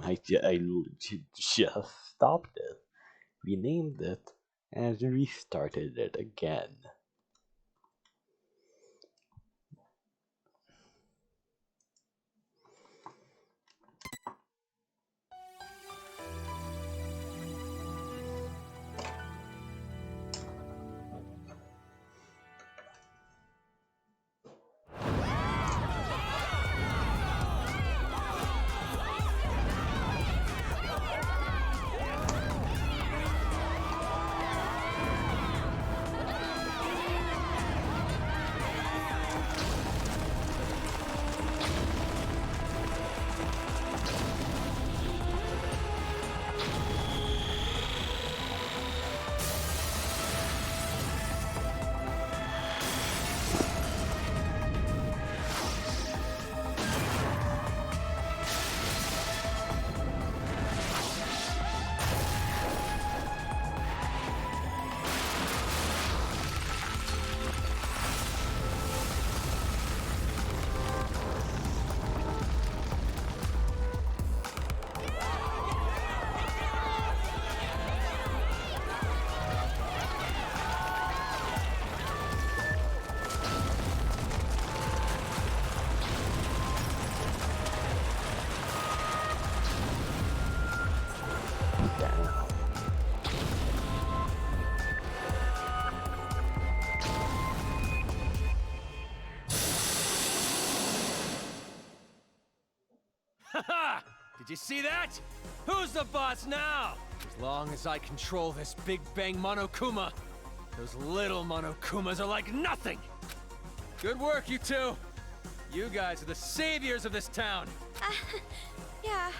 I just stopped it, renamed it, and restarted it again. Damn. Haha! Did you see that? Who's the boss now? As long as I control this Big Bang Monokuma, those little Monokumas are like nothing! Good work, you two! You guys are the saviors of this town! Yeah.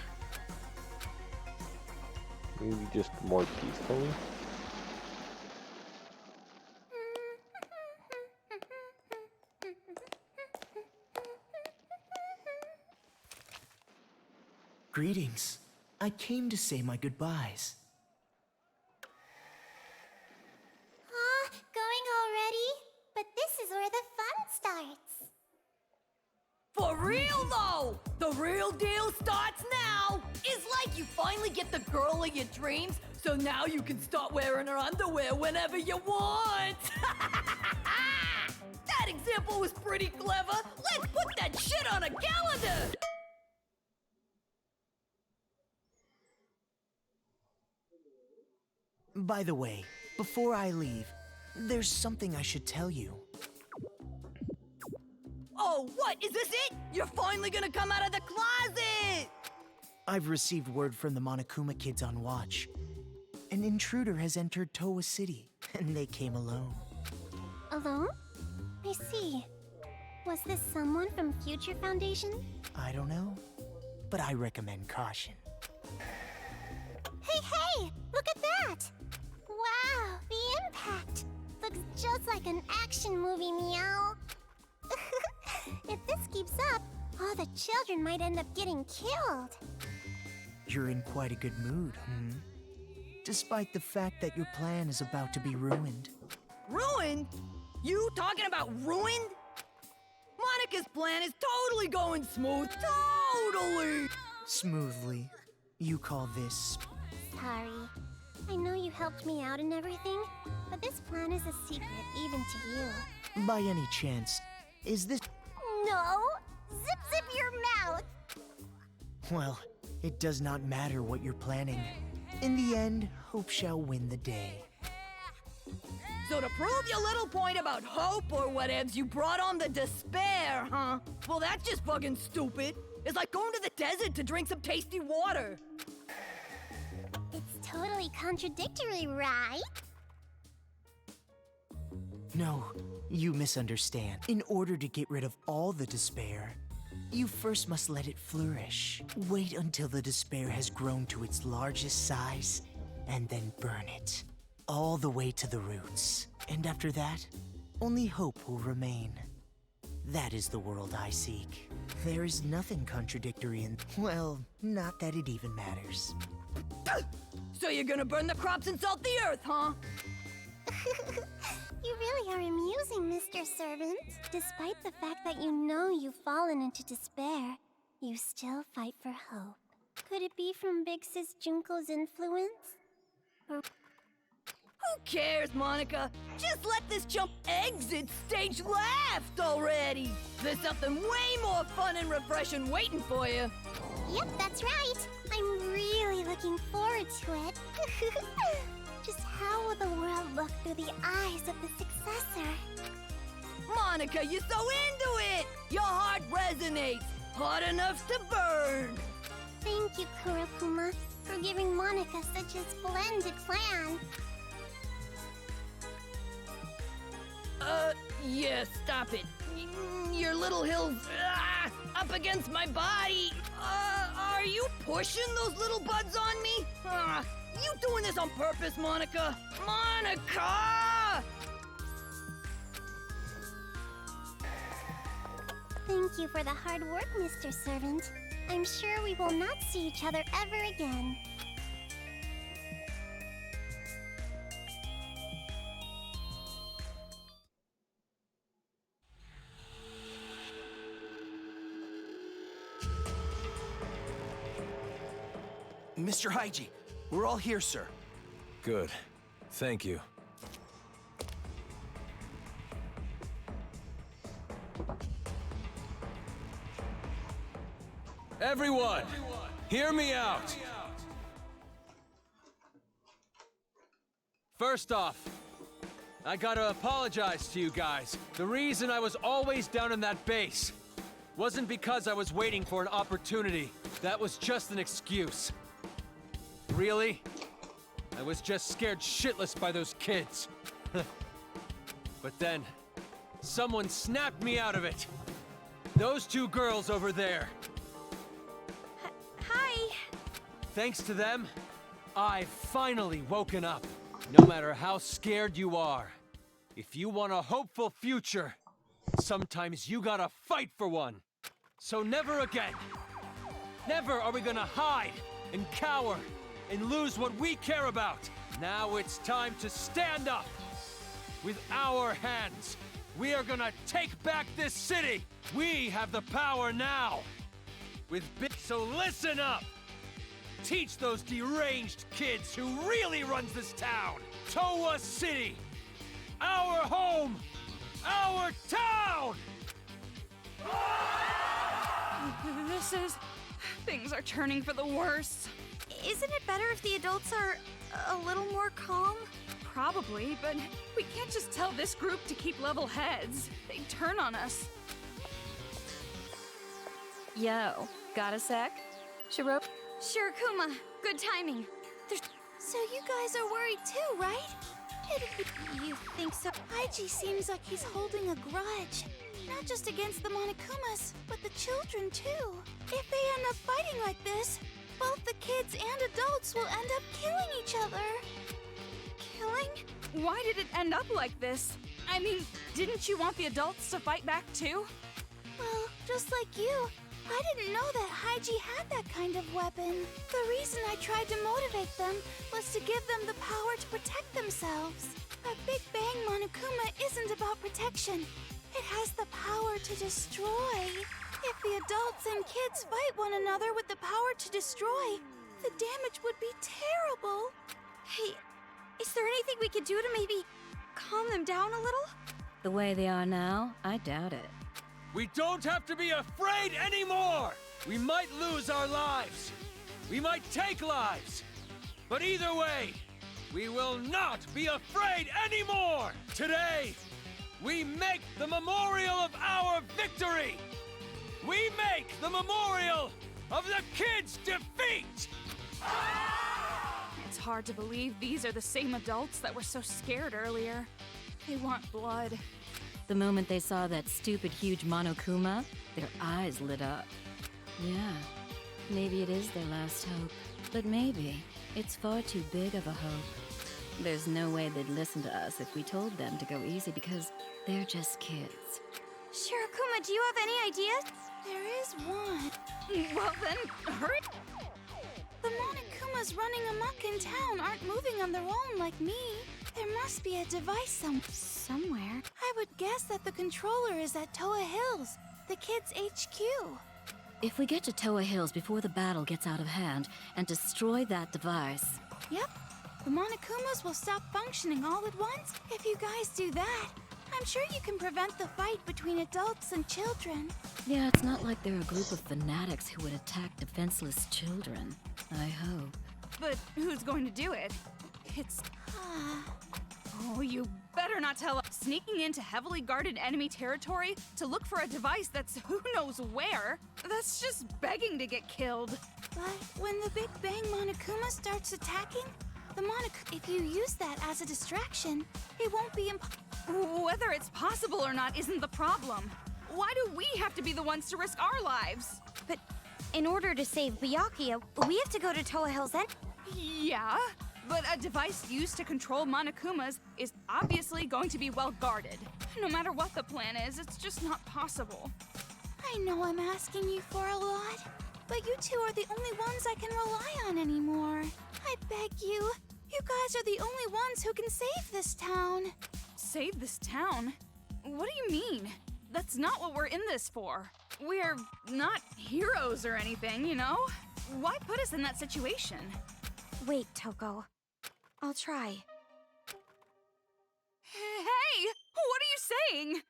Maybe just more peacefully? Greetings. I came to say my goodbyes. Going already? But this is where the fun starts. For real though! The real deal starts now! It's like you finally get the girl of your dreams, so now you can start wearing her underwear whenever you want! That example was pretty clever! Let's put that shit on a calendar! By the way, before I leave, there's something I should tell you. Oh, what? Is this it? You're finally gonna come out of the closet! I've received word from the Monokuma kids on watch. An intruder has entered Towa City, and they came alone. Alone? I see. Was this someone from Future Foundation? I don't know, but I recommend caution. Hey! Look at that! Wow, the impact! Looks just like an action movie, meow. If this keeps up, all the children might end up getting killed. You're in quite a good mood, despite the fact that your plan is about to be ruined. Ruined? You talking about ruined? Monica's plan is totally going smooth. Totally! Smoothly. You call this... Sorry. I know you helped me out and everything, but this plan is a secret even to you. By any chance, is this... No! Zip your mouth! Well, it does not matter what you're planning. In the end, hope shall win the day. So to prove your little point about hope or whatevs, you brought on the despair, huh? Well, that's just fucking stupid. It's like going to the desert to drink some tasty water. It's totally contradictory, right? No, you misunderstand. In order to get rid of all the despair, you first must let it flourish. Wait until the despair has grown to its largest size, and then burn it. All the way to the roots. And after that, only hope will remain. That is the world I seek. There is nothing contradictory in... Well, not that it even matters. So you're gonna burn the crops and salt the earth, huh? You really are amusing, Mr. Servant. Despite the fact that you know you've fallen into despair, you still fight for hope. Could it be from Big Sis Junko's influence? Or Who cares, Monica? Just let this chump exit stage left already! There's something way more fun and refreshing waiting for you. Yep, that's right. I'm really looking forward to it. Just how will the world look through the eyes of the successor? Monica, you're so into it! Your heart resonates, hot enough to burn! Thank you, Kurapuma, for giving Monica such a splendid plan. Yeah, stop it. Your little hills, up against my body. Are you pushing those little buds on me? You doing this on purpose, Monica? Monica! Thank you for the hard work, Mr. Servant. I'm sure we will not see each other ever again. Mr. Haiji, we're all here, sir. Good. Thank you. Everyone, hear me out. First off, I gotta apologize to you guys. The reason I was always down in that base wasn't because I was waiting for an opportunity. That was just an excuse. Really? I was just scared shitless by those kids. But then, someone snapped me out of it. Those two girls over there. Hi. Thanks to them, I've finally woken up. No matter how scared you are, if you want a hopeful future, sometimes you gotta fight for one. So never again. Never are we gonna hide and cower and lose what we care about. Now it's time to stand up. With our hands, we are gonna take back this city. We have the power now. So listen up. Teach those deranged kids who really runs this town. Towa City. Our home. Our town. Things are turning for the worse. Isn't it better if the adults are a little more calm? Probably, but we can't just tell this group to keep level heads. They'd turn on us. Yo, got a sec? Shiro? Sure, Kuma. Good timing. So you guys are worried too, right? You think so? Haiji seems like he's holding a grudge. Not just against the Monakumas, but the children too. If they end up fighting like this, both the kids and adults will end up killing each other. Killing? Why did it end up like this? I mean, didn't you want the adults to fight back too? Well, just like you, I didn't know that Haiji had that kind of weapon. The reason I tried to motivate them was to give them the power to protect themselves. A Big Bang Monokuma isn't about protection. It has the power to destroy. If the adults and kids fight one another with the power to destroy, the damage would be terrible. Hey, is there anything we could do to maybe calm them down a little? The way they are now, I doubt it. We don't have to be afraid anymore! We might lose our lives. We might take lives. But either way, we will not be afraid anymore! Today, we make the memorial of our victory! We make the memorial of the kids' defeat! It's hard to believe these are the same adults that were so scared earlier. They want blood. The moment they saw that stupid huge Monokuma, their eyes lit up. Yeah, maybe it is their last hope. But maybe it's far too big of a hope. There's no way they'd listen to us if we told them to go easy because they're just kids. Shirokuma, do you have any ideas? There is one. Well then, hurry! The Monokumas running amok in town aren't moving on their own like me. There must be a device somewhere. I would guess that the controller is at Toa Hills, the kids' HQ. If we get to Toa Hills before the battle gets out of hand and destroy that device... Yep. The Monakumas will stop functioning all at once. If you guys do that, I'm sure you can prevent the fight between adults and children. Yeah, it's not like they're a group of fanatics who would attack defenseless children. I hope. But who's going to do it? It's... Oh, you better not tell us. Sneaking into heavily guarded enemy territory to look for a device that's who knows where? That's just begging to get killed. But when the Big Bang Monokuma starts attacking, if you use that as a distraction, it won't be Whether it's possible or not isn't the problem. Why do we have to be the ones to risk our lives? But in order to save Byakuya, we have to go to Toa Hills and... Yeah, but a device used to control Monokumas is obviously going to be well guarded. No matter what the plan is, it's just not possible. I know I'm asking you for a lot, but you two are the only ones I can rely on anymore. I beg you. You guys are the only ones who can save this town. Save this town? What do you mean? That's not what we're in this for. We're not heroes or anything, you know? Why put us in that situation? Wait, Toko. I'll try. Hey! What are you saying?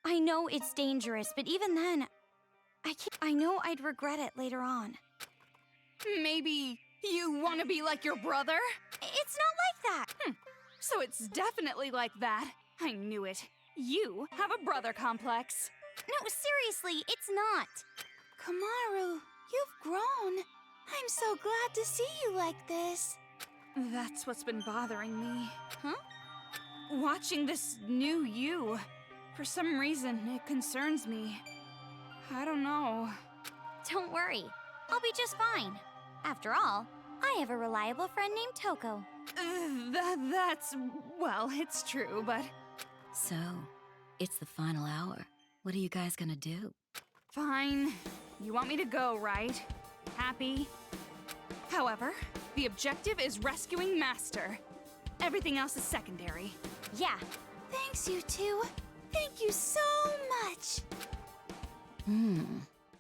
I know it's dangerous, but even then, I know I'd regret it later on. Maybe you want to be like your brother? It's not like that! So it's definitely like that. I knew it. You have a brother complex. No, seriously, it's not. Kamaru, you've grown. I'm so glad to see you like this. That's what's been bothering me. Huh? Watching this new you. For some reason, it concerns me. I don't know. Don't worry. I'll be just fine. After all, I have a reliable friend named Toko. Well, it's true, but... So, it's the final hour. What are you guys gonna do? Fine. You want me to go, right? Happy? However, the objective is rescuing Master. Everything else is secondary. Yeah. Thanks, you two. Thank you so much.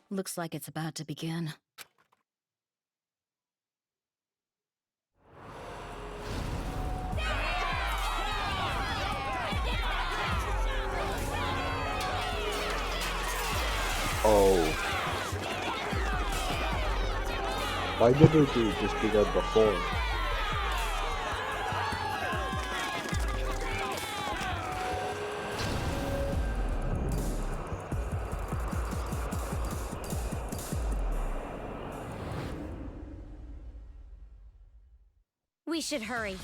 Looks like it's about to begin. Oh. Why didn't you just do that before? We should hurry.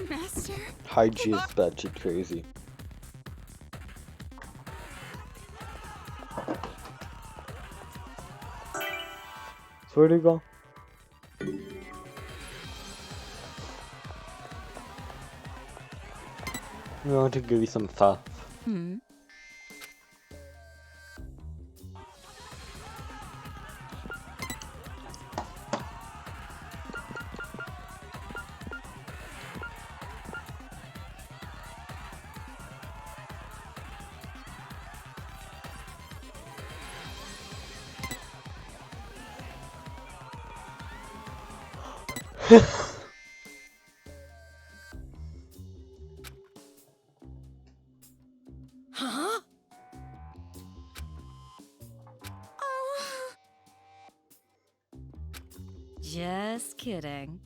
Master? Haiji is batshit crazy. So where'd he go? We want to give you some stuff. Huh? Just kidding.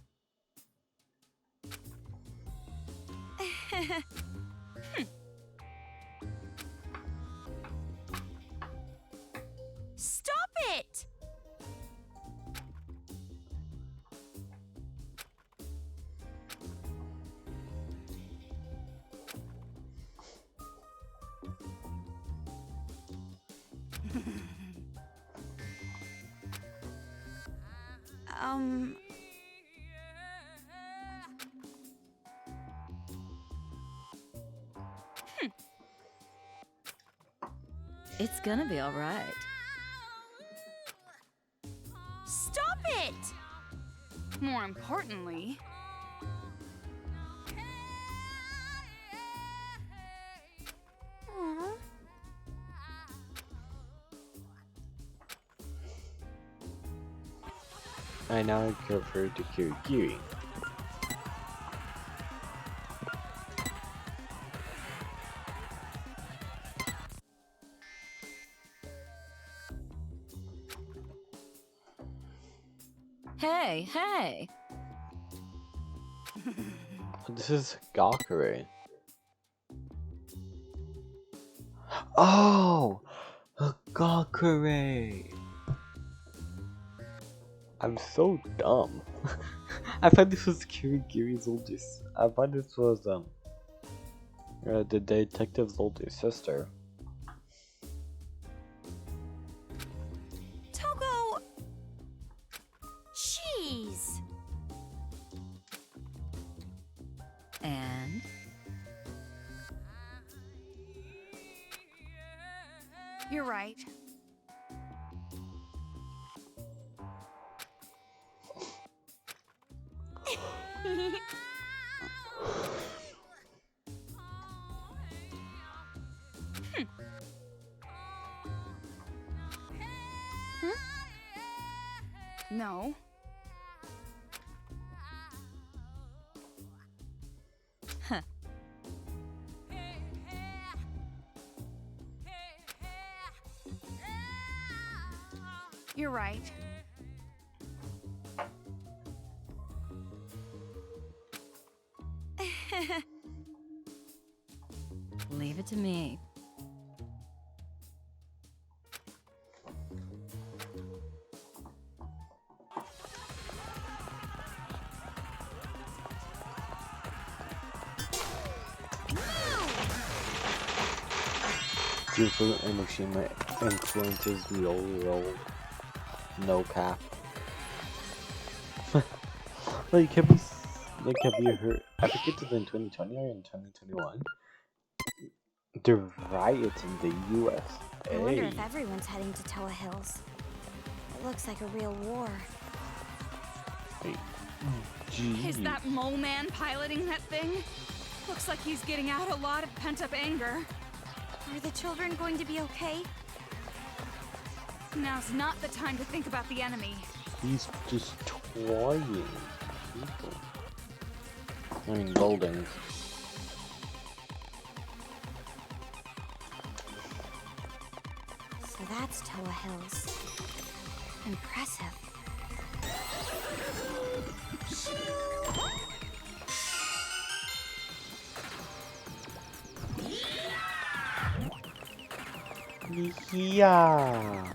Stop it! It's gonna be alright. Stop it! More importantly... I now refer to Kirigiri. Hey, hey! This is Gakure. Oh! Gakure! I'm so dumb. I thought this was Kirigiri's oldest. I thought this was the detective's older sister. Togo! Jeez! And? You're right. No. Huh. You're right. Leave it to me. Beautiful enoshima influences the old no cap. Like have you heard? I think it's in 2020 or in 2021. The riots in the U.S. I wonder if everyone's heading to Toa Hills. It looks like a real war. Is that mole man piloting that thing? Looks like he's getting out a lot of pent-up anger. Are the children going to be okay? Now's not the time to think about the enemy. He's destroying people. I mean buildings. So that's Toa Hills. Impressive. Yeah.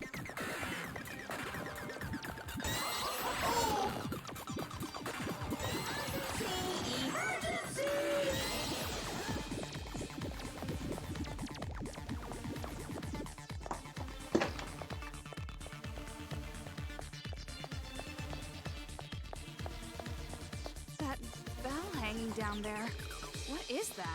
That bell hanging down there. What is that?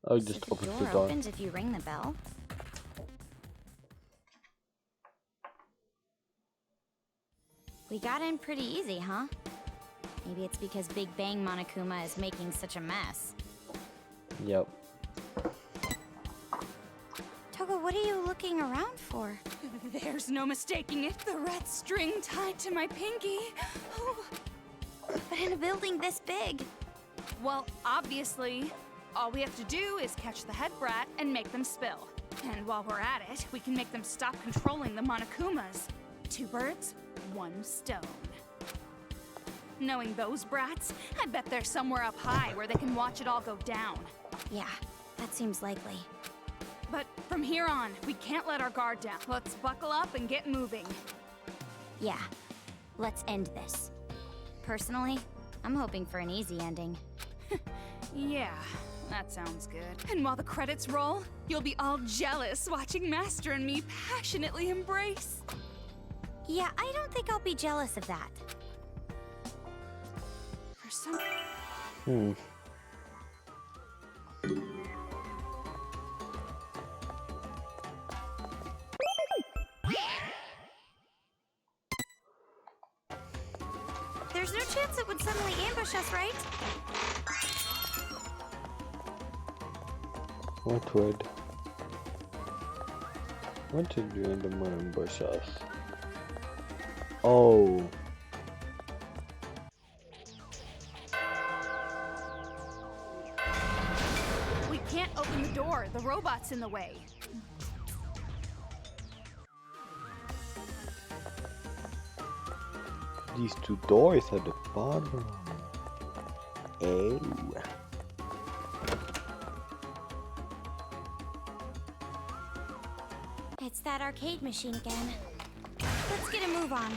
Oh, So just the opens door the door. opens if you ring the bell. We got in pretty easy, huh? Maybe it's because Big Bang Monokuma is making such a mess. Yep. Togo, what are you looking around for? There's no mistaking it. The red string tied to my pinky. Oh. But in a building this big. Well, obviously, all we have to do is catch the head brat and make them spill. And while we're at it, we can make them stop controlling the Monokumas. 2 birds, 1 stone. Knowing those brats, I bet they're somewhere up high where they can watch it all go down. Yeah, that seems likely. But from here on, we can't let our guard down. Let's buckle up and get moving. Yeah, let's end this. Personally, I'm hoping for an easy ending. Yeah, that sounds good. And while the credits roll, you'll be all jealous watching Master and me passionately embrace. Yeah, I don't think I'll be jealous of that. For some... There's no chance it would suddenly ambush us, right? What to do in the moon bushes? Oh. We can't open the door. The robot's in the way. These two doors at the bottom. Oh. It's that arcade machine again. Let's get a move on.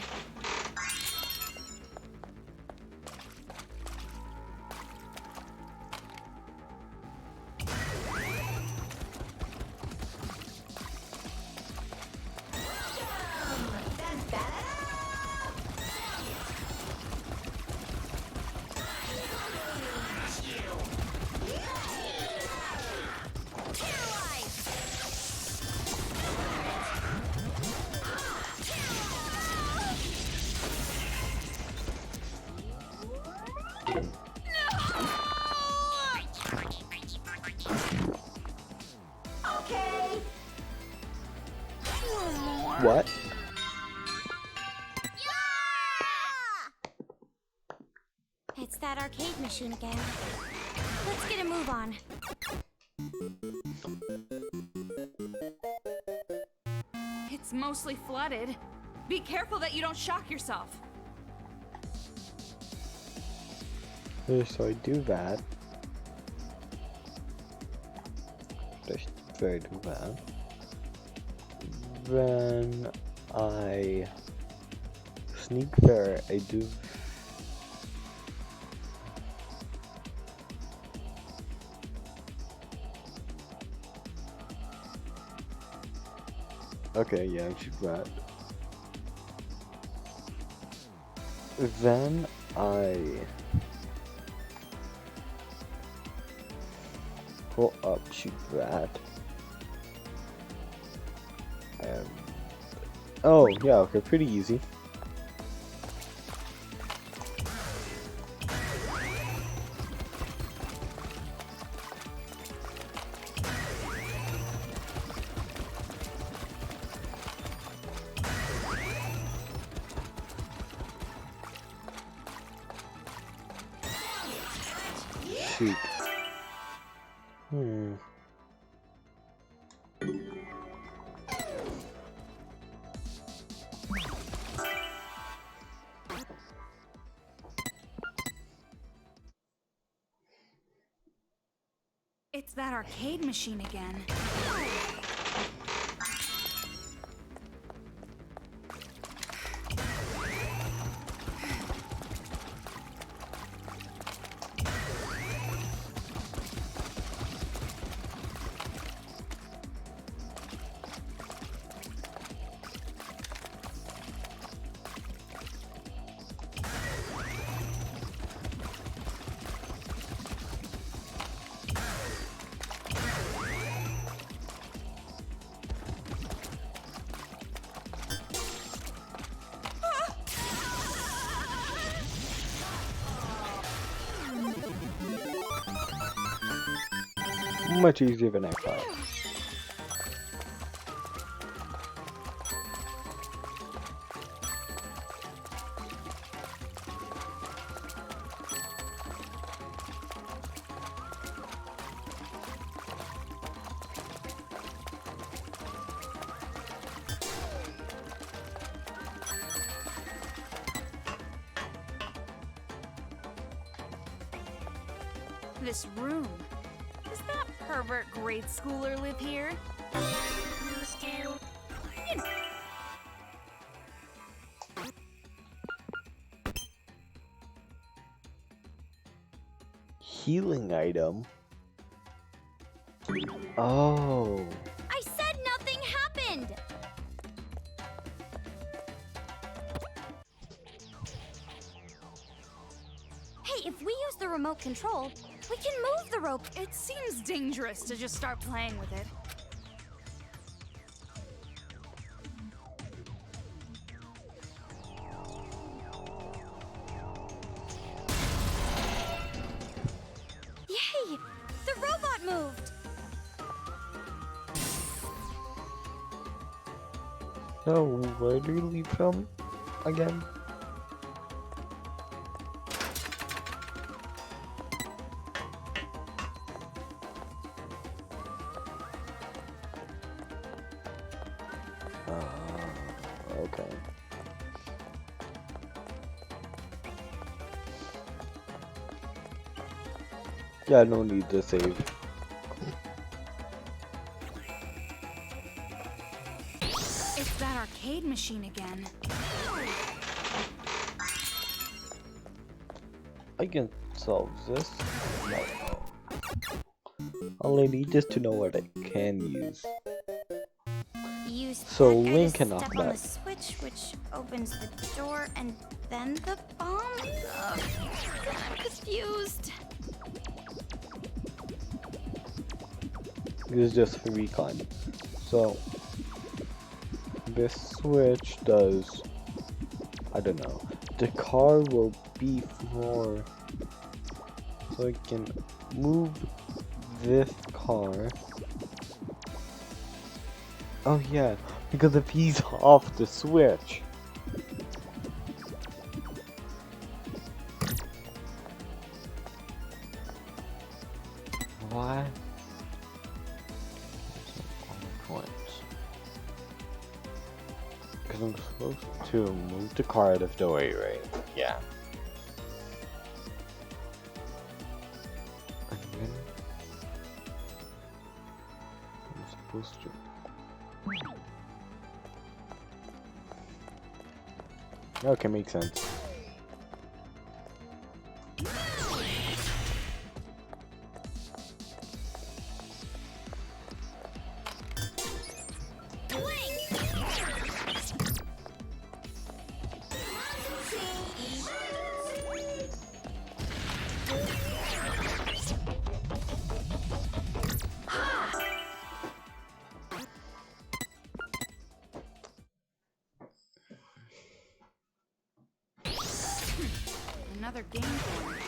What? It's that arcade machine again. Let's get a move on. It's mostly flooded. Be careful that you don't shock yourself. So I do that. Just very do that. When I sneak there, I do. Okay, yeah, I should that. Then I pull up, shoot that. Oh, yeah, okay, pretty easy. Shoot. It's that arcade machine again. Much easier than I thought. This room. Does that pervert grade schooler live here? Healing item. Oh. I said nothing happened! Hey, if we use the remote control, we can move the rope. It seems dangerous to just start playing with it. Yay! The robot moved! So, where do we leave from again? Okay. Yeah, no need to save. It's that arcade machine again. I can solve this. All I need is to know what I can use. Use So that guy Link to can knock step on the that. switch, which opens the door, and then the bomb? Ugh, I'm confused. This is just for recon. So this switch does, I don't know. The car will be for, so I can move this car. Oh yeah, because if he's off the switch. Why? Because I'm supposed to move the car out of the way, right? Yeah. And then I'm supposed to. Okay, makes sense. Another game corner here.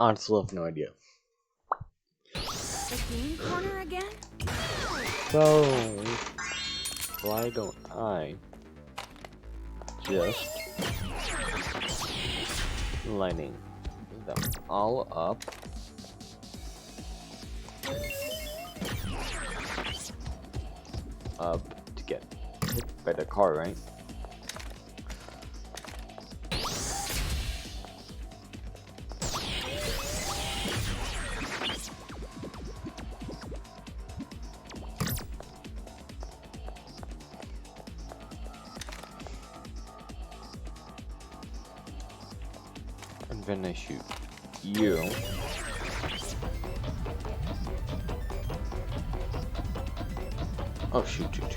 Honestly, I have no idea. The game corner again? So, why don't I just lining them all up? Up to get hit by the car, right? And then I shoot you. Oh shoot, shoot.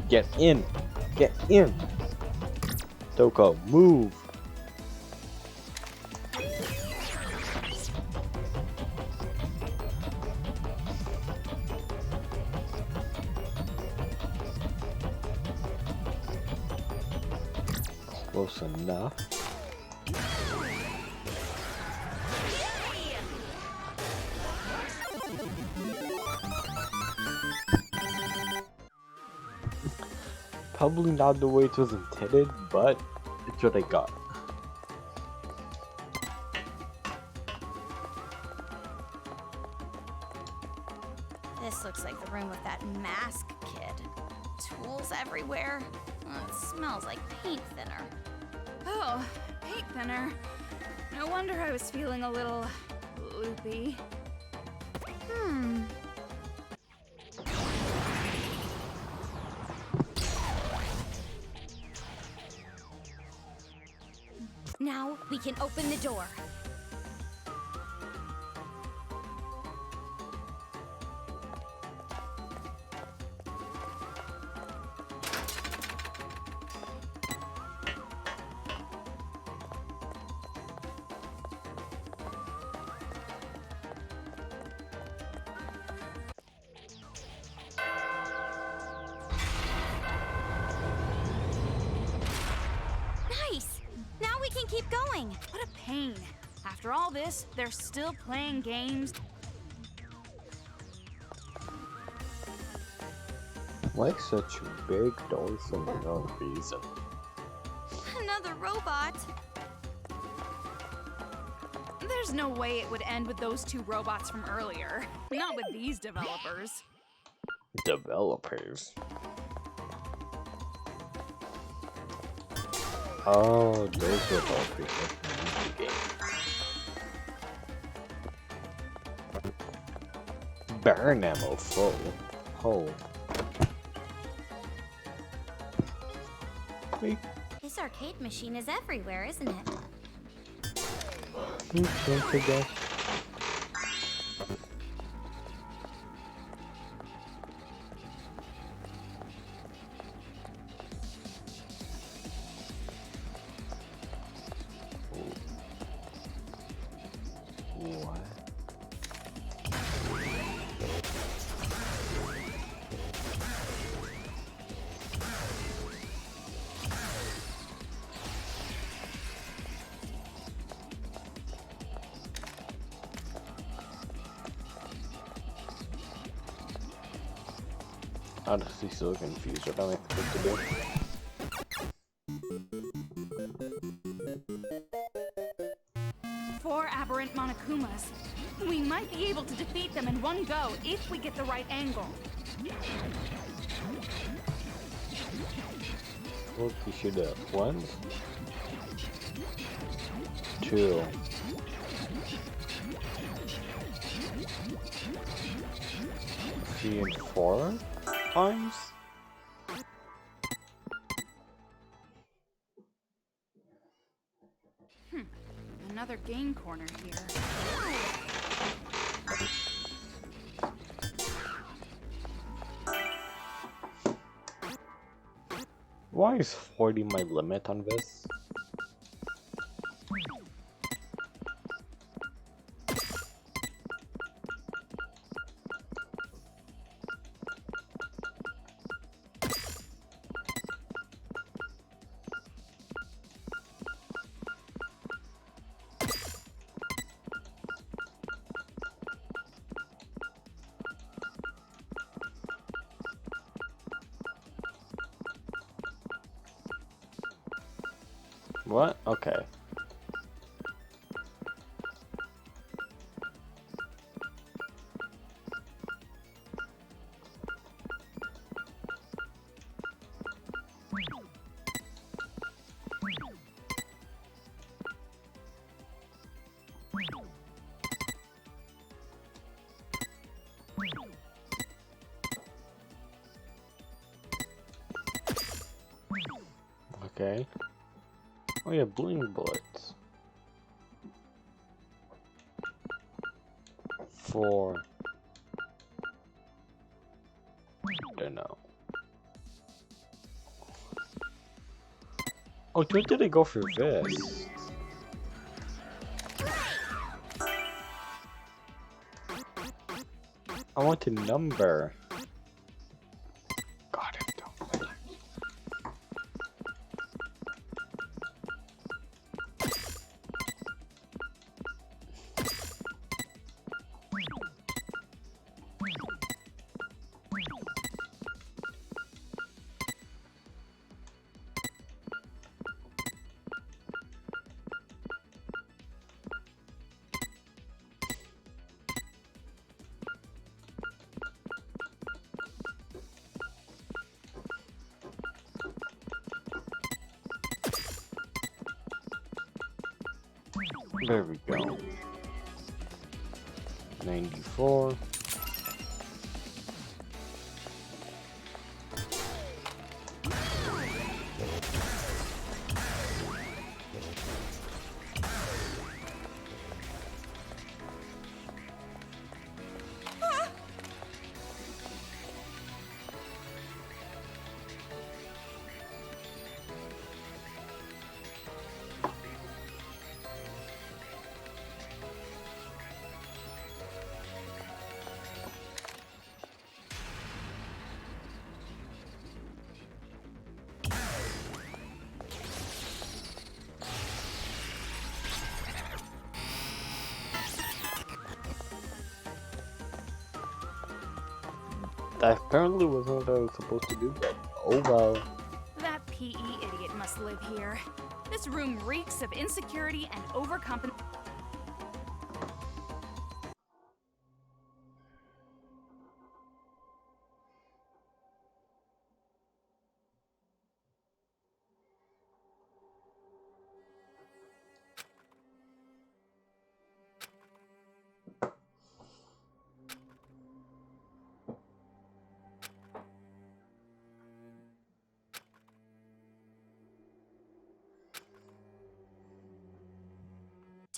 Get in! Get in! Toko, move! Close enough. Probably not the way it was intended, but it's what I got. This looks like the room with that mask kid. Tools everywhere. It smells like paint thinner. Oh, paint thinner. No wonder I was feeling a little loopy. Now we can open the door. doing? What a pain. After all this, they're still playing games. Like such big doors for no reason. Another robot? There's no way it would end with those two robots from earlier. Not with these developers. Developers? Oh, those developers make the game. Burn ammo full. Oh. This arcade machine is everywhere, isn't it? Don't forget. What? Honestly, so confused what I'm supposed to do. Four aberrant Monakumas. We might be able to defeat them in one go if we get the right angle. Look, you should have 1, 2, 3 and 4 times. Another game corner here. Why is 40 my limit on this? What? Okay. Okay. Oh yeah, bling bullets. 4. Don't know. Oh, where did I go for this? I want a number. God, I don't. There we go. 94. That apparently wasn't what I was supposed to do, but oh well. That PE idiot must live here. This room reeks of insecurity and overcompensation.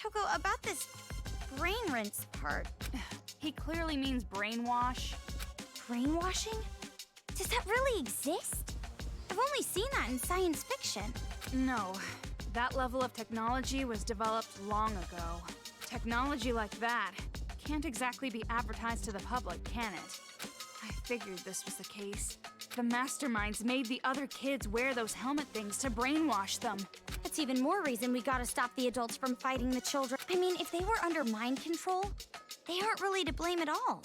Toko, about this brain rinse part. He clearly means brainwash. Brainwashing? Does that really exist? I've only seen that in science fiction. No, that level of technology was developed long ago. Technology like that can't exactly be advertised to the public, can it? I figured this was the case. The masterminds made the other kids wear those helmet things to brainwash them. That's even more reason we gotta stop the adults from fighting the children. I mean, if they were under mind control, they aren't really to blame at all,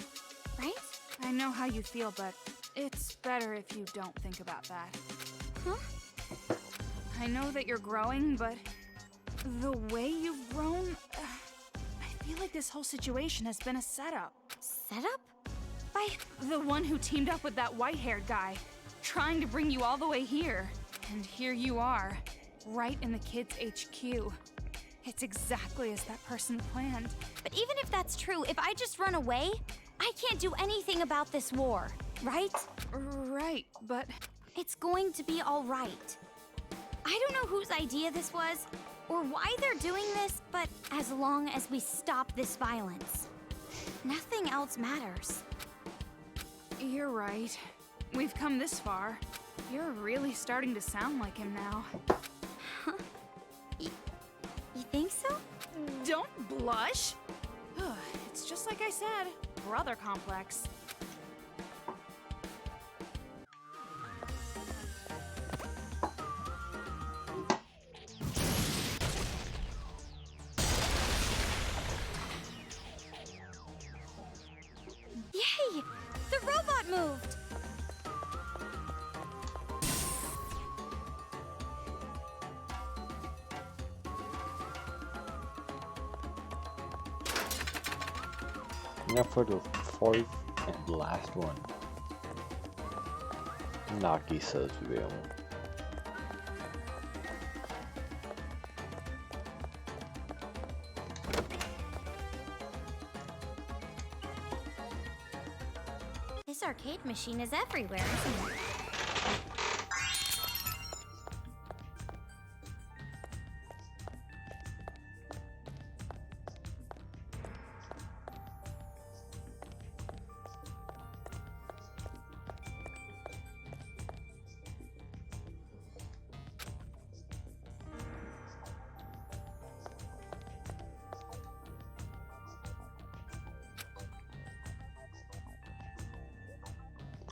right? I know how you feel, but it's better if you don't think about that. Huh? I know that you're growing, but the way you've grown, I feel like this whole situation has been a setup. Setup? By the one who teamed up with that white-haired guy, trying to bring you all the way here. And here you are, right in the kids' HQ. It's exactly as that person planned. But even if that's true, if I just run away, I can't do anything about this war, right? Right, but it's going to be all right. I don't know whose idea this was, or why they're doing this, but as long as we stop this violence, nothing else matters. You're right. We've come this far. You're really starting to sound like him now. Huh? You think so? Don't blush! It's just like I said, brother complex. Yay! The robot moved! Now for the fourth and last one. Nagisa's Veil. This arcade machine is everywhere, isn't it?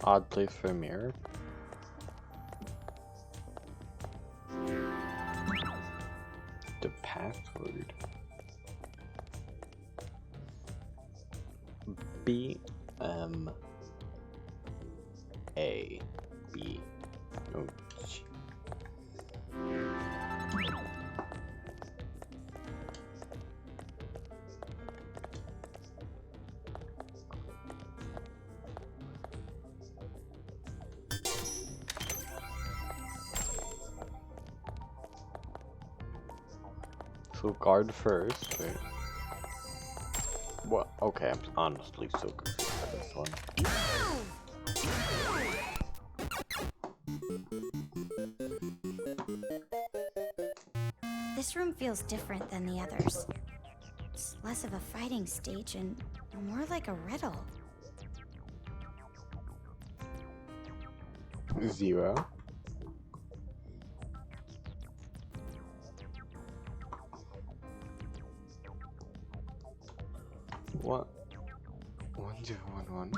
Odd place for a mirror. The password. B M A B. Oh, gee. So guard first, wait. What? Okay, I'm honestly so confused by this one. This room feels different than the others. It's less of a fighting stage and more like a riddle. 0. What? 1011.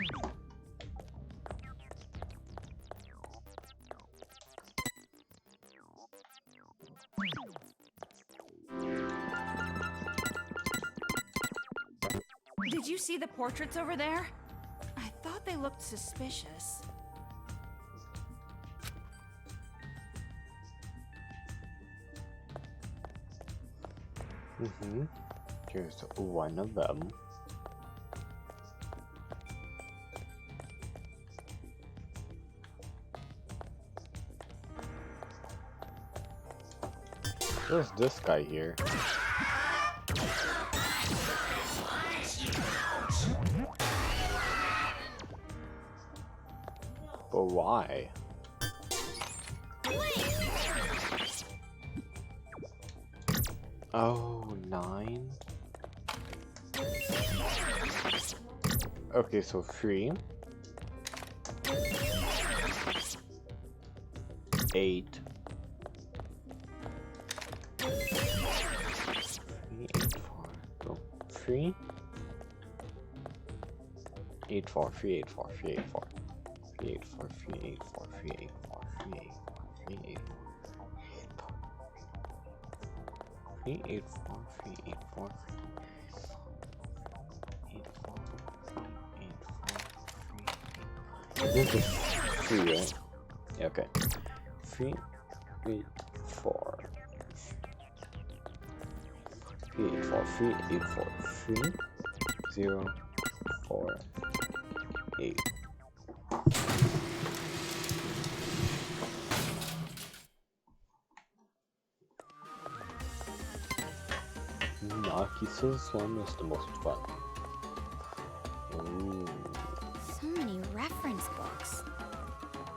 Did you see the portraits over there? I thought thought they looked suspicious. Here's one of them. There's this guy here. But why? Oh, 9? Okay, so 3. 8. 3, 8, 4. 3, 8, 4. 3, 8, 4. 3, 8, 4. 3, 8, 4. 3, 8, 4. 3, 8, 4. 3, 8, 4. 3, 8, 4. 3, 8, 4. 8, 4. This is 3, right? Yeah, okay. 3, 8, 4. 3, 8, 4. 3, 8, 4. 3, 0, 4, 8. Naki's one is the most fun. Ooh. So many reference books.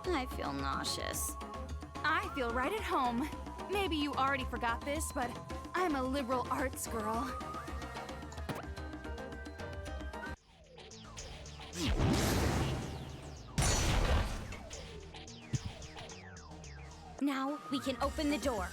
I feel nauseous. I feel right at home. Maybe you already forgot this, but I'm a liberal arts girl. Now we can open the door.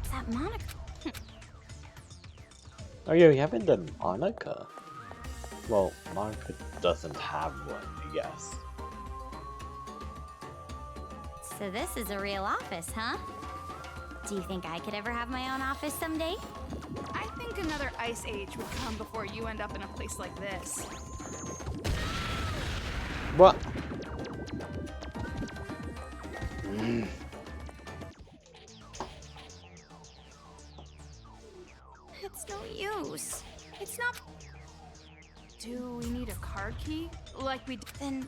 Is that Monica? Oh yeah, we haven't done Monica. Well, Monica doesn't have one, I guess. So this is a real office, huh? Do you think I could ever have my own office someday? I think another ice age would come before you end up in a place like this. What? It's no use. It's not. Do we need a card key? Like we did? Then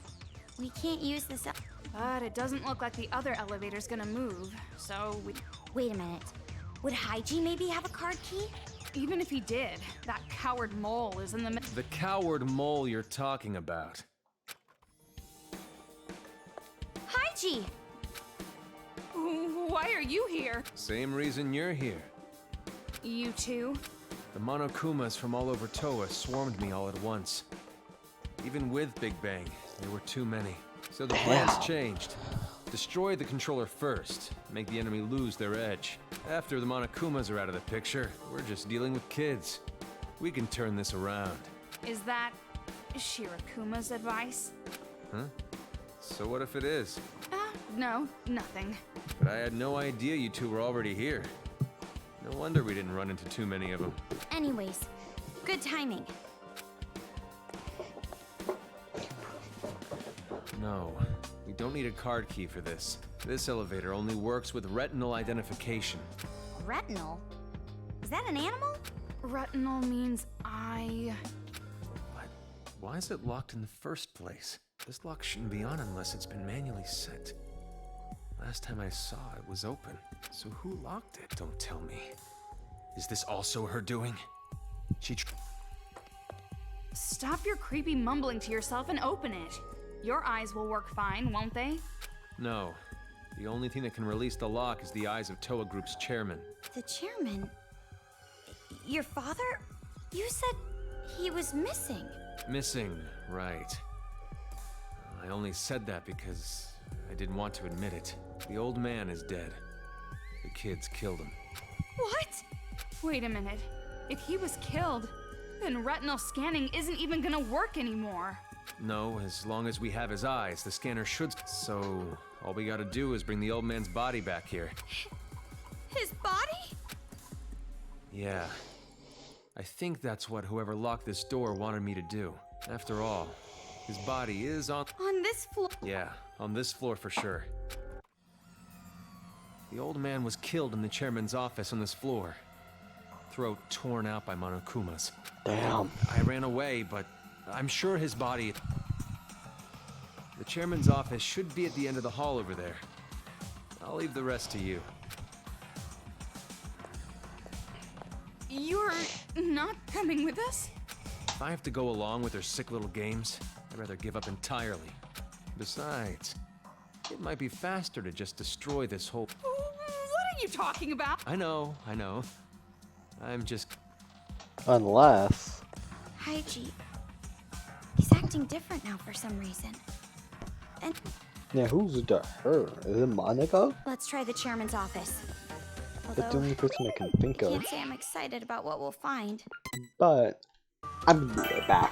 we can't use this. But it doesn't look like the other elevator's gonna move, so we... Wait a minute. Would Haiji maybe have a card key? Even if he did, that coward mole is in the The coward mole you're talking about. Haiji! Why are you here? Same reason you're here. You too? The Monokumas from all over Toa swarmed me all at once. Even with Big Bang, there were too many. So the plan's changed. Destroy the controller first, make the enemy lose their edge. After the Monokumas are out of the picture, we're just dealing with kids. We can turn this around. Is that Shirakuma's advice? Huh? So what if it is? No, nothing. But I had no idea you two were already here. No wonder we didn't run into too many of them. Anyways, good timing. No, we don't need a card key for this. This elevator only works with retinal identification. Retinal? Is that an animal? Retinal means eye. But why is it locked in the first place? This lock shouldn't be on unless it's been manually set. Last time I saw it was open. So who locked it? Don't tell me. Is this also her doing? Stop your creepy mumbling to yourself and open it. Your eyes will work fine, won't they? No. The only thing that can release the lock is the eyes of Toa Group's chairman. The chairman? Your father? You said he was missing. Missing, right. I only said that because I didn't want to admit it. The old man is dead. The kids killed him. What? Wait a minute. If he was killed, then retinal scanning isn't even gonna work anymore. No, as long as we have his eyes, the scanner should. So, all we gotta do is bring the old man's body back here. His body? Yeah. I think that's what whoever locked this door wanted me to do. After all, his body is on this floor? Yeah, on this floor for sure. The old man was killed in the chairman's office on this floor. Throat torn out by monokumas. Damn. I ran away, but I'm sure his body... The chairman's office should be at the end of the hall over there. I'll leave the rest to you. You're not coming with us? If I have to go along with their sick little games, I'd rather give up entirely. Besides, it might be faster to just destroy this whole... What are you talking about? I know. I'm just... Unless... Haiji. He's acting different now for some reason. And Yeah, who's the her? Is it Monica? let's try the chairman's office. That's the Although, only person I can think I of. can't say I'm excited about what we'll find. But I'm gonna be right back.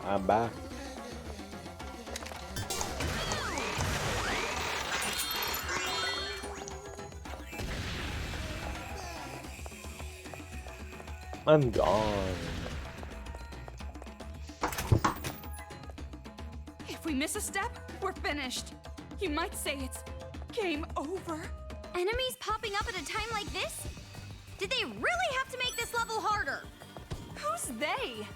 I'm back. I'm gone. If we miss a step, we're finished. You might say it's game over. Enemies popping up at a time like this? Did they really have to make this level harder? Who's they?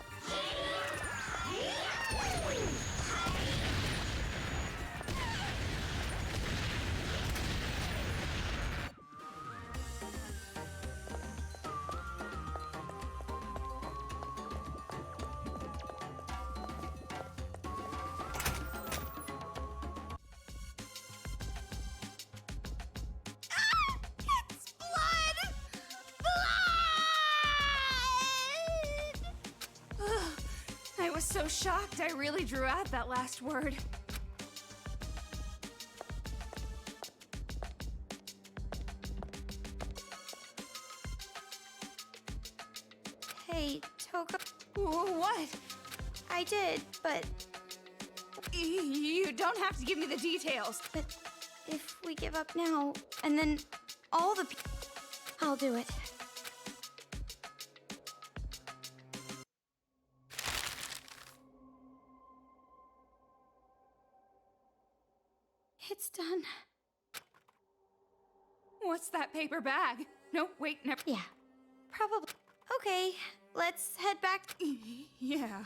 It's blood! Blood! Ugh, I was so shocked I really drew out that last word. Hey, Toka. What? I did, but You don't have to give me the details. if we give up now, and then all the I'll do it. It's done. What's that paper bag? No, wait, never. Yeah, probably. Okay, let's head back. Yeah.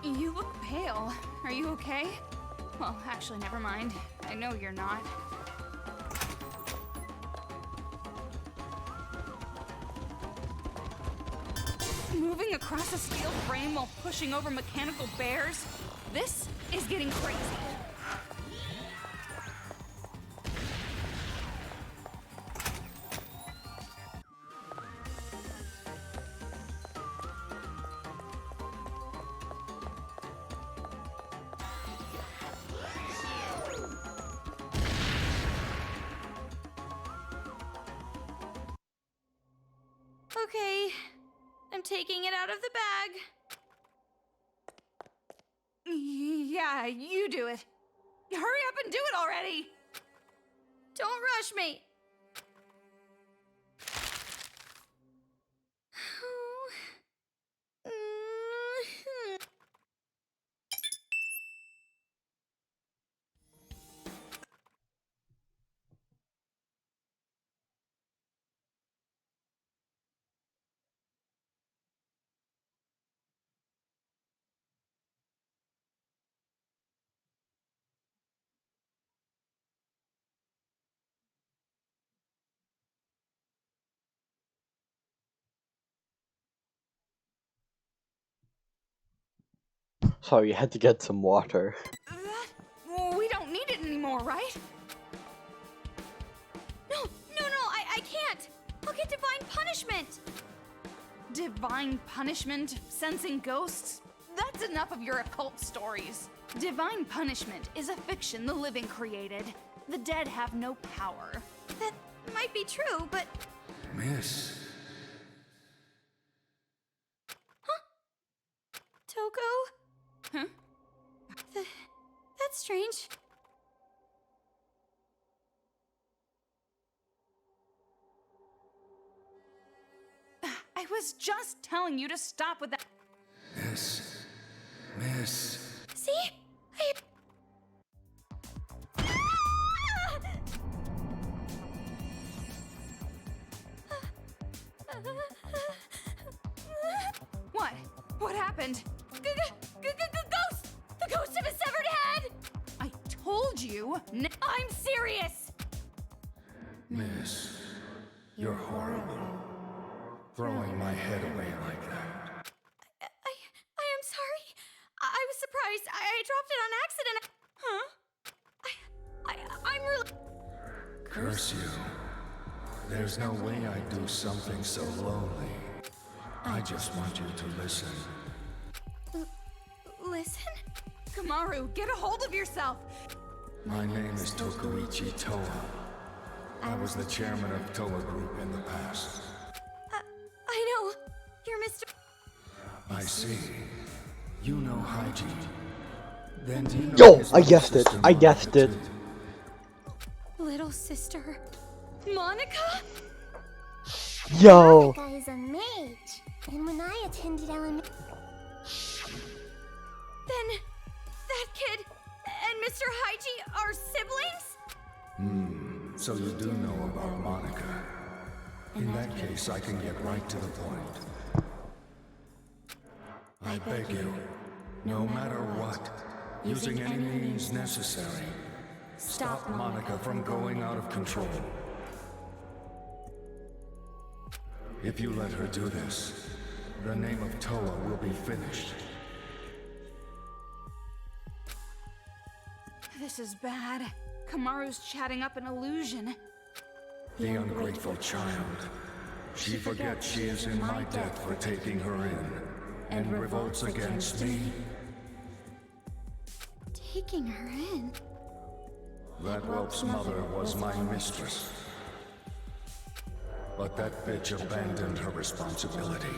You look pale. Are you okay? Well, actually, never mind. I know you're not. moving across a steel frame while pushing over mechanical bears? This is getting crazy. Okay, I'm taking it out of the bag. Yeah, you do it. Hurry up and do it already! Don't rush me! Sorry, you had to get some water. We don't need it anymore, right? No, I can't! I'll get divine punishment! Divine punishment? Sensing ghosts? That's enough of your occult stories. Divine punishment is a fiction the living created. The dead have no power. That might be true, but... Miss. Toko? Huh? That's strange. I was just telling you to stop with that. Miss. See? What? What happened? Ghost! The ghost of a severed head! I told you. I'm serious! Miss, you're horrible. Throwing my head away like that. I am sorry. I was surprised. I dropped it on accident. Huh? I'm really... Curse you. There's no way I'd do something so lowly. I just want you to listen. Listen? Kamaru, get a hold of yourself! My name is Tokuichi Toa. I was the chairman of Toa Group in the past. I know. You're Mr. I see. You know Haiji. Then do you know Yo, his I little guessed it. sister I guessed Monica, it. too? Little sister... Monica? Yo. Monica is a mage, and when I attended elementary... Then... that kid and Mr. Haiji are siblings? So you do know about Monica. In that case, I can get right to the point. I beg you, no matter what, using any means necessary, stop Monica from going out of control. If you let her do this, the name of Toa will be finished. This is bad. Kamaru's chatting up an illusion. The ungrateful child. She forgets she is in my debt for taking her in, and revolts against me. Taking her in? That whelp's mother was my mistress. But that bitch abandoned her responsibility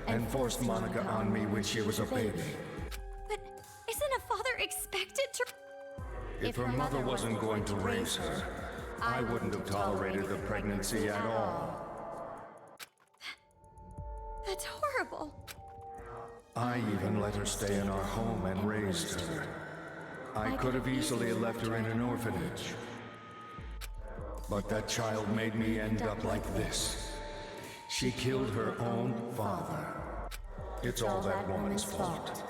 and forced Monica on me when she was a baby. But isn't a father expected to... If her mother wasn't going to raise her, I wouldn't have tolerated the pregnancy at all. That's horrible. I even let her stay in our home and raised her. I could have easily left her in an orphanage. But that child made me end up like this. She killed her own father. It's all that woman's fault.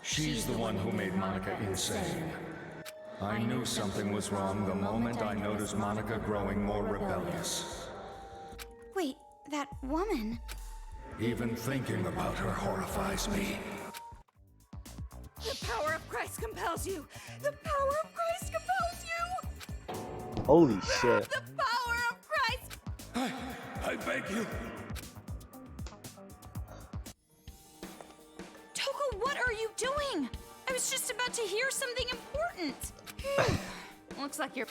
She's the one who made Monica insane. I knew something was wrong the moment I noticed Monica growing more rebellious. Wait, that woman... Even thinking about her horrifies me. The power of Christ compels you! The power of Christ compels you! Holy shit. The power of Christ! I beg you. Toko, what are you doing? I was just about to hear something important. Looks like you're...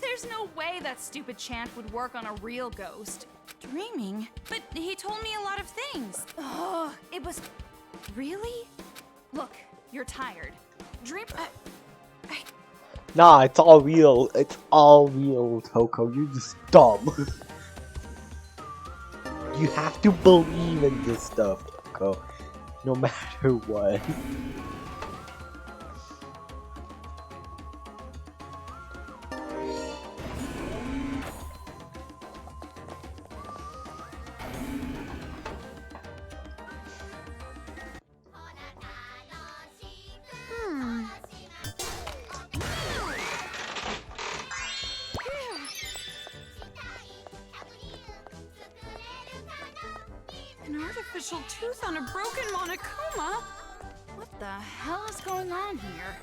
There's no way that stupid chant would work on a real ghost. Dreaming? But he told me a lot of things. Oh, it was... Really? Look, you're tired. Dream... Nah, it's all real. It's all real, Toko. You're just dumb. You have to believe in this stuff, Toko. No matter what. An artificial tooth on a broken monokuma? What the hell is going on here?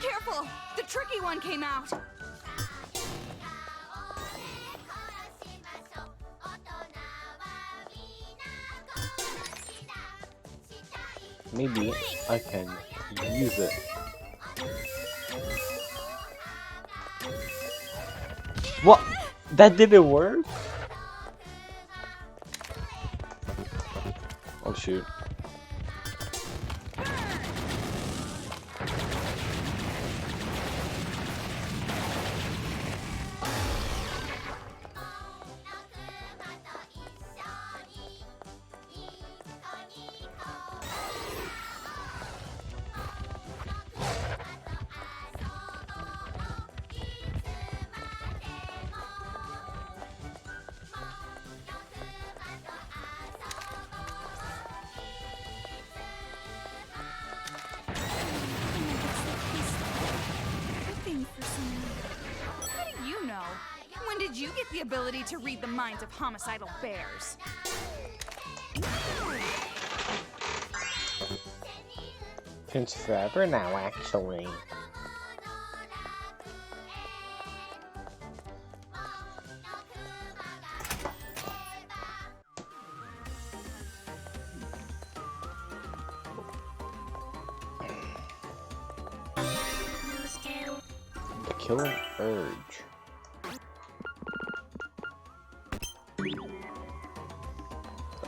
Careful! The tricky one came out! Maybe I can use it. What? That didn't work? Oh shoot. How do you know? When did you get the ability to read the minds of homicidal bears? Since forever now, actually. The killing urge.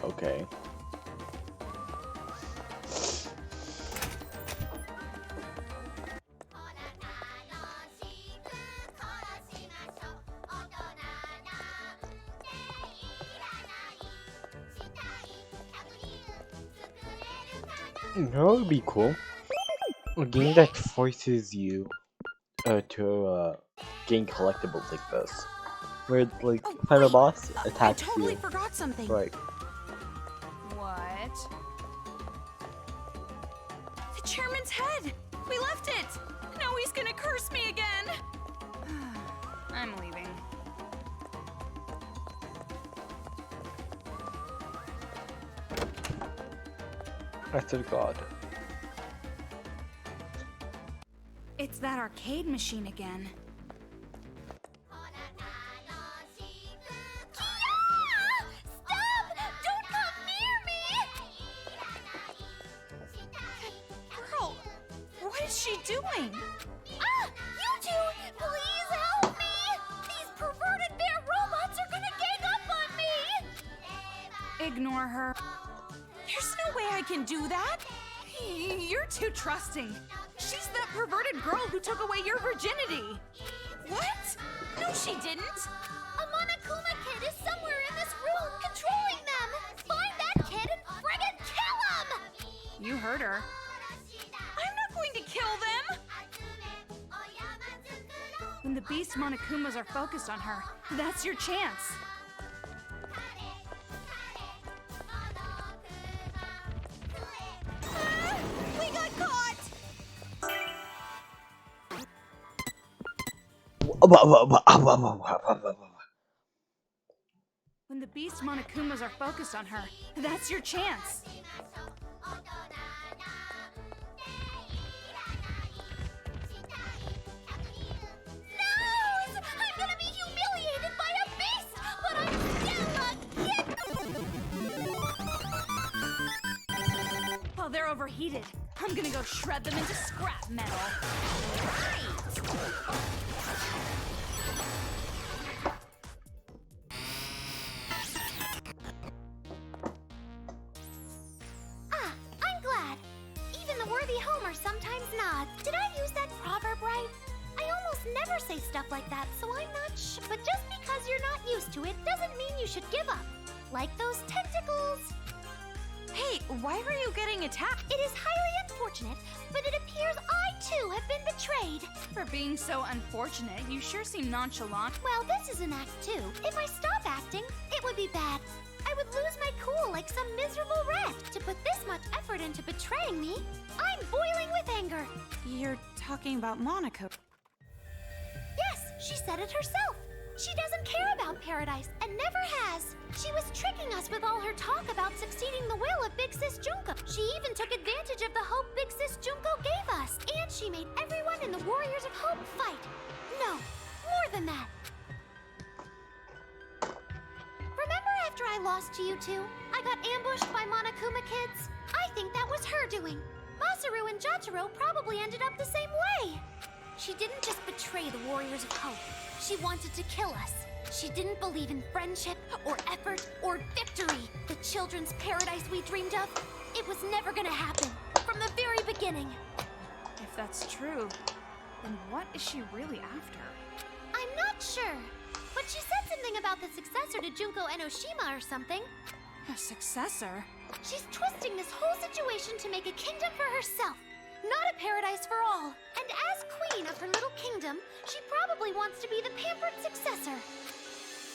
Okay. That would be cool. A game that forces you to gain collectibles like this. Where, like, find a boss, attacks I totally you. forgot something. Right. What? The chairman's head! We left it! Now he's gonna curse me again! I'm leaving. I said God. It's that arcade machine again. Stop! Don't come near me! Girl, what is she doing? Ah! You two! Please help me! These perverted bear robots are gonna gang up on me! Ignore her. There's no way I can do that. You're too trusting. She's that perverted girl who took away your virginity. What? No, she didn't. A Monokuma kid is somewhere in this room controlling them! Find that kid and friggin' kill him! You heard her. I'm not going to kill them. When the beast Monokumas are focused on her, that's your chance. When the beast Monokumas are focused on her, that's your chance. No! I'm gonna be humiliated by a beast, but I'm still a kid! While they're overheated, I'm gonna go shred them into scrap metal. I'm glad. Even the worthy Homer sometimes nods. Did I use that proverb right? I almost never say stuff like that, so I'm not sure. But just because you're not used to it doesn't mean you should give up. Like those tentacles. Hey, why were you getting attacked? It is highly unfortunate, but it appears I too have been betrayed. For being so unfortunate, you sure seem nonchalant. Well, this is an act too. If I stop acting, it would be bad. I would lose my cool like some miserable rat. To put this much effort into betraying me, I'm boiling with anger. You're talking about Monaco. Yes, she said it herself. She doesn't care about paradise and never has. She was tricking us with all her talk about succeeding the will of Big Sis Junko. She even took advantage of the hope Big Sis Junko gave us. And she made everyone in the Warriors of Hope fight. No, more than that. Remember after I lost to you two, I got ambushed by Monokuma kids? I think that was her doing. Masaru and Jotaro probably ended up the same way. She didn't just betray the Warriors of Hope. She wanted to kill us. She didn't believe in friendship, or effort, or victory. The children's paradise we dreamed of, it was never gonna happen. From the very beginning. If that's true, then what is she really after? I'm not sure. But she said something about the successor to Junko Enoshima or something. A successor? She's twisting this whole situation to make a kingdom for herself. Not a paradise for all. And as queen of her little kingdom, she probably wants to be the pampered successor.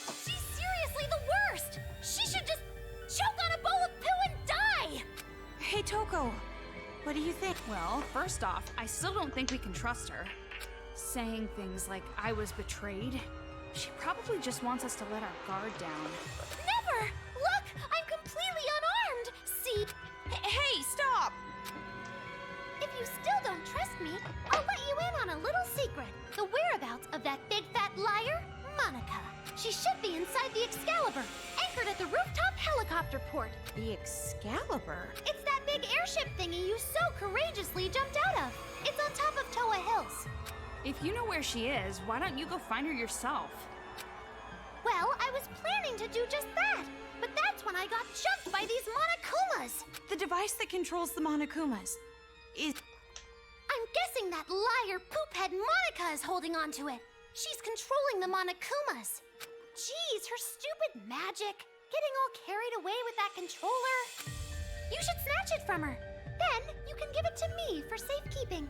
She's seriously the worst! She should just choke on a bowl of poo and die! Hey, Toko. What do you think? Well, first off, I still don't think we can trust her. Saying things like, I was betrayed. She probably just wants us to let our guard down. Never! Look! I'm completely unarmed! See? Hey, stop! If you still don't trust me, I'll let you in on a little secret. The whereabouts of that big fat liar, Monaca. She should be inside the Excalibur, anchored at the rooftop helicopter port. The Excalibur? It's that big airship thingy you so courageously jumped out of. It's on top of Toa Hills. If you know where she is, why don't you go find her yourself? Well, I was planning to do just that, but that's when I got chucked by these Monokumas. The device that controls the Monokumas is... I'm guessing that liar poophead Monaca is holding on to it. She's controlling the Monokumas. Jeez, her stupid magic. Getting all carried away with that controller. You should snatch it from her. Then you can give it to me for safekeeping.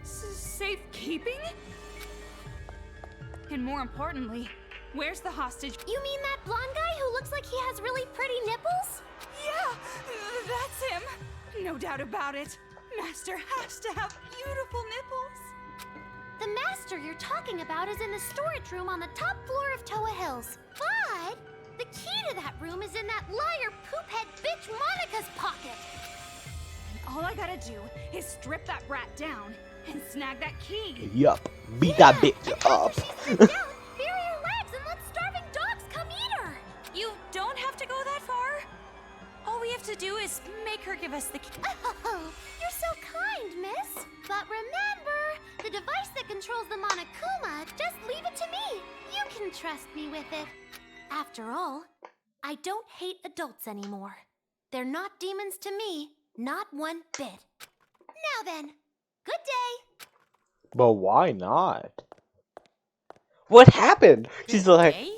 Safekeeping? And more importantly, where's the hostage? You mean that blonde guy who looks like he has really pretty nipples? Yeah, that's him. No doubt about it. Master has to have beautiful nipples. The master you're talking about is in the storage room on the top floor of Toa Hills. But the key to that room is in that liar poophead bitch Monica's pocket. And all I gotta do is strip that brat down and snag that key. Yup. Beat that bitch up. After she's stripped down, bury her legs and let starving dogs come eat her. You don't have to go that far. All we have to do is make her give us the key. Oh, you're so kind, miss. But remember, the device that controls the Monokuma, just leave it to me. You can trust me with it. After all, I don't hate adults anymore. They're not demons to me, not one bit. Now then, good day. But why not? What happened? She's like, Hey?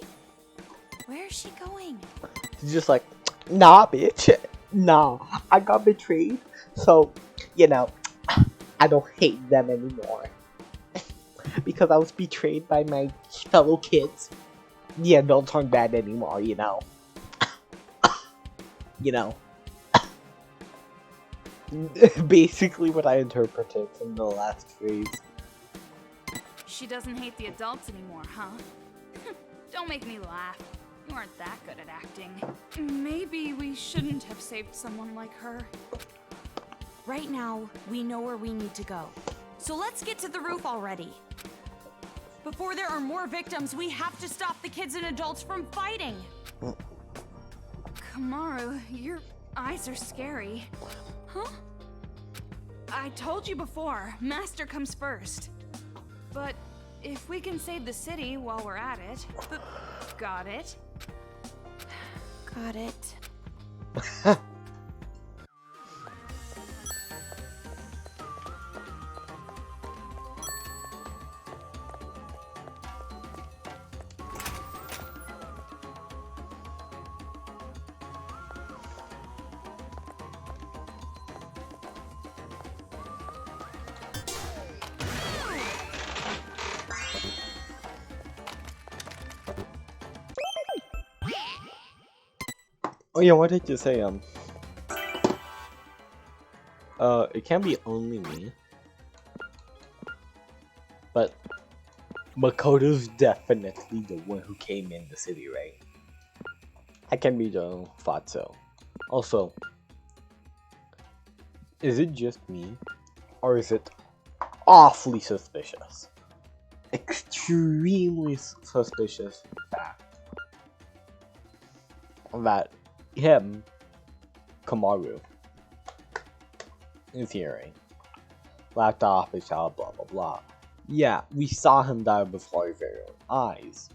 Where is she going? she's just like, nah, bitch. Nah, I got betrayed. So, you know, I don't hate them anymore. Because I was betrayed by my fellow kids. Yeah, adults aren't bad anymore, you know. You know. Basically what I interpreted from the last phrase. she doesn't hate the adults anymore, huh? Don't make me laugh. You aren't that good at acting. Maybe we shouldn't have saved someone like her. Right now, we know where we need to go. So let's get to the roof already. Before there are more victims, we have to stop the kids and adults from fighting. Kamaru, your eyes are scary. Huh? I told you before, Master comes first. But if we can save the city while we're at it, got it? Got it. Oh yeah, what did you say? It can't be only me. But Makoto's definitely the one who came in the city, right? I can be the thought so. Also, is it just me? Or is it awfully suspicious? Extremely suspicious that him, Kamaru, is hearing. Laughed off his child, blah blah blah. Yeah, we saw him die before our very own eyes.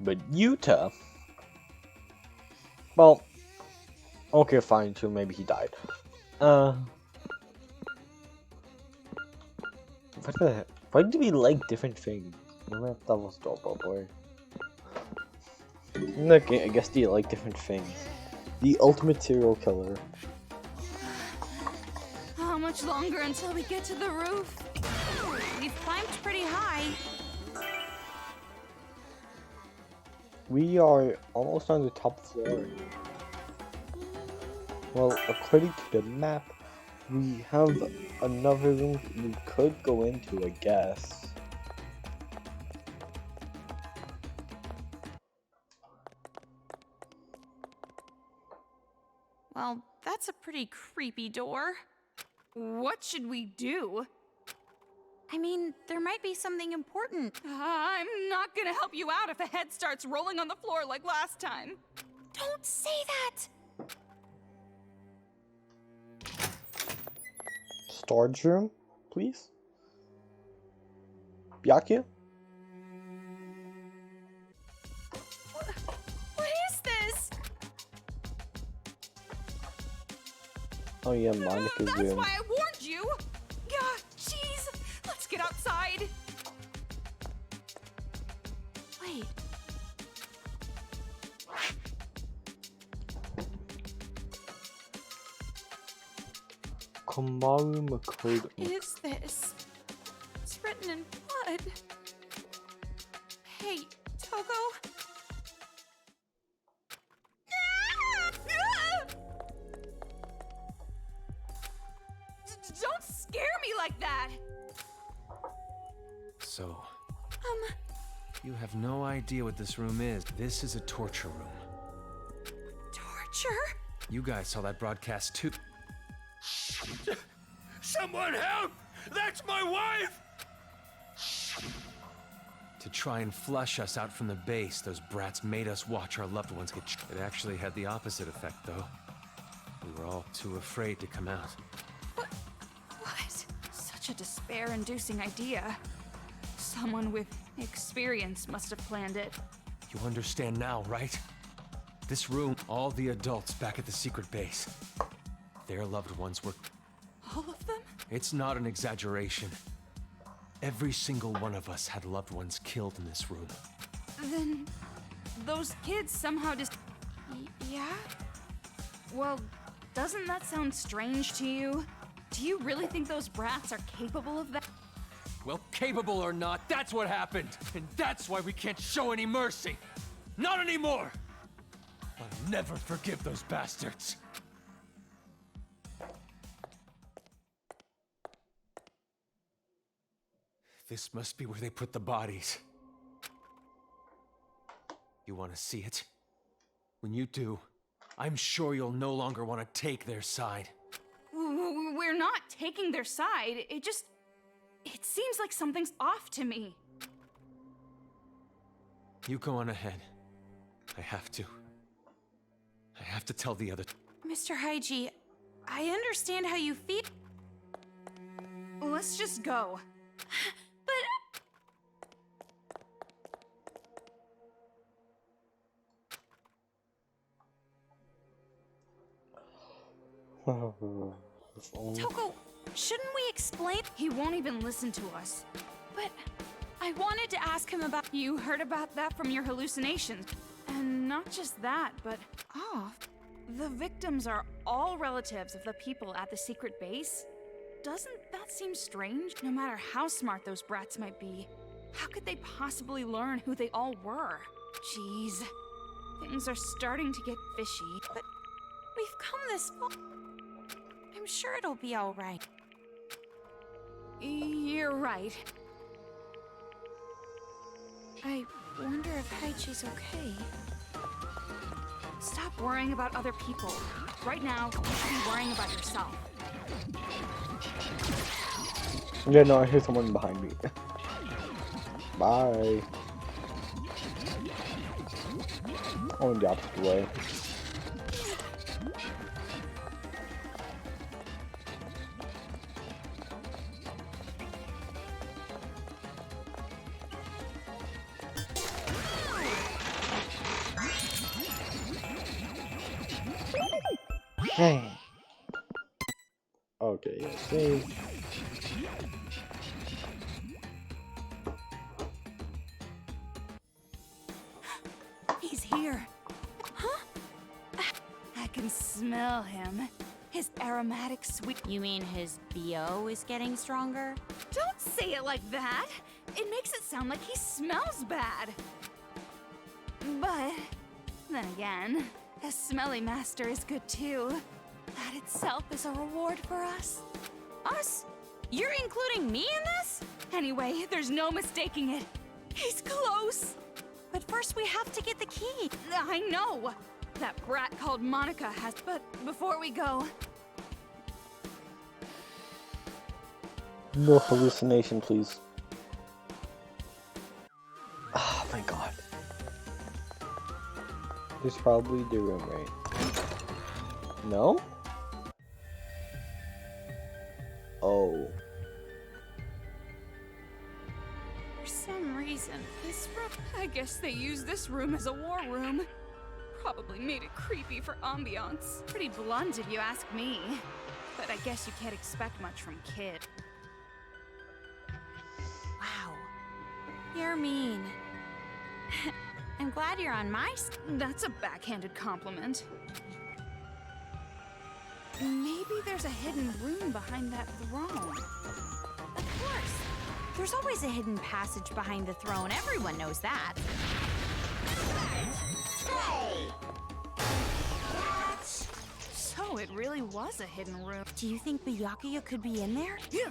But Yuta, well, okay, fine, too, maybe he died. What the heck? Why do we like different things? That was dope, boy. Okay, I guess they like different things. The ultimate serial killer. How much longer until we get to the roof? We've climbed pretty high. We are almost on the top floor. Well, according to the map, we have another room we could go into, I guess. Well, that's a pretty creepy door. What should we do? I mean, there might be something important. I'm not gonna help you out if a head starts rolling on the floor like last time. Don't say that! Storage room, please? Byakuya? What is this? Oh yeah, Monica's That's room. why I warned you! Yeah, jeez! Let's get outside! Wait. Kamaru Makoto. What is this? It's written in blood. Hey, Togo? Don't scare me like that! So, you have no idea what this room is. This is a torture room. Torture? You guys saw that broadcast too. Someone help! That's my wife! To try and flush us out from the base, those brats made us watch our loved ones get It actually had the opposite effect, though. We were all too afraid to come out. What? Such a despair-inducing idea. Someone with experience must have planned it. You understand now, right? This room, all the adults back at the secret base. Their loved ones were... All of them? It's not an exaggeration. Every single one of us had loved ones killed in this room. Then... those kids somehow just... yeah? Well, doesn't that sound strange to you? Do you really think those brats are capable of that? Well, capable or not, that's what happened! And that's why we can't show any mercy! Not anymore! I'll never forgive those bastards! This must be where they put the bodies. You want to see it? When you do, I'm sure you'll no longer want to take their side. We're not taking their side. It seems like something's off to me. You go on ahead. I have to tell the other... Mr. Haiji, I understand how you feel. Let's just go. Toko, shouldn't we explain? He won't even listen to us. But I wanted to ask him about. You heard about that from your hallucinations. And not just that, but... the victims are all relatives of the people at the secret base. Doesn't that seem strange? No matter how smart those brats might be, how could they possibly learn who they all were? Jeez. Things are starting to get fishy. But we've come this far. I'm sure it'll be all right. You're right. I wonder if Haichi's okay. Stop worrying about other people. Right now, you should be worrying about yourself. Yeah, no, I hear someone behind me. Bye. Oh, in the opposite way. Dang. Okay, yeah, save. He's here. Huh? I can smell him. His aromatic sweet... You mean his BO is getting stronger? Don't say it like that. It makes it sound like he smells bad. But then again, a smelly master is good too. That itself is a reward for us. Us? You're including me in this? Anyway, there's no mistaking it. He's close. But first we have to get the key. I know. That brat called Monaca has... But before we go... No hallucination, please. Oh my god. This is probably the room, right? No? Oh. For some reason, this room... I guess they use this room as a war room. Probably made it creepy for ambiance. Pretty blunt if you ask me. But I guess you can't expect much from Kid. Wow. You're mean. I'm glad you're on my side. That's a backhanded compliment. Maybe there's a hidden room behind that throne. Of course. There's always a hidden passage behind the throne. Everyone knows that. So it really was a hidden room. Do you think Byakuya could be in there? Yeah.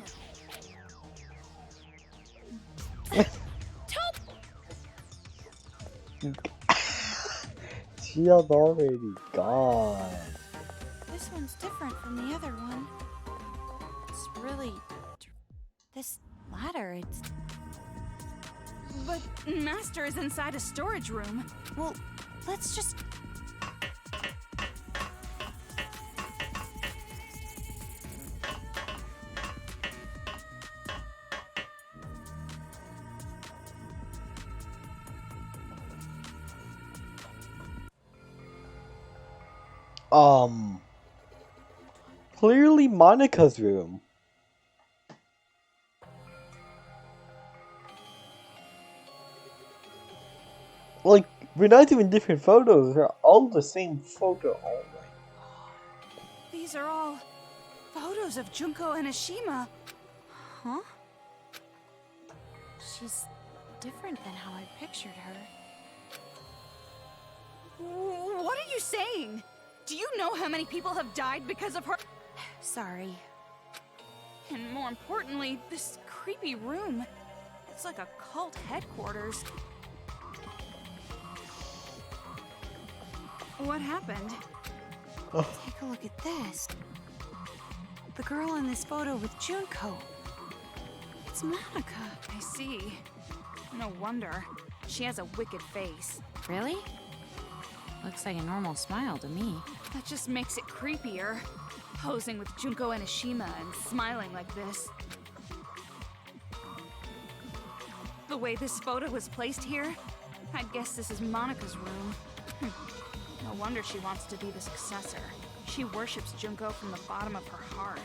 She is already gone. This one's different from the other one. It's really... This ladder, it's... But Master is inside a storage room. Well, let's just... Clearly Monica's room. Like, we're not even different photos, they're all the same photo. Oh my god. These are all photos of Junko Enoshima. Huh? She's different than how I pictured her. What are you saying? Do you know how many people have died because of her? Sorry. And more importantly, this creepy room. It's like a cult headquarters. What happened? Take a look at this. The girl in this photo with Junko. It's Monaca. I see. No wonder. She has a wicked face. Really? Looks like a normal smile to me. That just makes it creepier. Posing with Junko Enoshima and smiling like this. The way this photo was placed here, I'd guess this is Monika's room. No wonder she wants to be the successor. She worships Junko from the bottom of her heart.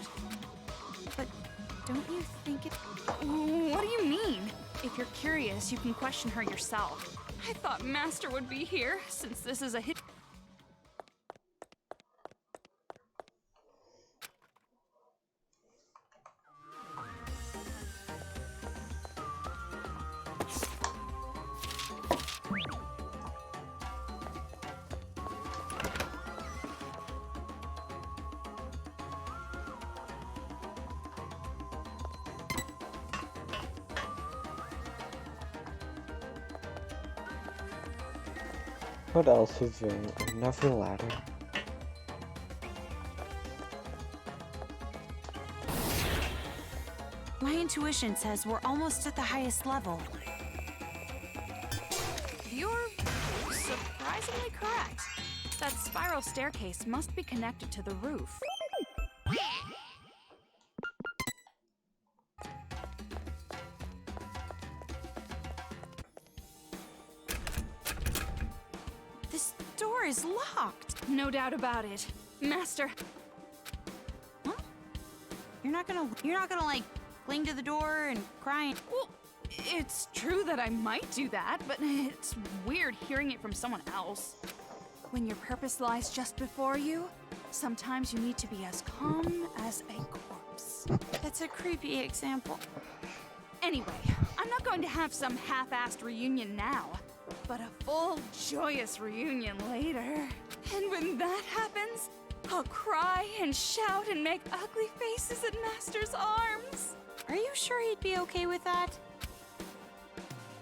But don't you think it... What do you mean? If you're curious, you can question her yourself. I thought Master would be here, since this is a hit... What else is there? Another ladder. My intuition says we're almost at the highest level. You're surprisingly correct. That spiral staircase must be connected to the roof. This door is locked. No doubt about it. Master, Huh? You're not gonna like cling to the door and cry and... well, it's true that I might do that, but it's weird hearing it from someone else. When your purpose lies just before you, sometimes you need to be as calm as a corpse. That's a creepy example. Anyway, I'm not going to have some half-assed reunion now, but a full, joyous reunion later. And when that happens, I'll cry and shout and make ugly faces at Master's arms. Are you sure he'd be okay with that?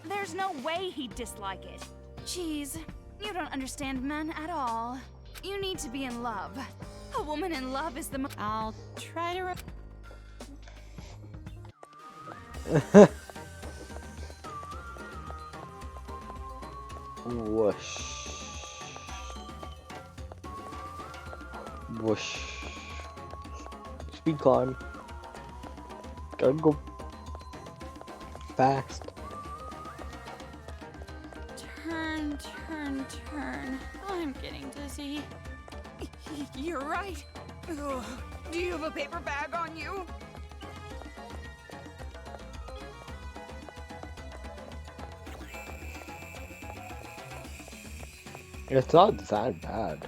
There's no way he'd dislike it. Jeez, you don't understand men at all. You need to be in love. A woman in love is the I'll try to... Whoosh. Whoosh. Speed climb. Gotta go fast. Turn, turn, turn. I'm getting dizzy. You're right. Ugh. Do you have a paper bag on you? It's not that bad.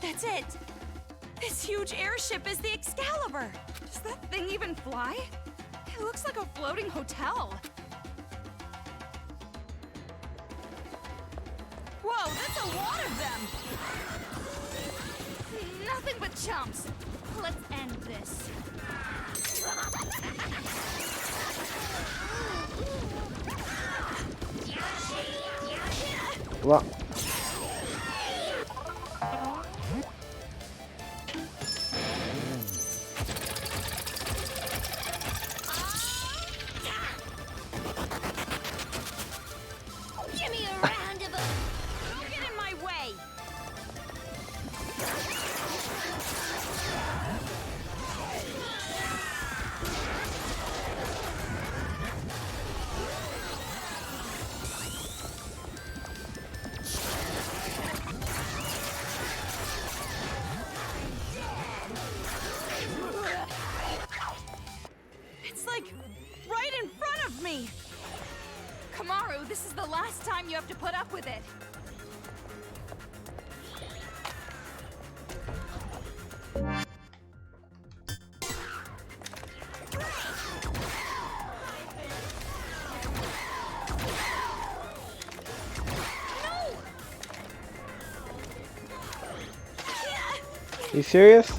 That's it! This huge airship is the Excalibur! Does that thing even fly? It looks like a floating hotel. Whoa, that's a lot of them! Nothing but chumps. Let's end this. Well. Give me a round of Don't get in my way! It's like right in front of me! Kamaru, this is the last time you have to put up with it. You serious?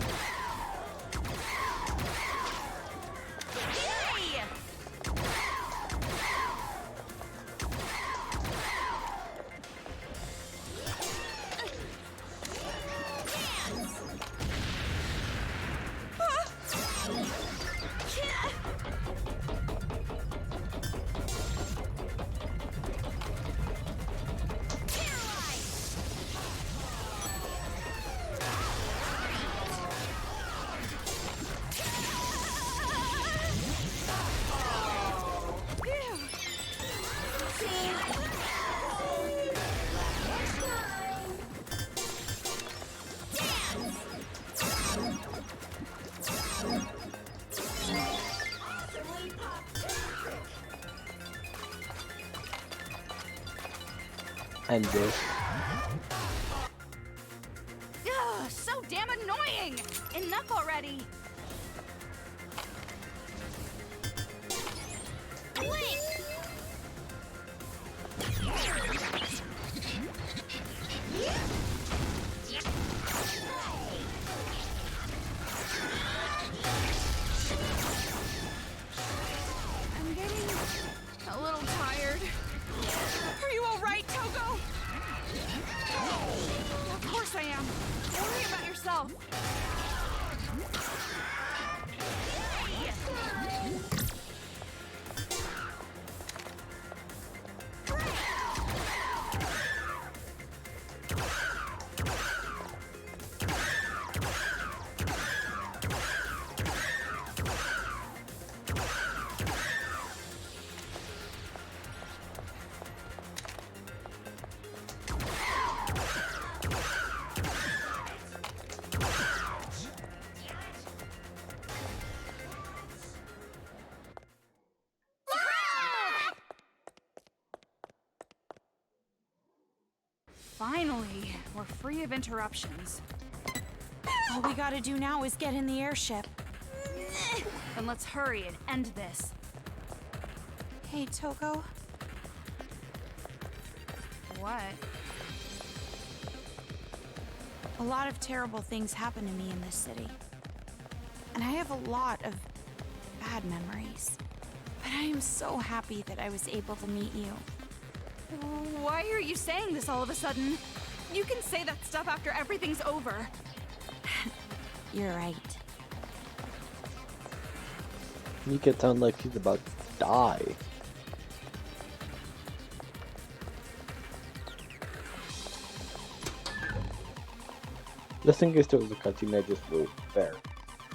And this. Ugh, so damn annoying! Enough already! I'm getting a little tired. Are you alright, Togo? Of course I am. Worry about yourself. Finally, we're free of interruptions. All we gotta do now is get in the airship. Then let's hurry and end this. Hey, Togo. What? A lot of terrible things happen to me in this city. And I have a lot of bad memories. But I am so happy that I was able to meet you. Why are you saying this all of a sudden? You can say that stuff after everything's over. You're right. Mika sounds like she's about to die. Just in case there was a cutscene I just wrote there.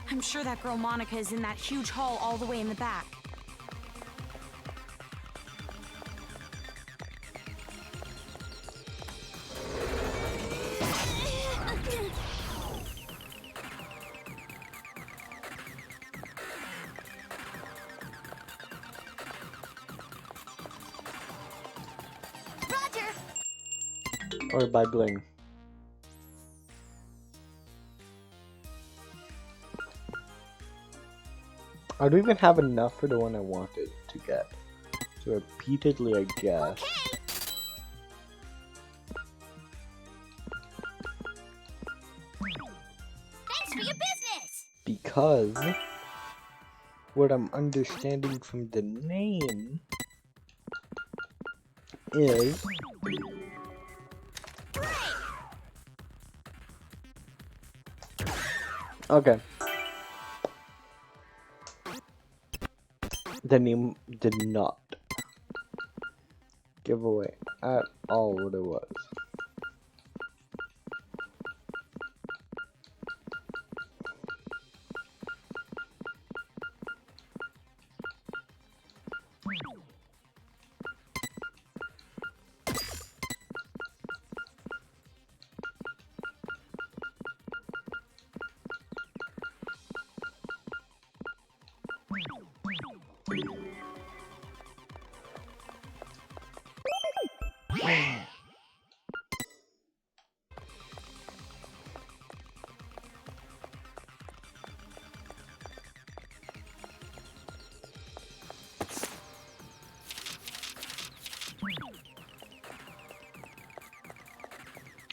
I'm sure that girl Monica is in that huge hall all the way in the back. Or by Bling. I don't even have enough for the one I wanted to get. So repeatedly, I guess. Thanks for your business! Because what I'm understanding from the name is okay. The name did not give away at all what it was.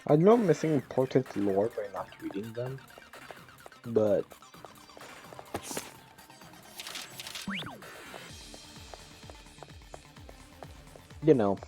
I know I'm missing important lore by not reading them. but you know.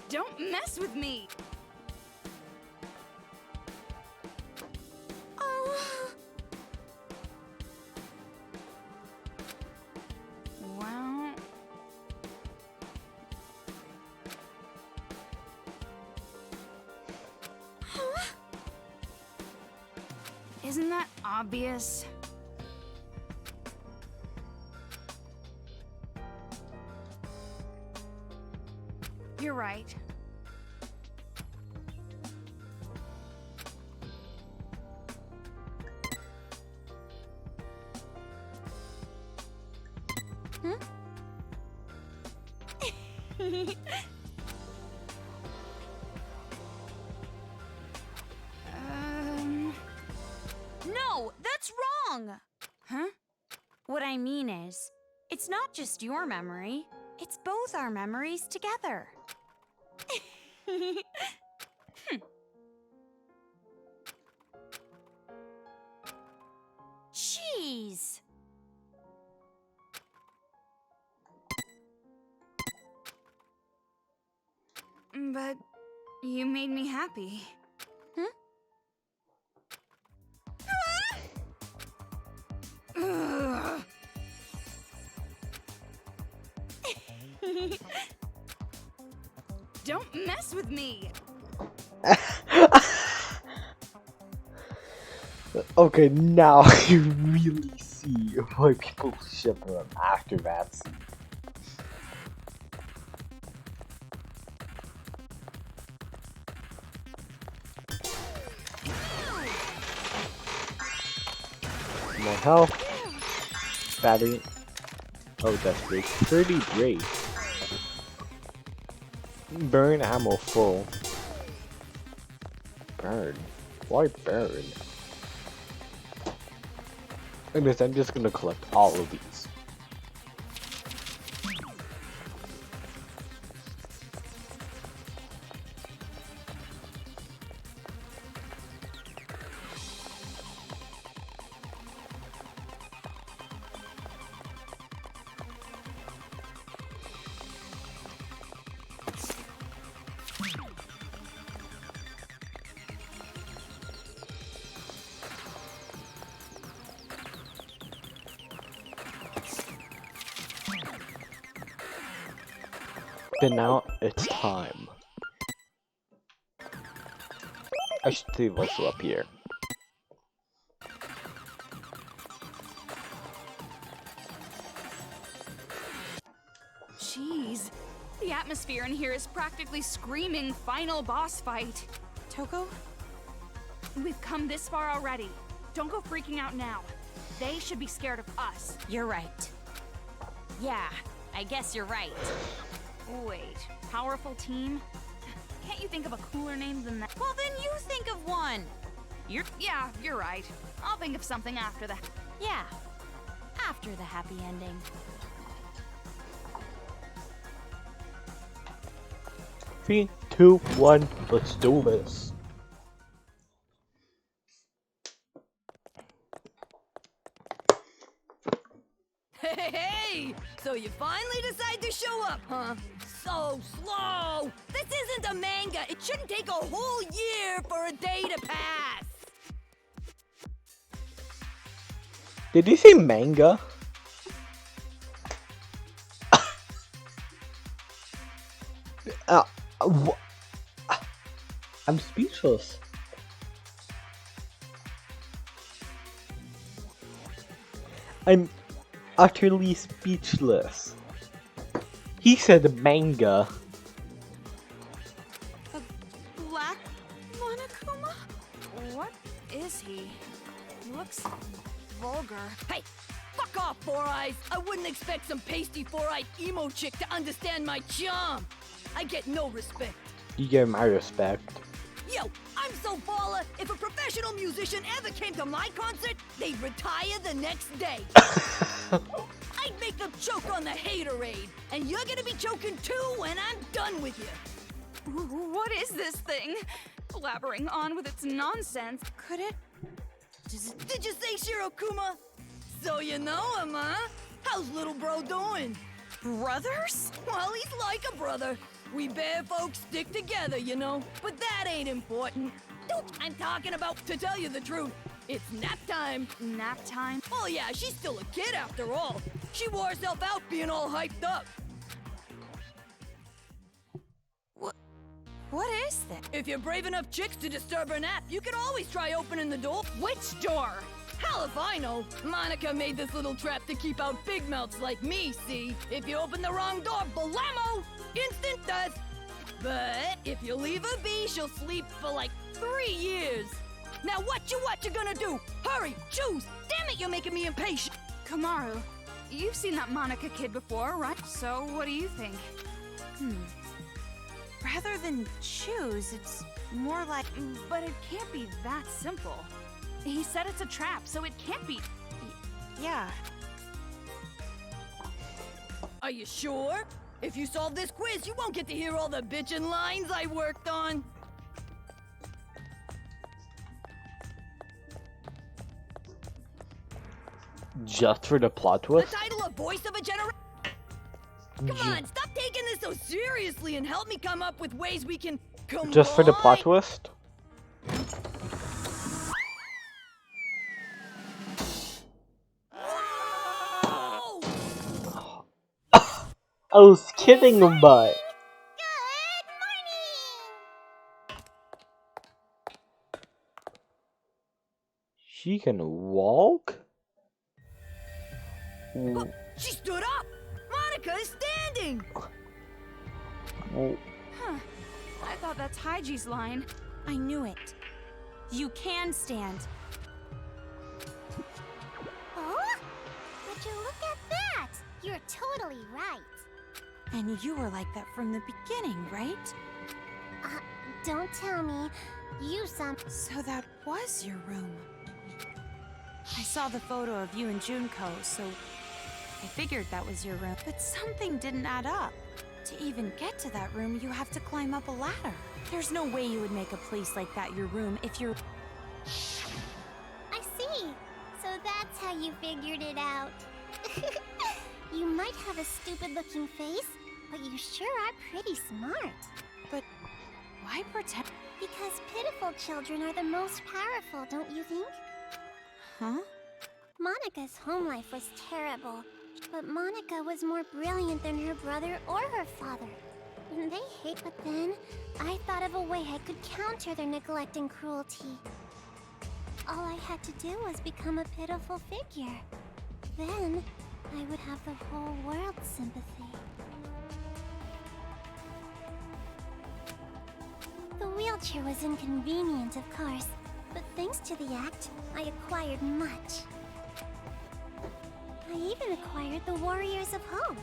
Don't mess with me! Oh. Well... Isn't that obvious? You're right. No, that's wrong! Huh? What I mean is, it's not just your memory, it's both our memories together. Jeez! But you made me happy. Ugh. Don't mess with me! Okay, now I really see why people ship them after that scene. More health. Battery. Oh, that's great. 30 great. Burn ammo full. Burn? Why burn? I guess I'm just gonna collect all of these. But now it's time. I should save what's up here. Jeez, the atmosphere in here is practically screaming final boss fight. Toko? We've come this far already. Don't go freaking out now. They should be scared of us. You're right. Yeah, I guess you're right. Wait, powerful team? Can't you think of a cooler name than that? Well, then you think of one. Yeah, you're right. I'll think of something after that. Yeah, after the happy ending. 3, 2, 1, let's do this. Hey! So you finally decide to show up, huh? So slow! This isn't a manga! It shouldn't take a whole year for a day to pass! Did you say manga? I'm speechless. I'm utterly speechless. He said manga. Black Monokuma? What he looks vulgar. Hey, fuck off, Four Eyes! I wouldn't expect some pasty four-eyed emo chick to understand my charm. I get no respect. You get my respect. Yo, I'm so baller, if a professional musician ever came to my concert, they'd retire the next day. I'd make them choke on the haterade, and you're gonna be choking too when I'm done with you. What is this thing? Blabbering on with its nonsense. Could it? Did you say Shirokuma? So you know him, huh? How's little bro doing? Brothers? Well, he's like a brother. We bear folks stick together, you know. But that ain't important. I'm talking about, to tell you the truth, it's nap time. Nap time? Oh yeah, she's still a kid after all. She wore herself out being all hyped up. What is this? If you're brave enough chicks to disturb her nap, you can always try opening the door. Which door? Hell if I know. Monica made this little trap to keep out big mouths like me, see? If you open the wrong door, blammo! Instant death! But if you leave her be, she'll sleep for like 3 years. Now what you gonna do? Hurry, choose! Damn it, you're making me impatient! Kamaru, you've seen that Monaca kid before, right? So what do you think? Rather than choose, it's more like... But it can't be that simple. He said it's a trap, so it can't be. Yeah. Are you sure? If you solve this quiz, you won't get to hear all the bitchin' lines I worked on. Just for the plot The twist? title of Voice of a Generation. Come on, stop taking this so seriously and help me come up with ways we can combine. Just for the plot twist? Whoa! I was kidding, but... Good morning! She can walk? Oh, she stood up! Monica is standing! Huh. I thought that's Haiji's line. I knew it. You can stand. Oh? Would you look at that? You're totally right. And you were like that from the beginning, right? Don't tell me. You So that was your room. I saw the photo of you and Junko, so I figured that was your room. But something didn't add up. To even get to that room, you have to climb up a ladder. There's no way you would make a place like that your room if you're... I see. So that's how you figured it out. You might have a stupid-looking face, but you sure are pretty smart. But why pretend? Because pitiful children are the most powerful, don't you think? Huh? Monica's home life was terrible, but Monica was more brilliant than her brother or her father. They hate, but then I thought of a way I could counter their neglect and cruelty. All I had to do was become a pitiful figure. Then I would have the whole world's sympathy. The wheelchair was inconvenient, of course, but thanks to the act, I acquired much. I even acquired the Warriors of Hope.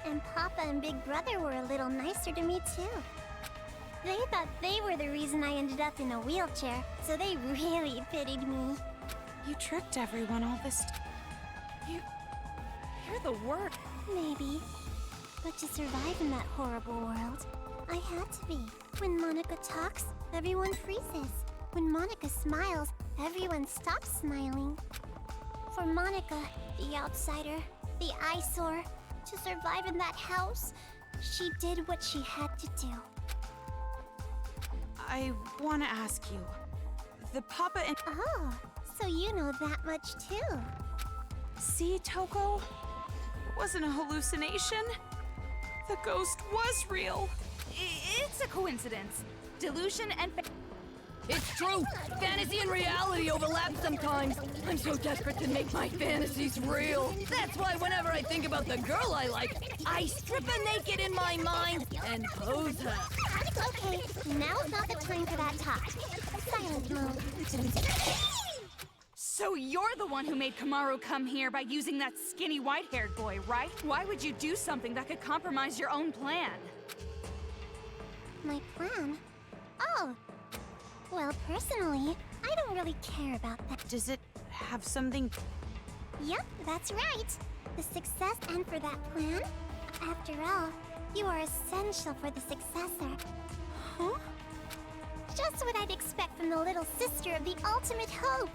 And Papa and Big Brother were a little nicer to me too. They thought they were the reason I ended up in a wheelchair, so they really pitied me. You tricked everyone all this You're the worst. Maybe. But to survive in that horrible world, I had to be. When Monica talks, everyone freezes. When Monica smiles, everyone stops smiling. For Monica, the outsider, the eyesore, to survive in that house, she did what she had to do. I want to ask you. The Papa and... Oh, so you know that much too. See, Toko? It wasn't a hallucination. The ghost was real. It's a coincidence. Delusion and... It's true! Fantasy and reality overlap sometimes. I'm so desperate to make my fantasies real. That's why whenever I think about the girl I like, I strip her naked in my mind and pose her. Okay, now's not the time for that talk. Silent mode. So you're the one who made Kamaru come here by using that skinny white-haired boy, right? Why would you do something that could compromise your own plan? My plan? Oh. Well, personally, I don't really care about that. Does it have something? Yep, that's right. The success and for that plan? After all, you are essential for the successor. Huh? Just what I'd expect from the little sister of the ultimate hope.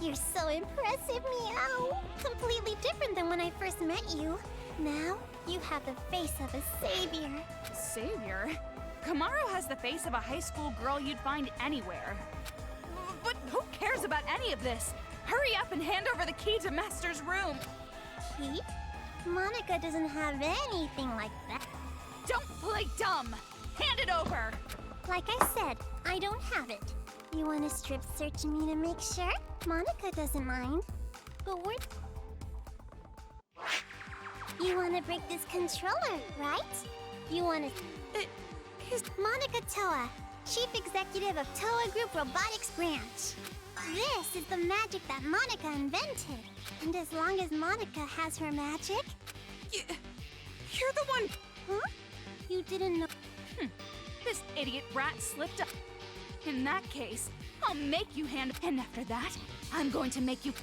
You're so impressive, Meow. Completely different than when I first met you. Now, you have the face of a savior. Savior? Kamaru has the face of a high school girl you'd find anywhere. But who cares about any of this? Hurry up and hand over the key to Master's room. Key? Monaca doesn't have anything like that. Don't play dumb. Hand it over. Like I said, I don't have it. You want to strip search me to make sure? Monaca doesn't mind. But we're... You want to break this controller, right? You want to... Monaca Toa, Chief Executive of Toa Group Robotics Branch. This is the magic that Monaca invented. And as long as Monaca has her magic... You're the one... Huh? You didn't know... This idiot rat slipped up. In that case, I'll make you hand... And after that, I'm going to make you...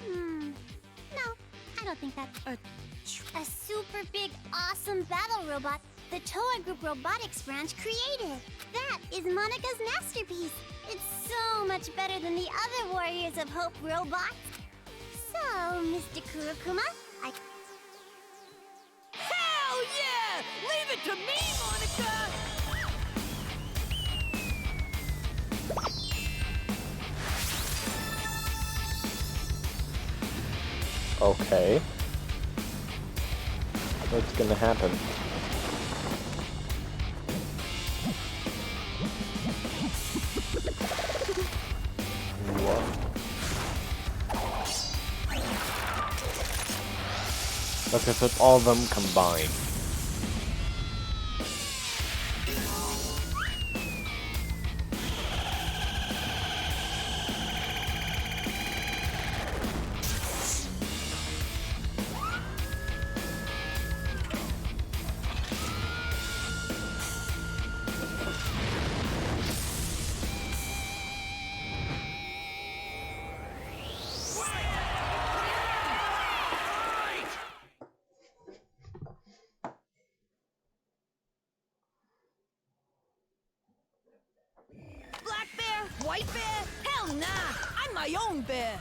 No, I don't think that's... A super big, awesome battle robot the Toa Group Robotics Branch created. That is Monika's masterpiece. It's so much better than the other Warriors of Hope robots. So, Mr. Kurokuma, Hell yeah! Leave it to me, Monaca! Okay. What's gonna happen? What? Okay, so it's all of them combined. White bear? Hell nah! I'm my own bear!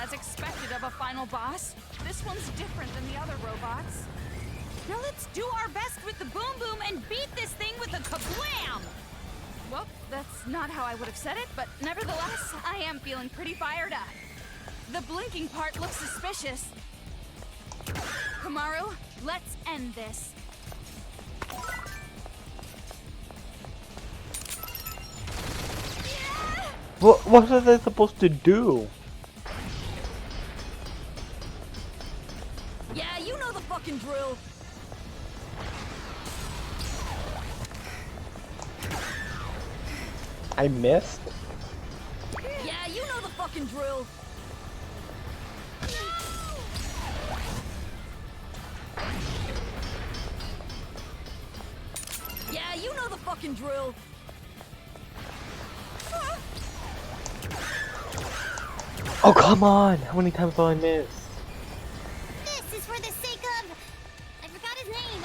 As expected of a final boss, this one's different than the other robots. Now let's do our best with the Boom Boom and beat this thing with a kablam! Well, that's not how I would have said it, but nevertheless, I am feeling pretty fired up. The blinking part looks suspicious. Kamaru, let's end this. What are they supposed to do? Yeah, you know the fucking drill. I missed? Yeah, you know the fucking drill. Yeah, you know the fucking drill. Oh, come on! How many times will I miss? this is for the sake of... I forgot his name,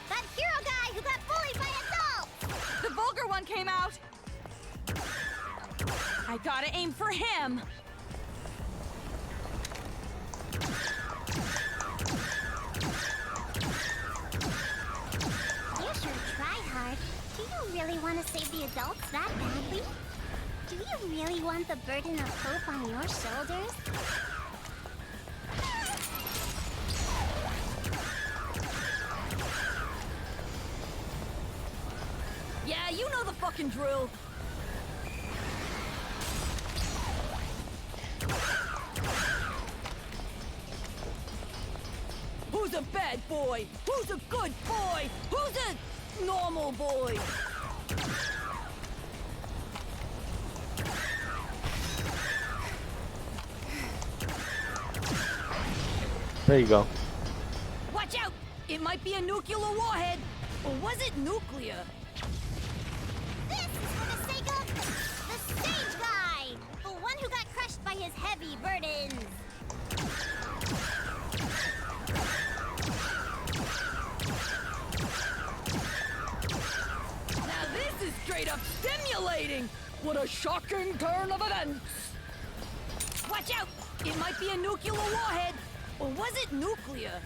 that hero guy who got bullied by adults! The vulgar one came out! I gotta aim for him! You sure try hard. Do you really want to save the adults that badly? Do you really want the burden of hope on your shoulders? Yeah, you know the fucking drill. Who's a bad boy? Who's a good boy? Who's a... normal boy. There you go. Watch out! It might be a nuclear warhead. Or was it nuclear? This is for the sake of the stage guy, the one who got crushed by his heavy burdens. Now this is straight up stimulating. What a shocking turn of events. Watch out! It might be a nuclear warhead. Or was it nuclear?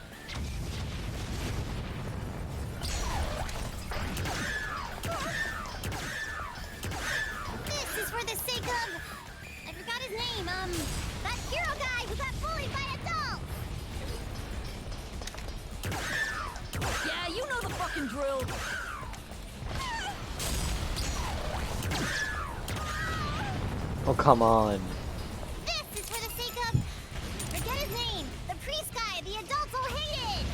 This is for the sake of... I forgot his name, that hero guy who got bullied by adults! Yeah, you know the fucking drill. Oh, come on. This is for the sake of... Forget his name! The priest guy the adults all hated!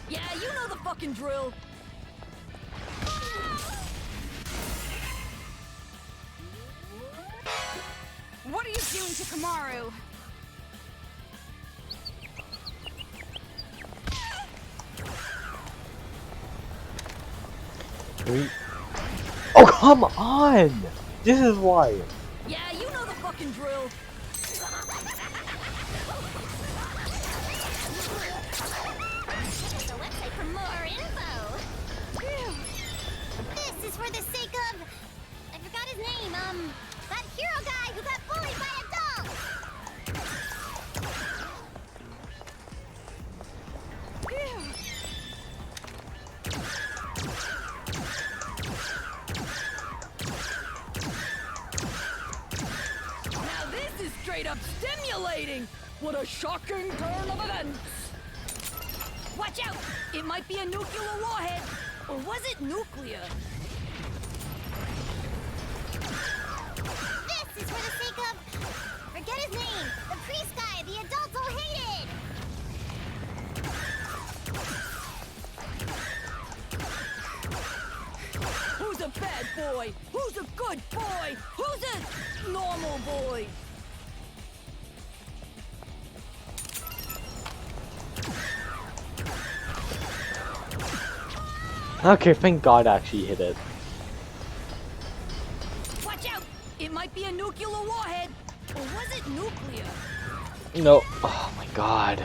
Yeah, you know the fucking drill. What are you doing to Kamaru? Oh, come on! This is why. Yeah, you know the fucking drill. Check the website for more info! Phew. This is for the sake of... I forgot his name, that hero guy who got bullied by adults! Now this is straight up stimulating. What a shocking turn of events. Watch out! It might be a nuclear warhead. Or was it nuclear? This is for the sake of... Forget his name! The priest guy the adults all hated! Who's a bad boy? Who's a good boy? Who's a normal boy? Okay, thank God I actually hit it. Watch out! It might be a nuclear warhead. Or was it nuclear? No. Oh my God.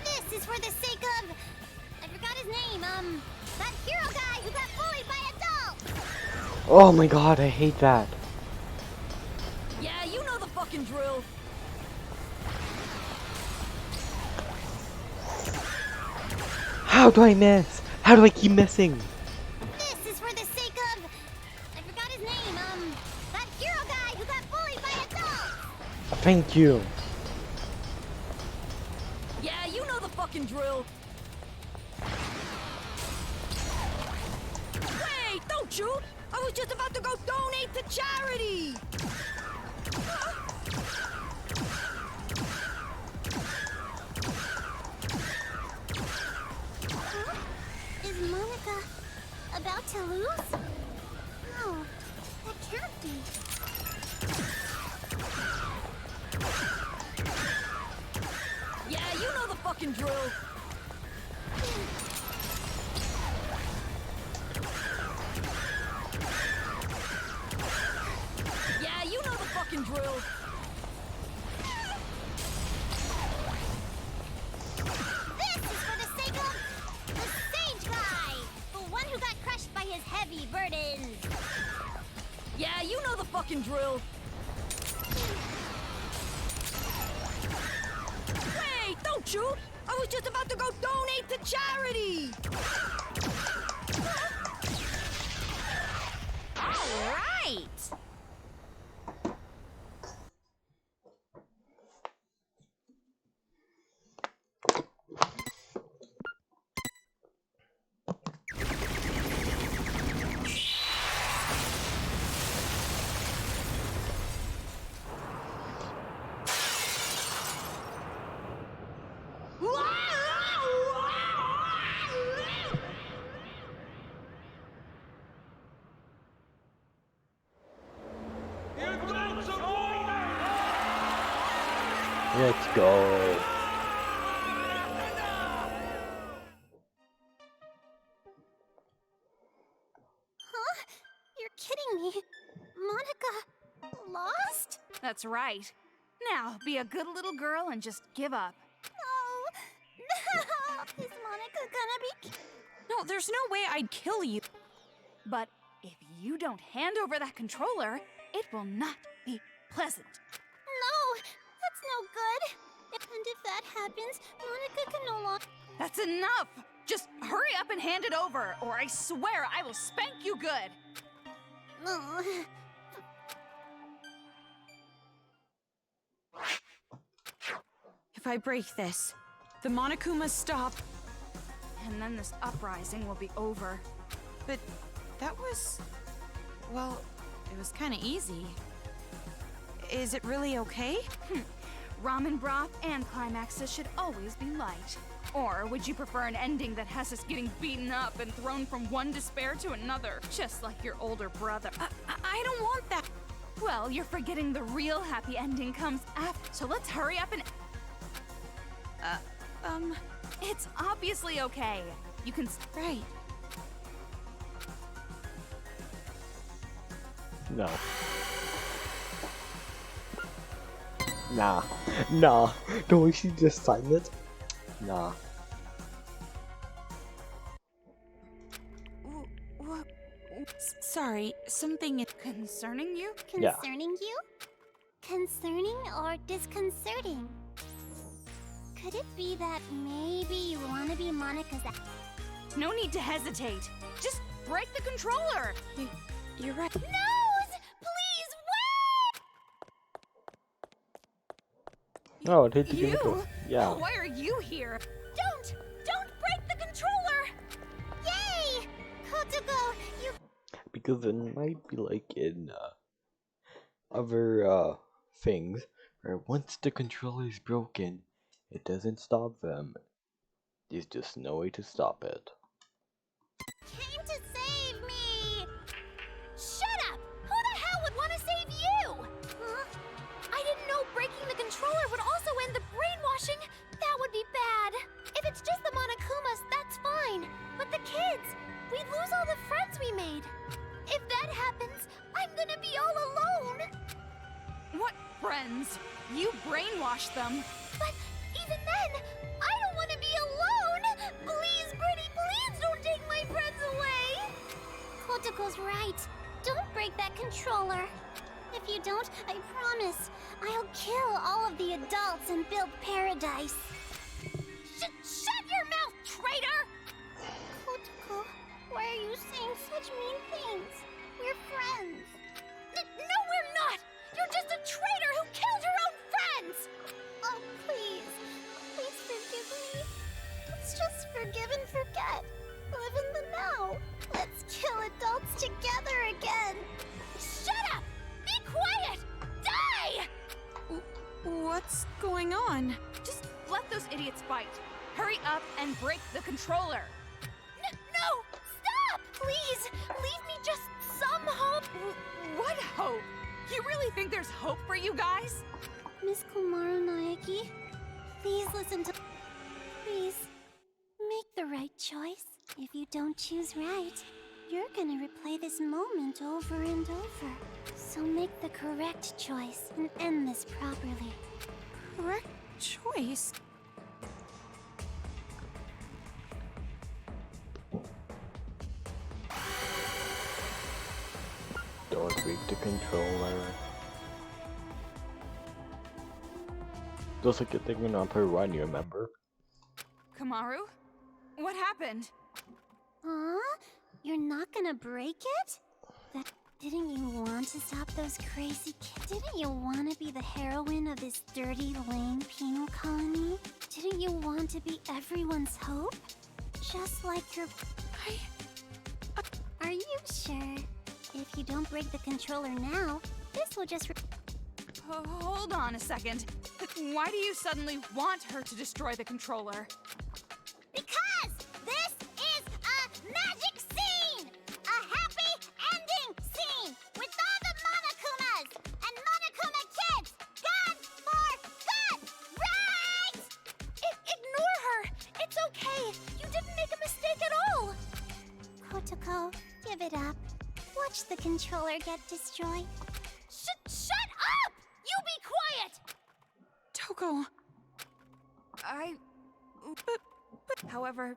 This is for the sake of... I forgot his name, that hero guy who got bullied by adults! Oh my God, I hate that. Yeah, you know the fucking drill. How do I miss? How do I keep missing? This is for the sake of... I forgot his name, that hero guy who got bullied by adults! Thank you. Yeah, you know the fucking drill. Wait, don't shoot! I was just about to go donate to charity! Is Monica about to lose? No, that can't be. Yeah, you know the fucking drill. Yeah, you know the fucking drill. This is for the sake of the sage guy, the one who got crushed by his heavy burdens. Yeah, you know the fucking drill. Wait, don't shoot! I was just about to go donate to charity! All right. Let's go. Huh? You're kidding me. Monica lost? That's right. Now, be a good little girl and just give up. No. No. Is Monica gonna be... No, there's no way I'd kill you. But if you don't hand over that controller, it will not be pleasant. No, that's no good. And if that happens, Monica can no longer... That's enough! Just hurry up and hand it over, or I swear I will spank you good! Oh. If I break this, the Monakumas stop. And then this uprising will be over. But that was... well, it was kind of easy. Is it really okay? Ramen broth and climaxes should always be light. Or would you prefer an ending that has us getting beaten up and thrown from one despair to another, just like your older brother? I don't want that. Well, you're forgetting the real happy ending comes after, so let's hurry up and... It's obviously okay. You can... Right. No. Nah. Nah. Don't we should just sign it? Nah. Sorry, something... Concerning you? Concerning you? Concerning or disconcerting? Could it be that maybe you want to be Monica's... No need to hesitate. Just break the controller! You're right. Nose! Please wait! Oh, it hit the You? chemical. Yeah. Why are you here? Don't break the controller! Yay! Kotoko, you... Because it might be like in other things where once the controller is broken, it doesn't stop them. There's just no way to stop it. Came to save me! Shut up! Who the hell would want to save you? Huh? I didn't know breaking the controller would also end the brainwashing. That would be bad. If it's just the Monakumas, that's fine. But the kids, we'd lose all the friends we made. If that happens, I'm gonna be all alone. What friends? You brainwashed them. But even then, I don't want to be alone. Please, Pretty, please don't take my friends away. Kotoko's right. Don't break that controller. If you don't, I promise, I'll kill all of the adults and build paradise. Shut your mouth, traitor! Kotoko, why are you saying such mean things? We're friends. No, we're not! You're just a traitor who killed her own friends! Oh, please. Please forgive me. Let's just forgive and forget. Live in the now. Let's kill adults together again. Shut up! Be quiet! Die! What's going on? Just let those idiots fight. Hurry up and break the controller. No! Stop! Please! Leave me just some hope! What hope? You really think there's hope for you guys? Miss Kumaru Naeki, please listen to... Please, make the right choice. If you don't choose right, you're gonna replay this moment over and over. So make the correct choice and end this properly. Correct choice? Don't break the controller. Just like a thing on per one, you remember? Kamaru? What happened? Huh? You're not gonna break it? Didn't you want to stop those crazy kids? Didn't you want to be the heroine of this dirty, lame penal colony? Didn't you want to be everyone's hope? Just like your... Are you sure? If you don't break the controller now, this will just... Hold on a second. Why do you suddenly want her to destroy the controller? Because this is a magic scene! A happy ending scene! With all the Monakumas! And Monokuma kids! Gone for good! the controller get destroyed? Shut up! You be quiet! Toko. However,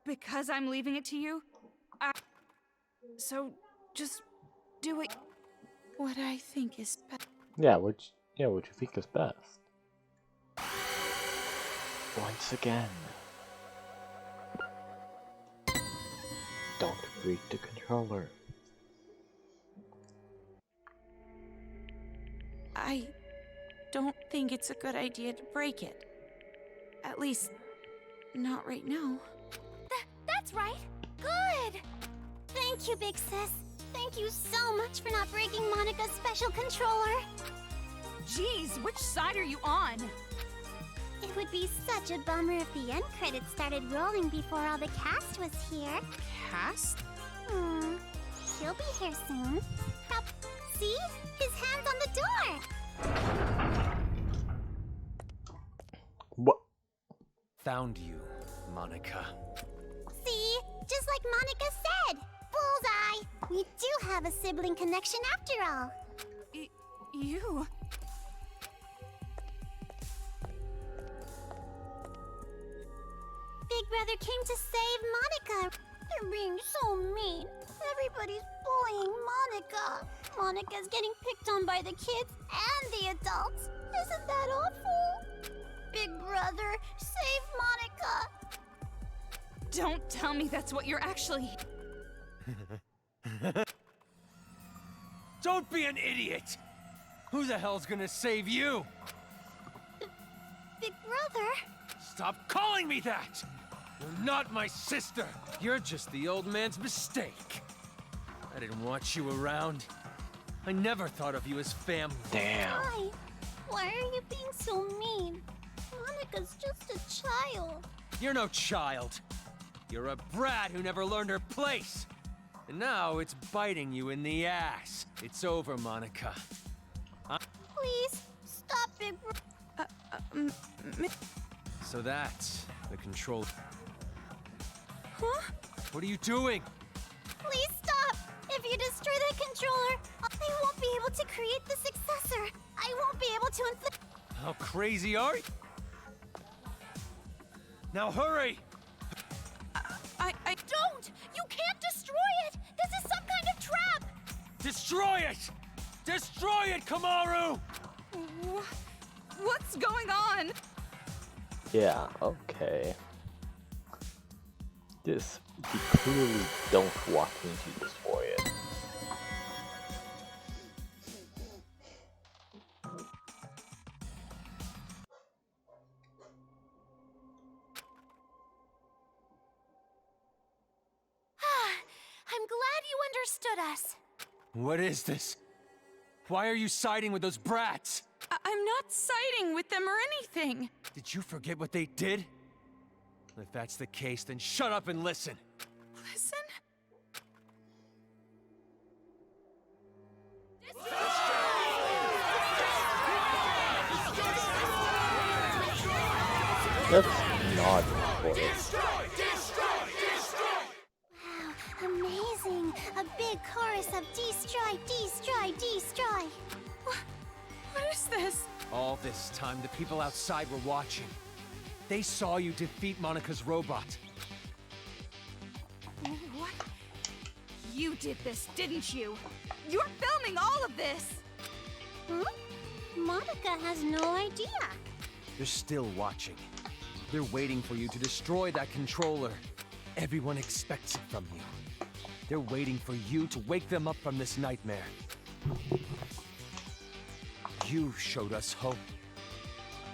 because I'm leaving it to you, so just do it. What I think is best. Yeah, what you think is best? Once again. Don't break the controller. I don't think it's a good idea to break it. At least, not right now. That's right. Good. Thank you, Big Sis. Thank you so much for not breaking Monica's special controller. Jeez, which side are you on? It would be such a bummer if the end credits started rolling before all the cast was here. Cast? He'll be here soon. See? His hand's on the door! What? Found you, Monica. See? Just like Monica said! Bullseye! We do have a sibling connection after all. You? Big Brother came to save Monica. They're being so mean. Everybody's bullying Monica. Monica's getting picked on by the kids and the adults. Isn't that awful? Big Brother, save Monica. Don't tell me that's what you're actually... Don't be an idiot! Who the hell's gonna save you? Big Brother? Stop calling me that! You're not my sister! You're just the old man's mistake. I didn't want you around. I never thought of you as family. Damn. Why? Why are you being so mean? Monica's just a child. You're no child. You're a brat who never learned her place. And now it's biting you in the ass. It's over, Monica. Please, stop, Big Brother. So that's the control. Huh? What are you doing? Please stop! If you destroy that controller, I won't be able to create the successor. I won't be able to inflict... How crazy are you? Now hurry! I don't! You can't destroy it! This is some kind of trap! Destroy it! Destroy it, Kamaru! What's going on? Yeah, okay. This, you clearly don't want me to destroy it. I'm glad you understood us. What is this? Why are you siding with those brats? I'm not siding with them or anything. Did you forget what they did? If that's the case, then shut up and listen. Listen? That's not important. Wow, amazing! A big chorus of destroy, destroy, destroy! What is this? All this time, the people outside were watching. They saw you defeat Monica's robot. What? You did this, didn't you? You're filming all of this! Monica has no idea. They're still watching. They're waiting for you to destroy that controller. Everyone expects it from you. They're waiting for you to wake them up from this nightmare. You showed us hope.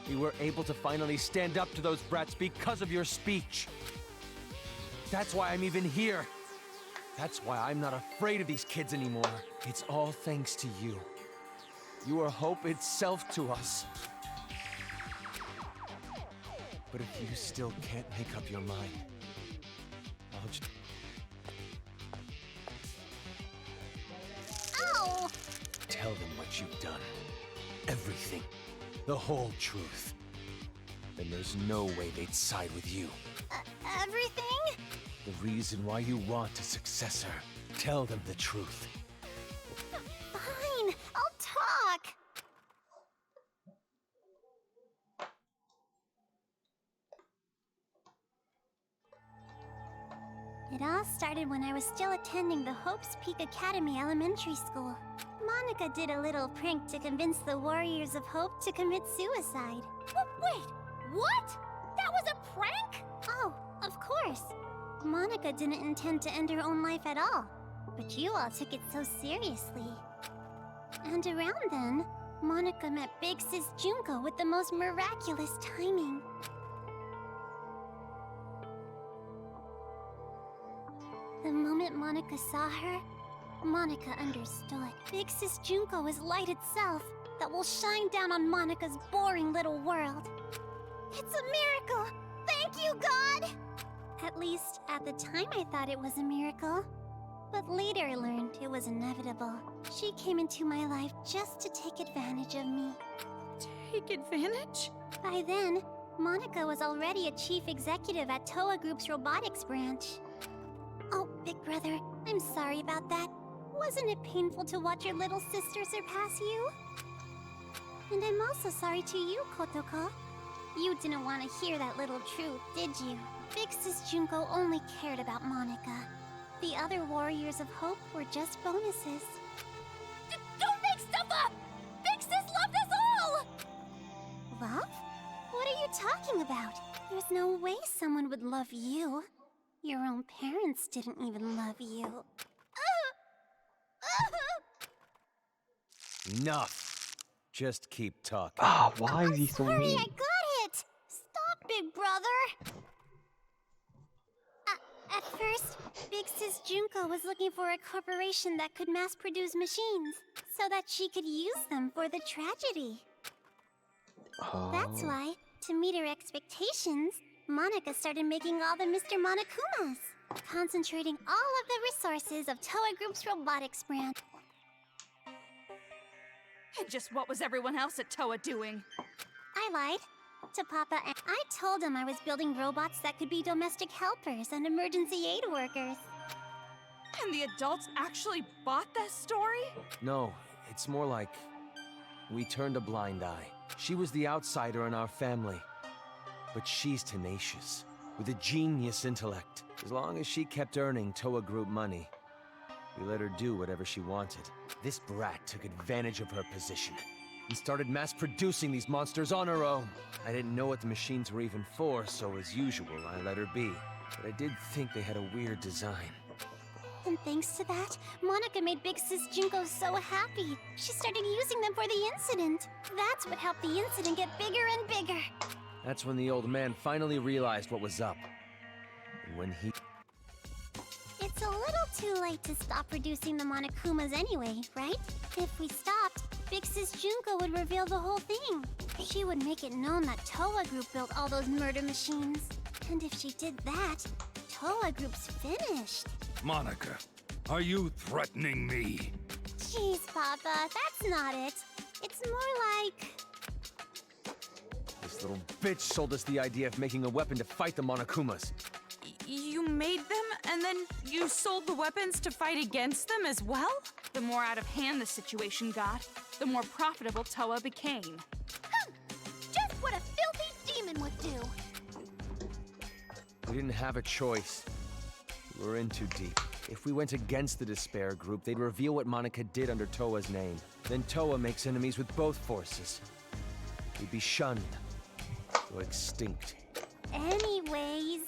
We were able to finally stand up to those brats because of your speech. That's why I'm even here. That's why I'm not afraid of these kids anymore. It's all thanks to you. You are hope itself to us. But if you still can't make up your mind, I'll just... Ow! Tell them what you've done. Everything. The whole truth. Then there's no way they'd side with you. Everything? The reason why you want a successor. Tell them the truth. all started when I was still attending the Hope's Peak Academy Elementary School. Monica did a little prank to convince the Warriors of Hope to commit suicide. Wait, what? That was a prank? Oh, of course. Monica didn't intend to end her own life at all, but you all took it so seriously. And around then, Monica met Big Sis Junko with the most miraculous timing. The moment Monica saw her, Monica understood. Big Sis Junko is light itself that will shine down on Monica's boring little world. It's a miracle! Thank you, God! At least, at the time I thought it was a miracle. But later I learned it was inevitable. She came into my life just to take advantage of me. Take advantage? By then, Monica was already a chief executive at Toa Group's robotics branch. Oh, big brother, I'm sorry about that. Wasn't it painful to watch your little sister surpass you? And I'm also sorry to you, Kotoko. You didn't want to hear that little truth, did you? Big Sis Junko only cared about Monica. The other Warriors of Hope were just bonuses. Don't make stuff up! Big Sis loved us all! Love? What are you talking about? There's no way someone would love you. Your own parents didn't even love you. Enough. Just keep talking. Ah, why is he so Sorry, mean? I got it! Stop, big brother! At first, Big Sis Junko was looking for a corporation that could mass-produce machines, so that she could use them for the tragedy. Oh. That's why, to meet her expectations, Monica started making all the Mr. Monokumas, concentrating all of the resources of Toa Group's robotics brand. And just what was everyone else at Toa doing? I lied to Papa, and I told him I was building robots that could be domestic helpers and emergency aid workers. And the adults actually bought that story? No, it's more like we turned a blind eye. She was the outsider in our family. But she's tenacious, with a genius intellect. As long as she kept earning Toa Group money, we let her do whatever she wanted. This brat took advantage of her position and started mass-producing these monsters on her own. I didn't know what the machines were even for, so as usual, I let her be. But I did think they had a weird design. And thanks to that, Monica made Big Sis Junko so happy. She started using them for the incident. That's what helped the incident get bigger and bigger. That's when the old man finally realized what was up. And when he... It's a little too late to stop producing the Monokumas anyway, right? If we stopped, Big Sis Junko would reveal the whole thing. She would make it known that Toa Group built all those murder machines. And if she did that, Toa Group's finished. Monica, are you threatening me? Jeez, Papa, that's not it. It's more like... This little bitch sold us the idea of making a weapon to fight the Monokumas. You made them, and then you sold the weapons to fight against them as well? The more out of hand the situation got, the more profitable Toa became. Just what a filthy demon would do! We didn't have a choice. We were in too deep. If we went against the Despair Group, they'd reveal what Monica did under Toa's name. Then Toa makes enemies with both forces. We'd be shunned. Go extinct. Anyways,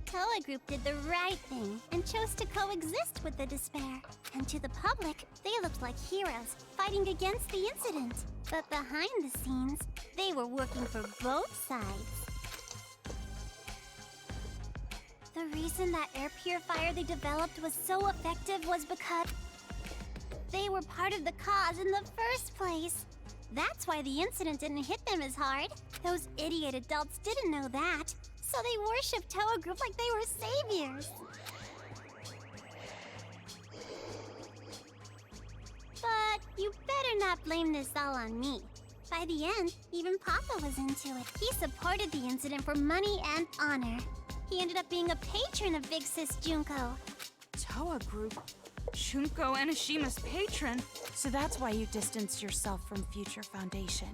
Toa Group did the right thing and chose to coexist with the Despair. And to the public, they looked like heroes fighting against the incident. But behind the scenes, they were working for both sides. The reason that air purifier they developed was so effective was because they were part of the cause in the first place. That's why the incident didn't hit them as hard. Those idiot adults didn't know that, so they worshipped Toa Group like they were saviors. But you better not blame this all on me. By the end, even Papa was into it. He supported the incident for money and honor. He ended up being a patron of Big Sis Junko. Toa Group? Junko Enoshima's patron? So that's why you distanced yourself from Future Foundation.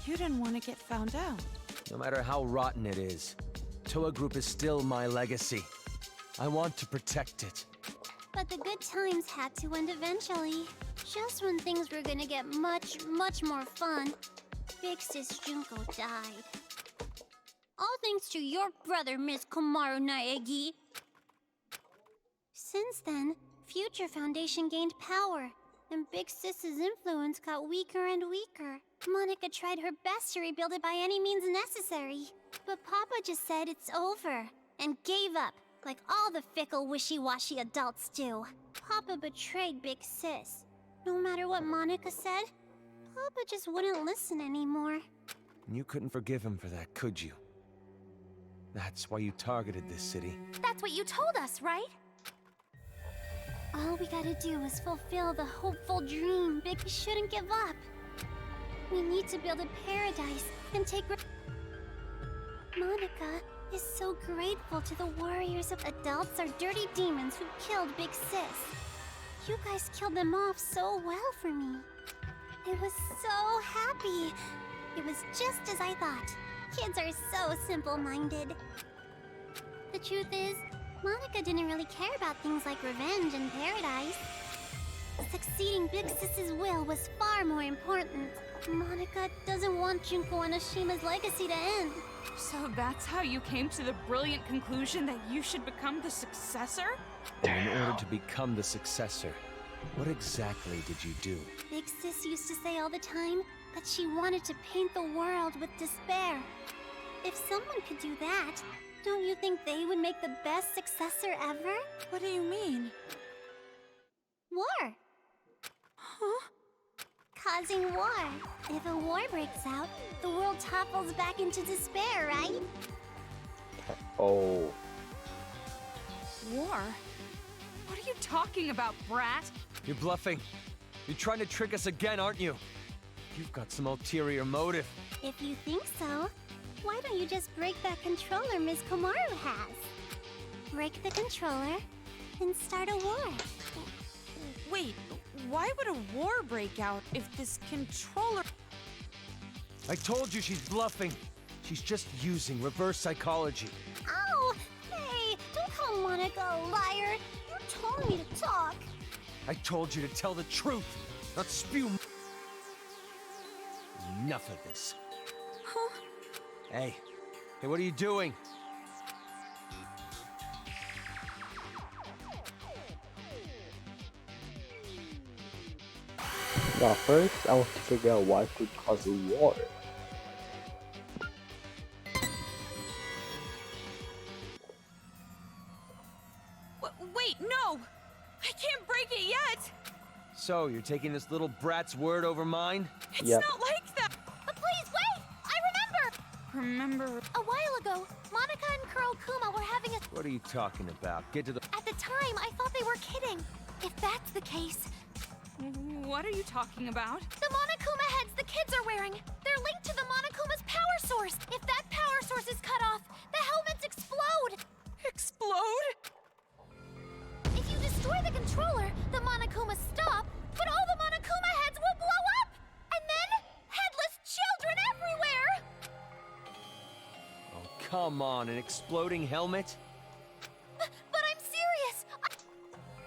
You didn't want to get found out. No matter how rotten it is, Toa Group is still my legacy. I want to protect it. But the good times had to end eventually. Just when things were gonna get much, much more fun, Big Sis Junko died. All thanks to your brother, Miss Komaru Naegi. Since then, Future Foundation gained power, and Big Sis's influence got weaker and weaker. Monaca tried her best to rebuild it by any means necessary, but Papa just said it's over, and gave up, like all the fickle, wishy-washy adults do. Papa betrayed Big Sis. No matter what Monaca said, Papa just wouldn't listen anymore. You couldn't forgive him for that, could you? That's why you targeted this city. That's what you told us, right? All we gotta do is fulfill the hopeful dream Big shouldn't give up. We need to build a paradise and take... Monaca is so grateful to the warriors of adults or dirty demons who killed Big Sis. You guys killed them off so well for me. I was so happy. It was just as I thought. Kids are so simple-minded. The truth is, Monaca didn't really care about things like revenge and paradise. Succeeding Big Sis's will was far more important. Monaca doesn't want Junko Enoshima's legacy to end. So that's how you came to the brilliant conclusion that you should become the successor? And in order to become the successor, what exactly did you do? Big Sis used to say all the time that she wanted to paint the world with despair. If someone could do that, don't you think they would make the best successor ever? What do you mean? War. Huh? Causing war. If a war breaks out, the world topples back into despair, right? Oh. War? What are you talking about, brat? You're bluffing. You're trying to trick us again, aren't you? You've got some ulterior motive. If you think so, why don't you just break that controller Miss Komaru has? Break the controller and start a war. Wait, why would a war break out if this controller... I told you she's bluffing. She's just using reverse psychology. Ow! Hey, don't call Monaca a liar. You told me to talk. I told you to tell the truth, not spew. Enough of this. Huh? Hey, what are you doing? Now first, I want to figure out what could cause a war. Wait, no! I can't break it yet! So, you're taking this little brat's word over mine? It's Yep. not like that! Please wait! I remember! Remember... A while ago, Monaca and Kurokuma were having a... What are you talking about? Get to the... At the time, I thought they were kidding. If that's the case, What are you talking about? the Monokuma heads the kids are wearing, they're linked to the Monokuma's power source. If that power source is cut off, the helmets explode. Explode? If you destroy the controller, the Monokuma stop, but all the Monokuma heads will blow up! And then, headless children everywhere! Oh, come on, an exploding helmet? But I'm serious!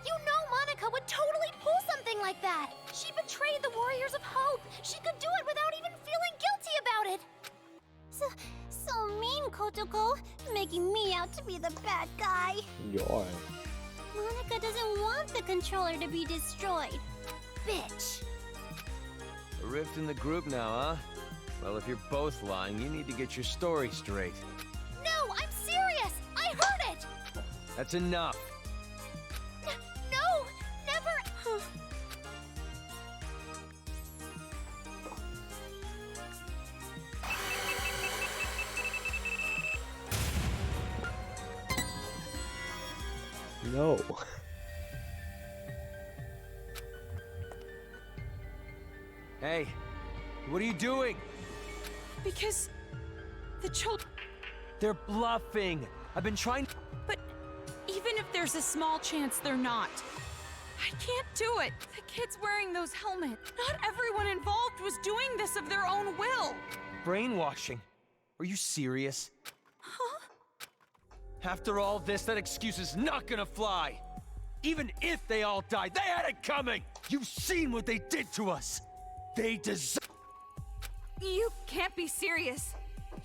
You know Monaca would totally pull something like that! She betrayed the Warriors of Hope! She could do it without even feeling guilty about it! So mean, Kotoko, making me out to be the bad guy. You are. Monaca doesn't want the controller to be destroyed. Bitch. A rift in the group now, huh? Well, if you're both lying, you need to get your story straight. No, I'm serious! I heard it! That's enough. No! Never! No. Hey, what are you doing? Because... the children... They're bluffing. I've been trying... But even if there's a small chance they're not, I can't do it. The kids wearing those helmets. Not everyone involved was doing this of their own will. Brainwashing. Are you serious? Huh? After all this, that excuse is not gonna fly. Even if they all died, they had it coming! You've seen what they did to us! They deserve— You can't be serious.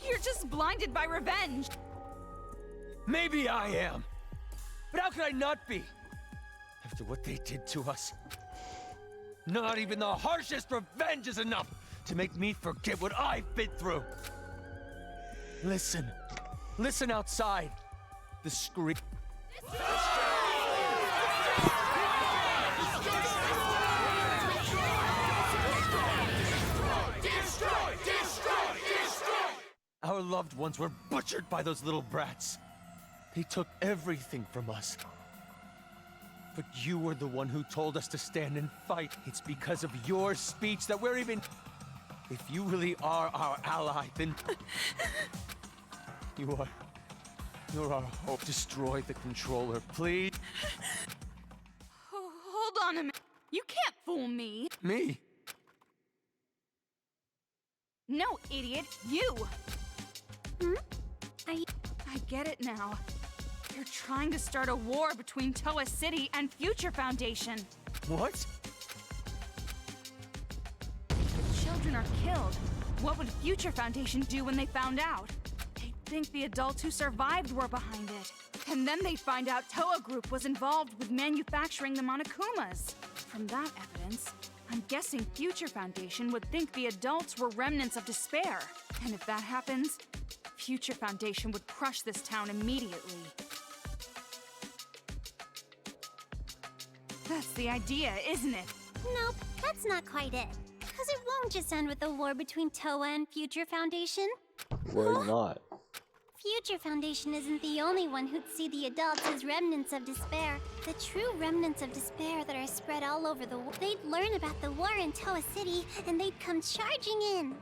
You're just blinded by revenge. Maybe I am. But how could I not be? After what they did to us. Not even the harshest revenge is enough to make me forget what I've been through. Listen. Listen outside. The scream. Our loved ones were butchered by those little brats. They took everything from us. But you were the one who told us to stand and fight. It's because of your speech that we're even— If you really are our ally, then— You're our hope. Destroy the controller, please. Hold on a minute. You can't fool me. Me? No, idiot. You! Are you— I get it now. You're trying to start a war between Toa City and Future Foundation. What? If children are killed, what would Future Foundation do when they found out? They'd think the adults who survived were behind it. And then they'd find out Toa Group was involved with manufacturing the Monakumas. From that evidence, I'm guessing Future Foundation would think the adults were remnants of despair. And if that happens, Future Foundation would crush this town immediately. That's the idea, isn't it? Nope, that's not quite it. Because it won't just end with a war between Toa and Future Foundation. Why not? Future Foundation isn't the only one who'd see the adults as remnants of despair. The true remnants of despair that are spread all over the world. They'd learn about the war in Toa City, and they'd come charging in.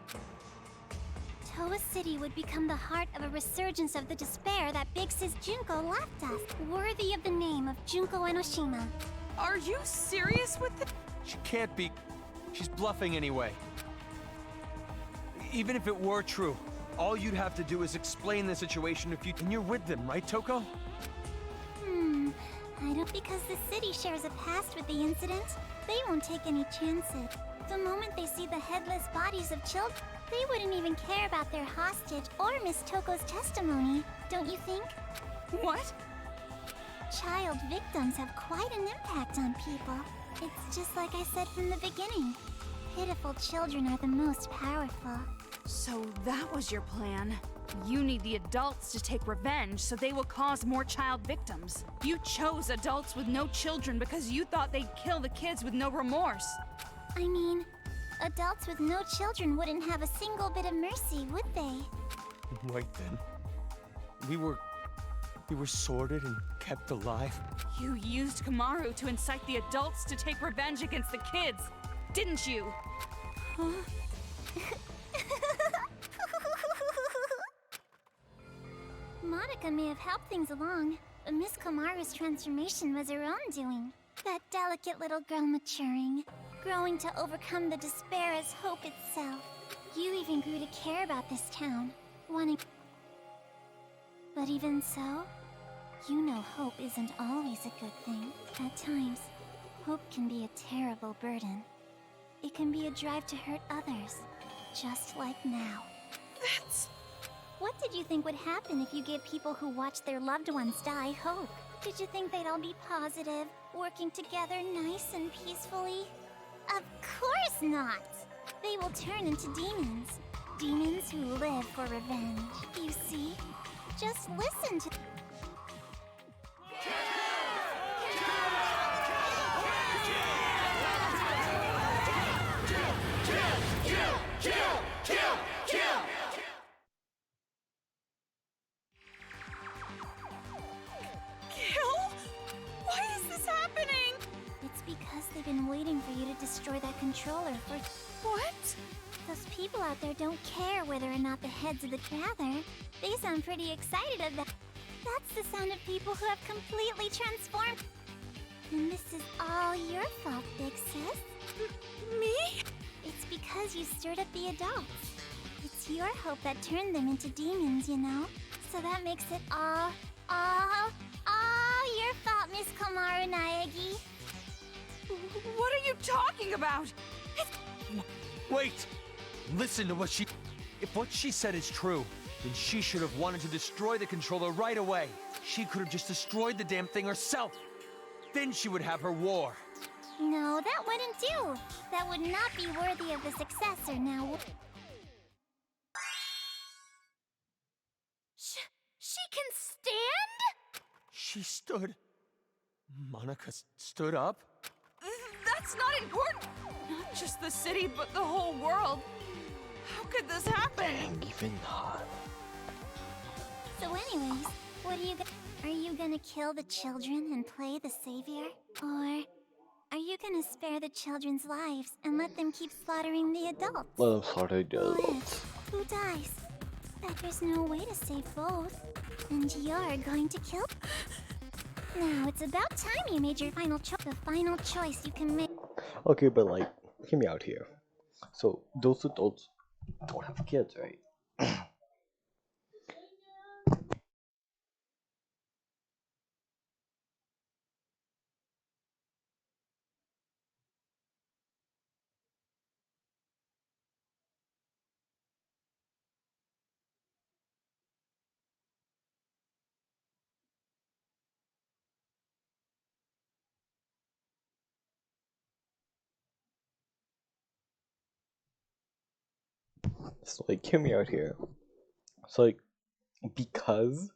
Toa City would become the heart of a resurgence of the despair that Big Sis Junko left us, worthy of the name of Junko Enoshima. Are you serious with this? She can't be. She's bluffing anyway. Even if it were true, all you'd have to do is explain the situation if you— And you're with them, right, Toko? I don't— Because the city shares a past with the incident, they won't take any chances. The moment they see the headless bodies of children, they wouldn't even care about their hostage or Miss Toko's testimony, don't you think? What? Child victims have quite an impact on people. It's just like I said from the beginning. Pitiful children are the most powerful. So that was your plan. You need the adults to take revenge so they will cause more child victims. You chose adults with no children because you thought they'd kill the kids with no remorse. I mean, adults with no children wouldn't have a single bit of mercy, would they? Right then. We were sorted and kept alive. You used Kamaru to incite the adults to take revenge against the kids, didn't you? Huh? Monaca may have helped things along, but Miss Kamaru's transformation was her own doing. That delicate little girl maturing, growing to overcome the despair as hope itself. You even grew to care about this town, wanting— But even so, you know hope isn't always a good thing. At times, hope can be a terrible burden. It can be a drive to hurt others, just like now. What did you think would happen if you gave people who watched their loved ones die hope? Did you think they'd all be positive, working together nice and peacefully? Of course not! They will turn into demons. Demons who live for revenge. You see? Just listen to— They've been waiting for you to destroy that controller for— What? Those people out there don't care whether or not the heads of the gather. They sound pretty excited of that. That's the sound of people who have completely transformed. And this is all your fault, Big Sis. Me? It's because you stirred up the adults. It's your hope that turned them into demons, you know? So that makes it all Your fault, Miss Komaru Naegi. What are you talking about? Wait! Listen to what she... If what she said is true, then she should have wanted to destroy the controller right away. She could have just destroyed the damn thing herself. Then she would have her war. No, that wouldn't do. That would not be worthy of the successor now. She can stand? She stood... Monaca stood up? That's not important. Not just the city, but the whole world. How could this happen? Dang, even not. So anyways, are you gonna kill the children and play the savior? Or are you gonna spare the children's lives and let them keep slaughtering the adults? Let them slaughter the Who adults. lives? Who dies? But there's no way to save both. And you're going to kill... Now, it's about time you made your final choice. The final choice you can make. Okay, but like, hear me out here. So, those adults don't have kids, right? It's like, hear me out here. It's like, because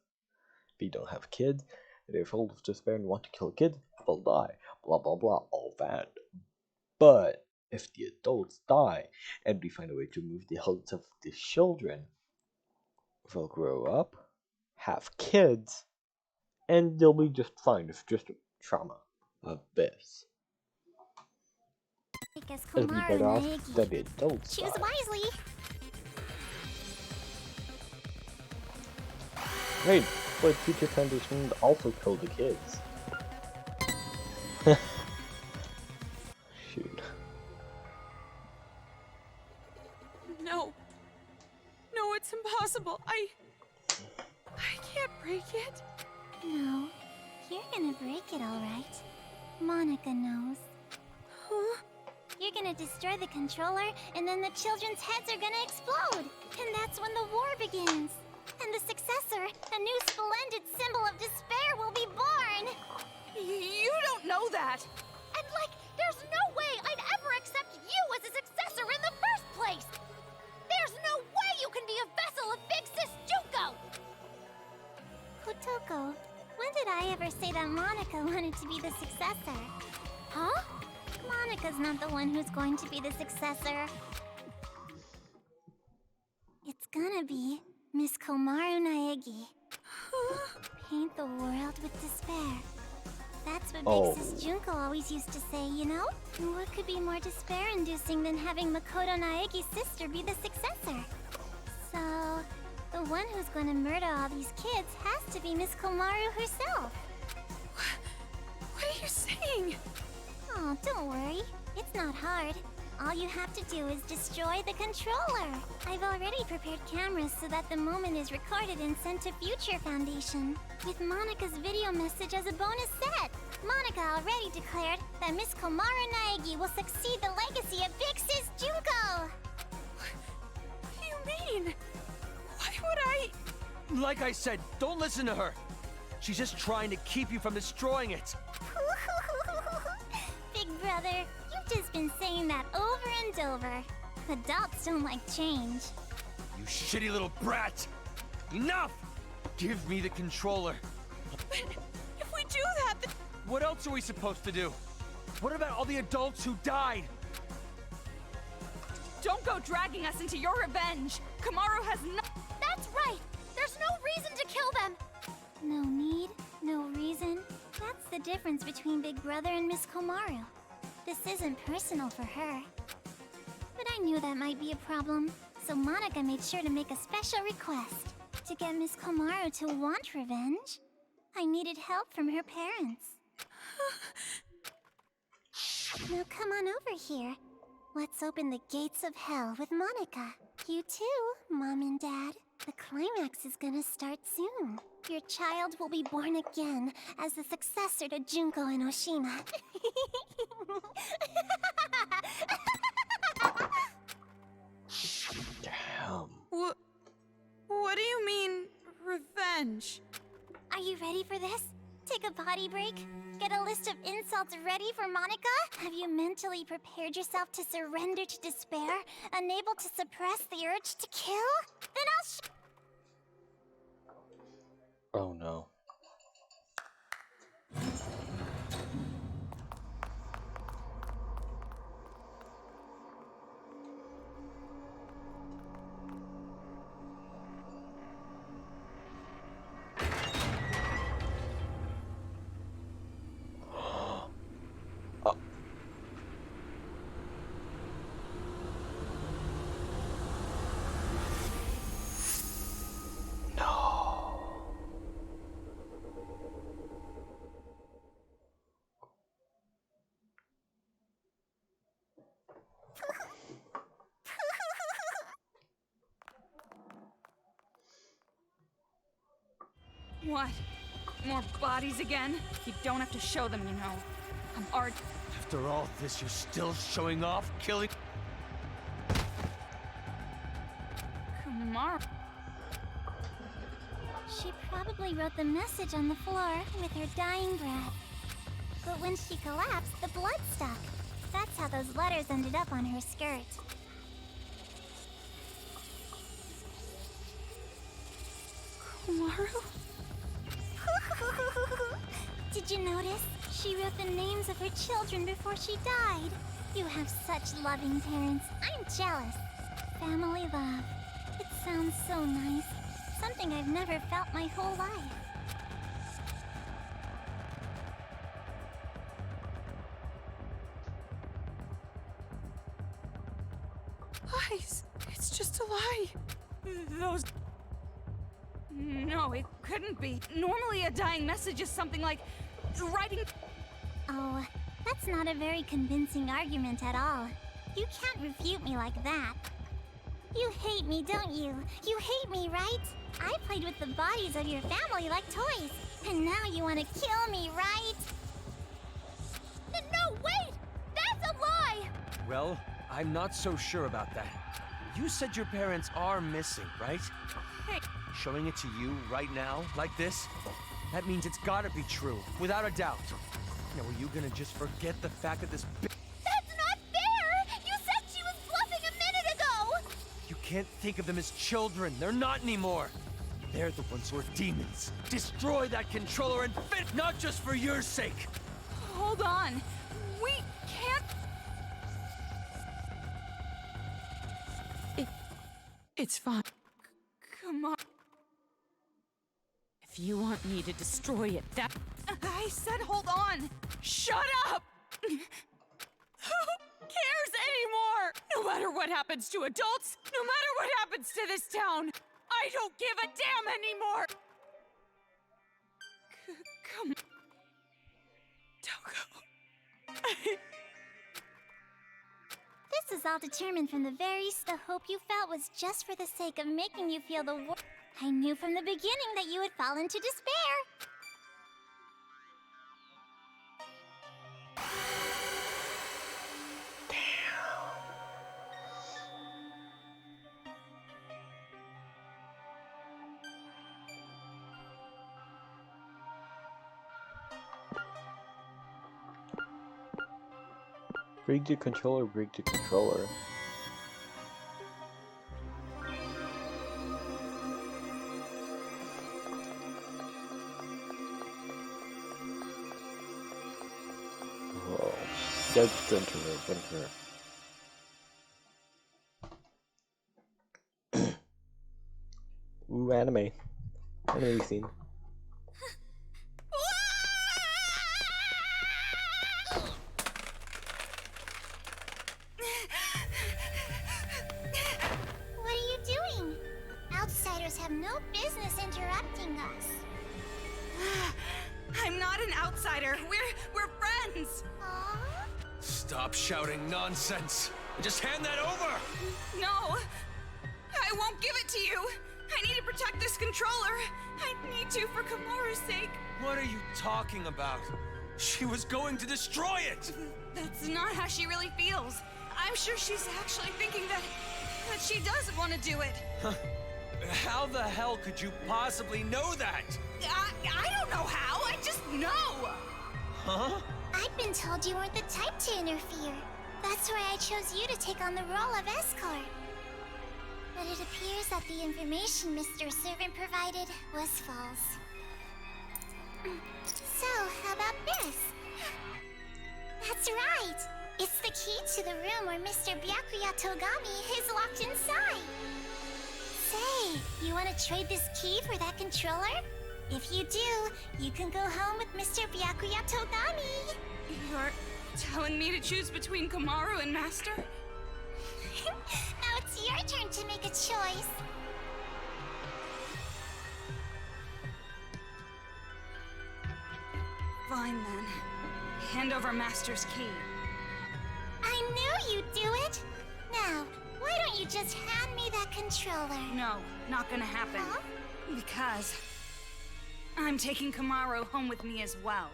they don't have kids, they're full of despair and want to kill kids, they'll die. Blah blah blah, all that. But if the adults die and we find a way to move the health of the children, they'll grow up, have kids, and they'll be just fine. It's just a trauma of this. Because It'll be better off Komaru that the adults choose die. wisely. Right, but Future Foundation also killed the kids. Shoot. No. No, it's impossible. I can't break it. No, you're gonna break it all right. Monaca knows. Huh? You're gonna destroy the controller, and then the children's heads are gonna explode. And that's when the war begins. And the successor, a new splendid symbol of despair, will be born. You don't know that. And there's no way I'd ever accept you as a successor in the first place! There's no way you can be a vessel of Big Sis Junko! Kotoko, when did I ever say that Monaca wanted to be the successor? Huh? Monica's not the one who's going to be the successor. It's gonna be Miss Komaru Naegi. Paint the world with despair. That's what Big Sis Junko always used to say, you know? And what could be more despair-inducing than having Makoto Naegi's sister be the successor? So, the one who's going to murder all these kids has to be Miss Komaru herself. What are you saying? Oh, don't worry. It's not hard. All you have to do is destroy the controller. I've already prepared cameras so that the moment is recorded and sent to Future Foundation, with Monica's video message as a bonus set. Monaca already declared that Miss Komaru Naegi will succeed the legacy of Big Sis Junko. What do you mean? Why would I... Like I said, don't listen to her. She's just trying to keep you from destroying it. Big brother, you've just been saying that over and over. Adults don't like change. You shitty little brat! Enough! Give me the controller. But if we do that, then... What else are we supposed to do? What about all the adults who died? Don't go dragging us into your revenge. Komaru has no... That's right! There's no reason to kill them! No need, no reason. That's the difference between Big Brother and Miss Komaru. This isn't personal for her. But I knew that might be a problem, so Monaca made sure to make a special request. To get Miss Komaru to want revenge, I needed help from her parents. Now come on over here. Let's open the gates of hell with Monaca. You too, Mom and Dad. The climax is gonna start soon. Your child will be born again as the successor to Junko Enoshima. Damn. What do you mean, revenge? Are you ready for this? Take a potty break? Get a list of insults ready for Monaca? Have you mentally prepared yourself to surrender to despair? Unable to suppress the urge to kill? Then I'll Oh no. What? More bodies again? You don't have to show them, you know. I'm already... After all this, you're still showing off, killing... Kumar. She probably wrote the message on the floor with her dying breath. But when she collapsed, the blood stuck. That's how those letters ended up on her skirt. Kumaru? Did you notice? She wrote the names of her children before she died. You have such loving parents. I'm jealous. Family love. It sounds so nice. Something I've never felt my whole life. Lies. It's just a lie. Those... No, it couldn't be. Normally a dying message is something like... writing... Oh, that's not a very convincing argument at all. You can't refute me like that. You hate me, don't you? You hate me, right? I played with the bodies of your family like toys. And now you want to kill me, right? No, wait! That's a lie! Well, I'm not so sure about that. You said your parents are missing, right? Hey. Showing it to you right now, like this? That means it's gotta be true, without a doubt. Now, are you gonna just forget the fact that this That's not fair! You said she was bluffing a minute ago! You can't think of them as children. They're not anymore. They're the ones who are demons. Destroy that controller and fit, not just for your sake. Hold on. We can't... It's fine. Come on. If you want me to destroy it, that... I said hold on! Shut up! Who cares anymore? No matter what happens to adults, no matter what happens to this town, I don't give a damn anymore! Come... Don't go. This is all determined from the very the hope you felt was just for the sake of making you feel the worst. I knew from the beginning that you would fall into despair. Break the controller, break the controller. Whoa. That's enter. Ooh, anime. Anime scene. What are you doing? Outsiders have no business interrupting us. I'm not an outsider. We're friends. Aww. Stop shouting nonsense. Just hand that over! No. I won't give it to you. I need to protect this controller. I need to for Kamaru's sake. What are you talking about? She was going to destroy it! That's not how she really feels. I'm sure she's actually thinking that she does want to do it. How the hell could you possibly know that? I don't know how, I just know! Huh? I've been told you weren't the type to interfere. That's why I chose you to take on the role of escort. But it appears that the information Mr. Servant provided was false. So, how about this? That's right! It's the key to the room where Mr. Byakuya Togami is locked inside! Say, you want to trade this key for that controller? If you do, you can go home with Mr. Byakuya Togami! You're telling me to choose between Kamaru and Master? Now it's your turn to make a choice. Fine then. Hand over Master's key. I knew you'd do it! Now, why don't you just hand me that controller? No, not gonna happen. Huh? Because I'm taking Kamaru home with me as well.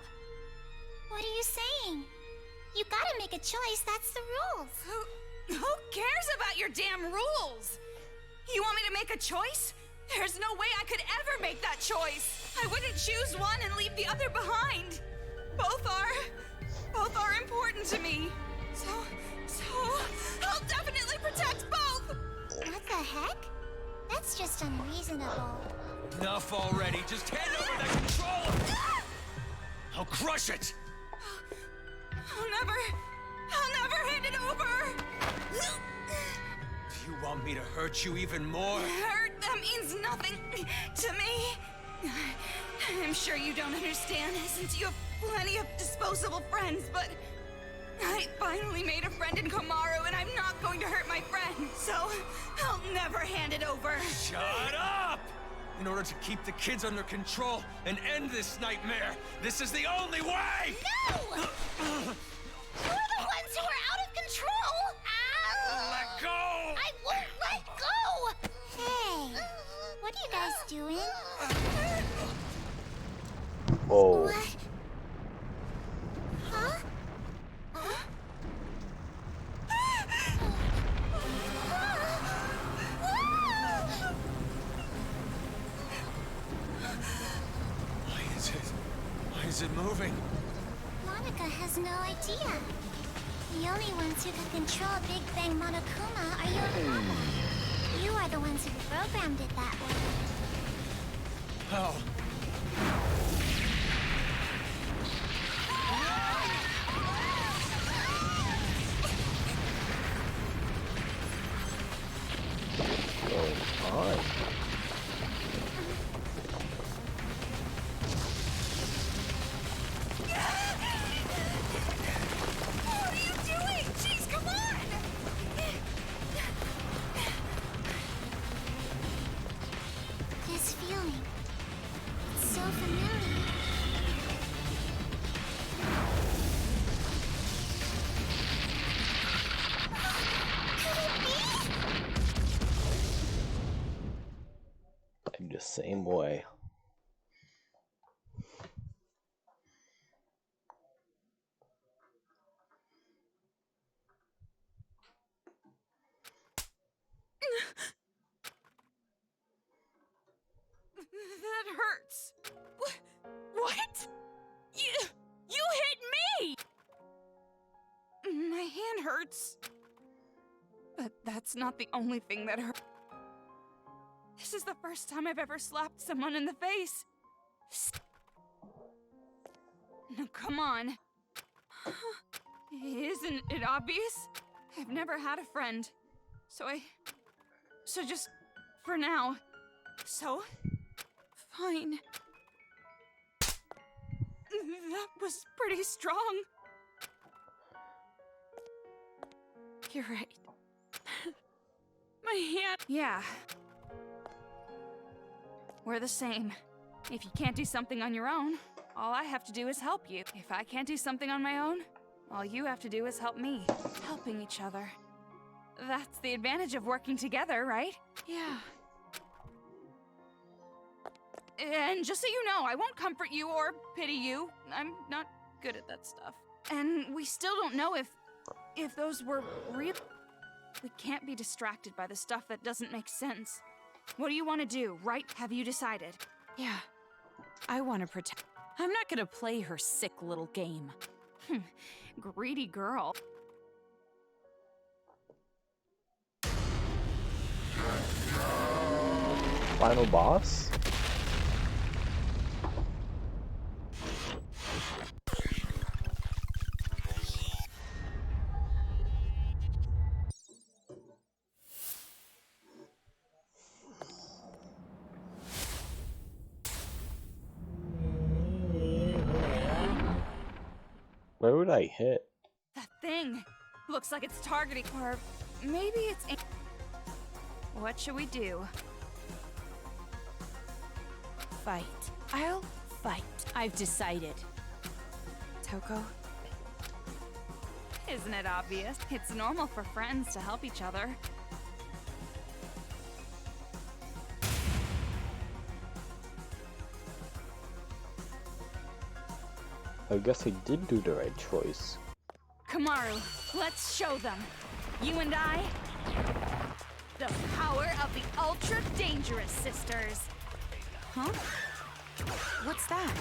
What are you saying? You gotta make a choice, that's the rules. Who cares about your damn rules? You want me to make a choice? There's no way I could ever make that choice. I wouldn't choose one and leave the other behind. Both are important to me. So I'll definitely protect both. What the heck? That's just unreasonable. Enough already. Just hand over that controller! I'll crush it! I'll never hand it over! Do you want me to hurt you even more? Hurt, that means nothing to me. I'm sure you don't understand since you have plenty of disposable friends, but I finally made a friend in Kamaru and I'm not going to hurt my friend, so I'll never hand it over. Shut up! In order to keep the kids under control and end this nightmare, this is the only way! No! You're the ones who are out of control! Ow! Let go! I won't let go! Hey, what are you guys doing? Oh. What? Huh? Why is it moving? Monaca has no idea. The only ones who can control Big Bang Monokuma are you and Papa. You are the ones who programmed it that way. How? Going on? What are you doing? Jeez, come on! This feeling. It's so familiar. Could it be? I'm the same way. That hurts. What? You hit me! My hand hurts. But that's not the only thing that hurts. This is the first time I've ever slapped someone in the face. Now, come on. Isn't it obvious? I've never had a friend. So just for now. So, fine. That was pretty strong. You're right. My hand. Yeah. We're the same. If you can't do something on your own, all I have to do is help you. If I can't do something on my own, all you have to do is help me. Helping each other. That's the advantage of working together, right? Yeah. And just so you know, I won't comfort you or pity you. I'm not good at that stuff. And we still don't know if those were real. We can't be distracted by the stuff that doesn't make sense. What do you want to do, right? Have you decided? Yeah, I want to protect. I'm not gonna play her sick little game. Greedy girl. Final boss? Where would I hit? That thing. Looks like it's targeting, or maybe it's. What should we do? Fight. I'll fight. I've decided. Toko? Isn't it obvious? It's normal for friends to help each other. I guess I did do the right choice. Kamaru, let's show them. You and I. The power of the Ultra Dangerous Sisters. Huh? What's that?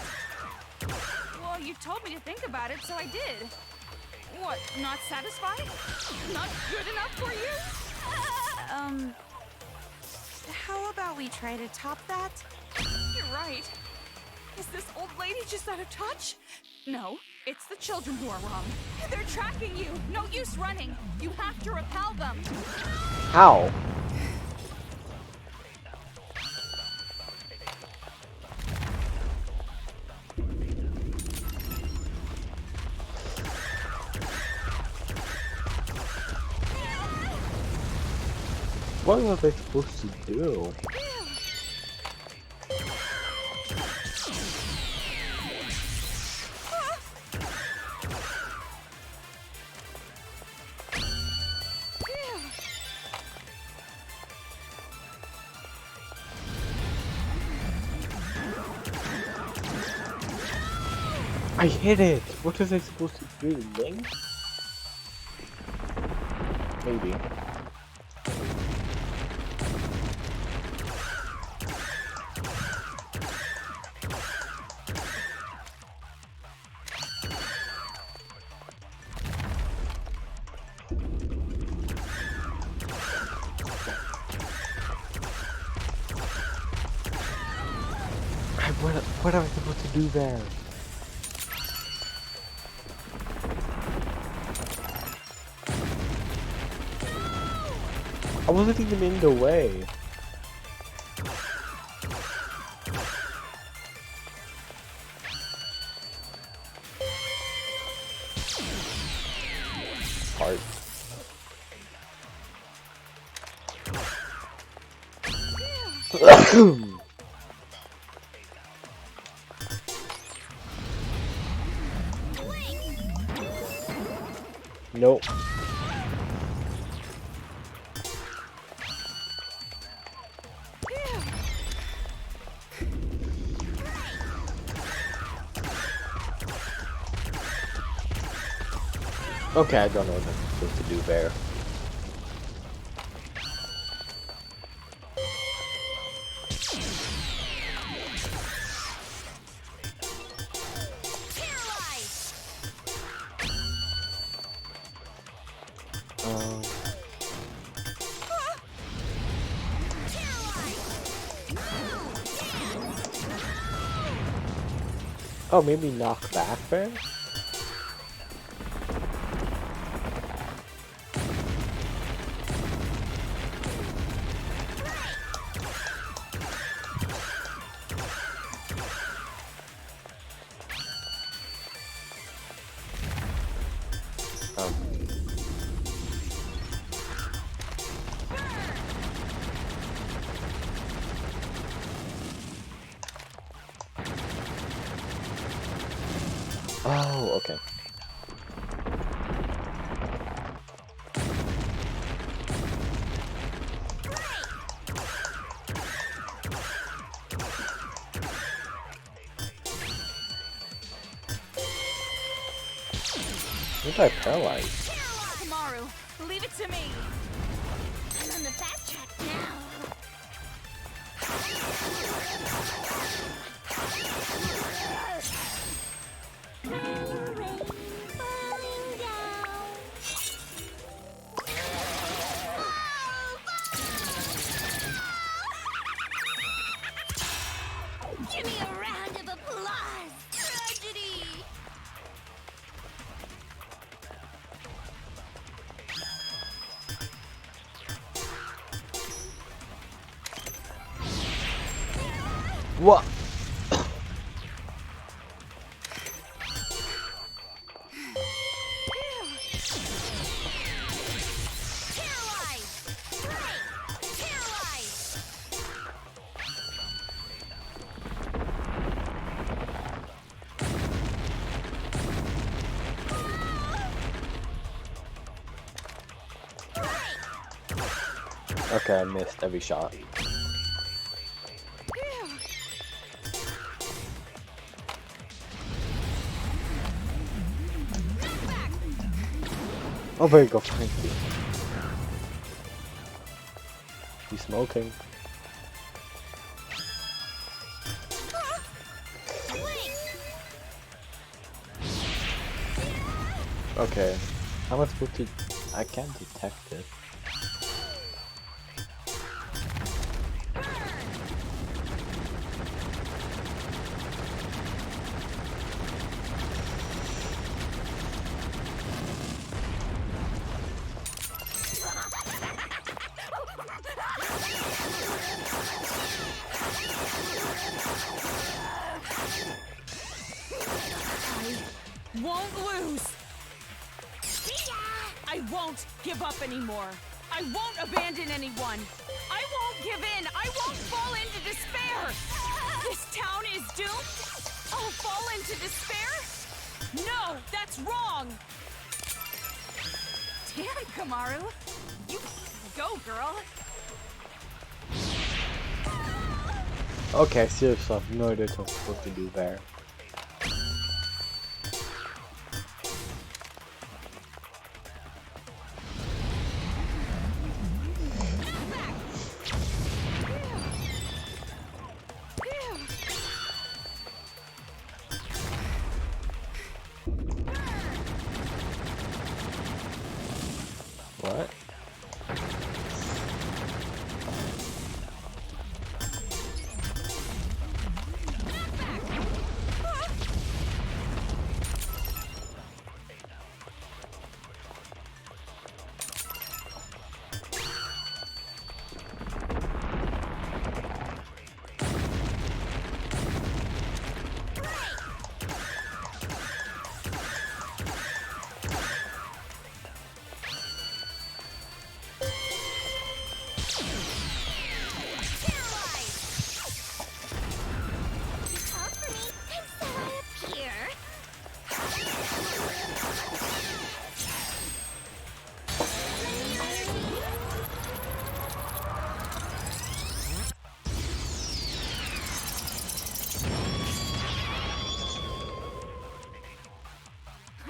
Well, you told me to think about it, so I did. What, not satisfied? Not good enough for you? How about we try to top that? You're right. Is this old lady just out of touch? No, it's the children who are wrong. They're tracking you. No use running. You have to repel them. How? What was I supposed to do? I hit it! What was I supposed to do? Link? Maybe. What am I supposed to do there? I wasn't even in the way. Heart. Nope. Okay, I don't know what I'm supposed to do there. Oh, maybe knock back there? Oh, okay. What I paralyzed? Kamaru, leave it to me. I'm on the fast track now. Rain, falling down. Give me a round of applause. Tragedy. What? Okay, I missed every shot. Oh, there you go, Frankie. He's smoking. Okay, how am I supposed to? I can't detect it. Won't lose. I won't give up anymore. I won't abandon anyone. I won't give in. I won't fall into despair. This town is doomed. I'll fall into despair? No, that's wrong. Damn, Kamaru. You go, girl. Okay, seriously, I have no idea what I'm supposed to do there. What?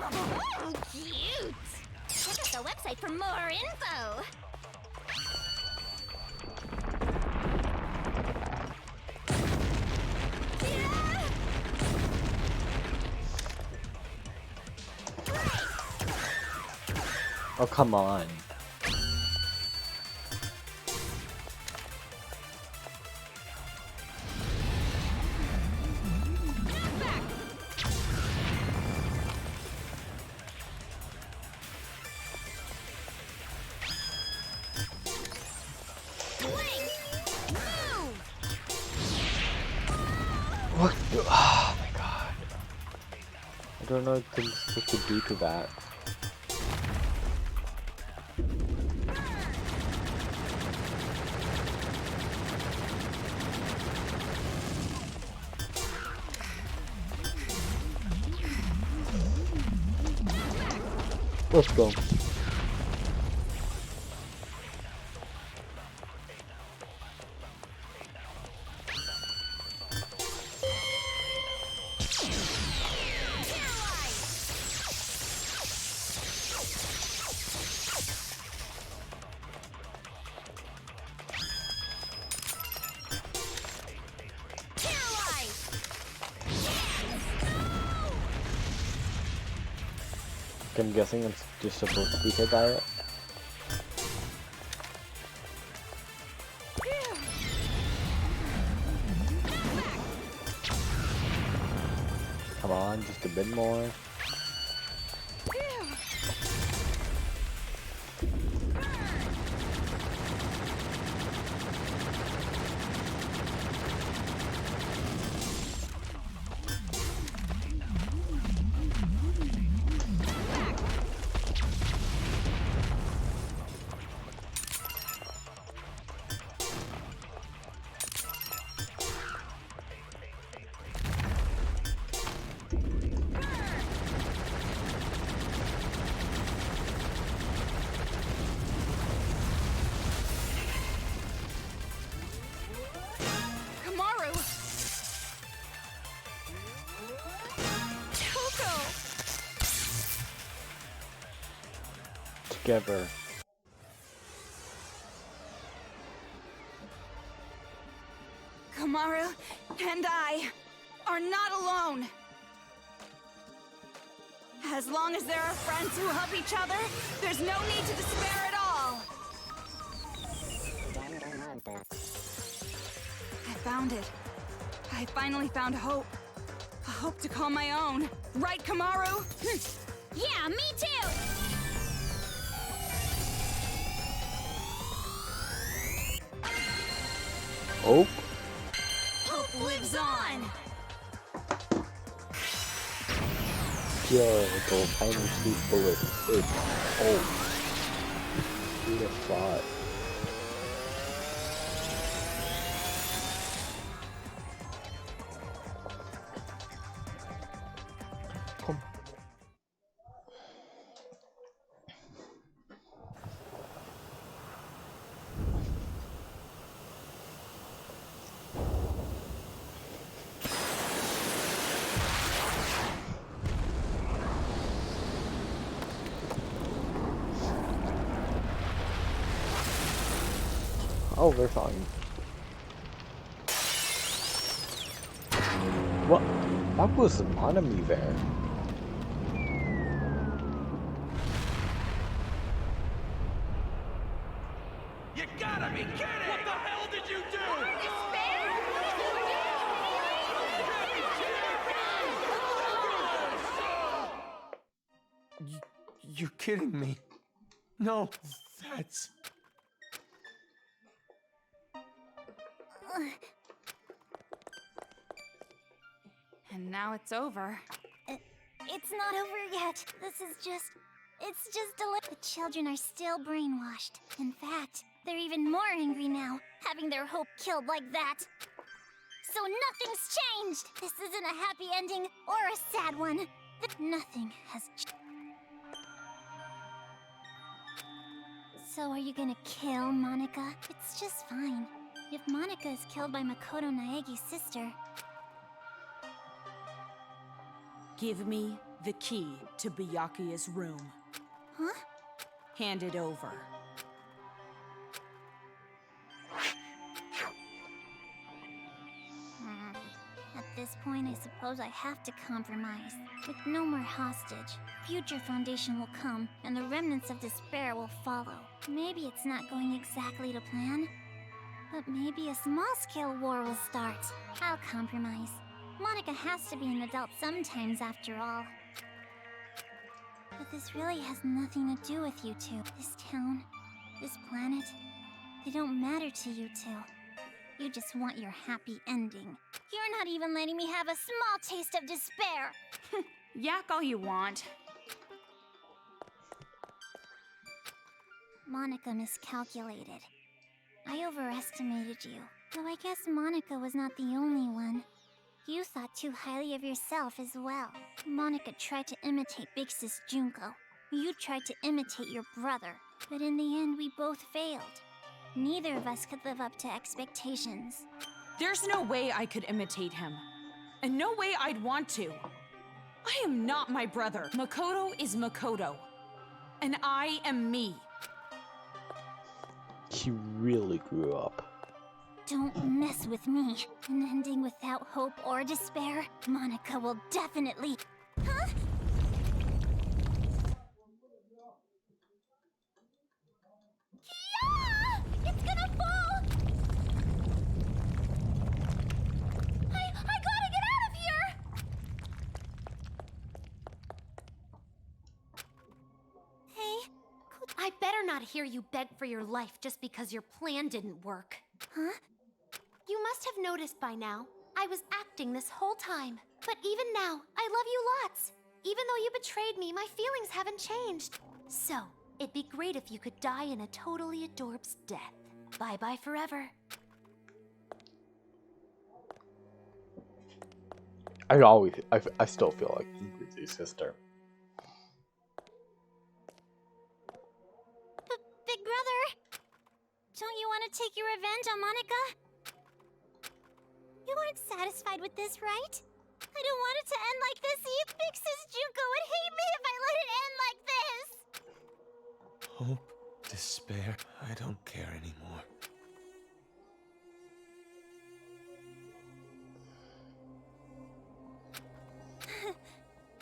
Oh, cute! Check out the website for more info! Oh, come on. What? Oh my god. I don't know what I'm supposed to do to that. Let's go. I'm guessing it's just supposed to be her diet. Come on, just a bit more. Together. Kamaru and I are not alone. As long as there are friends who help each other, there's no need to despair at all. I found it. I finally found hope. A hope to call my own. Right, Kamaru? Yeah, me too! Hope? Hope lives on! Yo, the tiny sweet bullet. It's hope. Who'd have thought? Oh, they're fine. What? That was an enemy there. You gotta be kidding! What the hell did you do? You're kidding me. No, that's... And now it's over. It's not over yet. It's just the children are still brainwashed. In fact, they're even more angry now, having their hope killed like that. So nothing's changed! This isn't a happy ending or a sad one. Nothing has changed. So are you gonna kill Monaca? It's just fine. If Monaca is killed by Makoto Naegi's sister... Give me the key to Byakuya's room. Huh? Hand it over. At this point, I suppose I have to compromise. With no more hostage, future Foundation will come, and the remnants of despair will follow. Maybe it's not going exactly to plan, but maybe a small-scale war will start. I'll compromise. Monaca has to be an adult sometimes, after all. But this really has nothing to do with you two. This town, this planet, they don't matter to you two. You just want your happy ending. You're not even letting me have a small taste of despair! Yak all you want. Monaca miscalculated. I overestimated you. Though I guess Monaca was not the only one. You thought too highly of yourself as well. Monaca tried to imitate Big Sis Junko. You tried to imitate your brother. But in the end, we both failed. Neither of us could live up to expectations. There's no way I could imitate him. And no way I'd want to. I am not my brother. Makoto is Makoto. And I am me. He really grew up. Don't mess with me. An ending without hope or despair, Monaca will definitely... Huh? not hear you beg for your life just because your plan didn't work. Huh? You must have noticed by now, I was acting this whole time. But even now, I love you lots. Even though you betrayed me, my feelings haven't changed. So, it'd be great if you could die in a totally adorbs death. Bye-bye forever. I still feel like Ingrid's sister. Big brother, don't you want to take your revenge on Monica? You aren't satisfied with this, right? I don't want it to end like this. Big Sis Junko would hate me if I let it end like this. Hope, despair, I don't care anymore.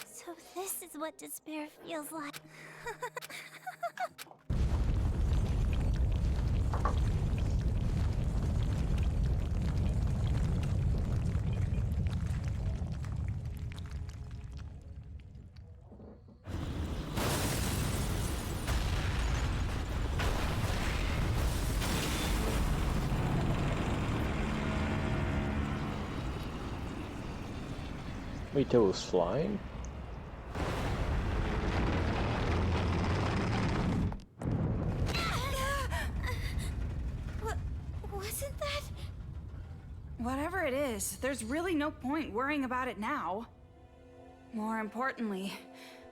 So this is what despair feels like. Wait, it was flying? Wasn't that? Whatever it is, there's really no point worrying about it now. More importantly,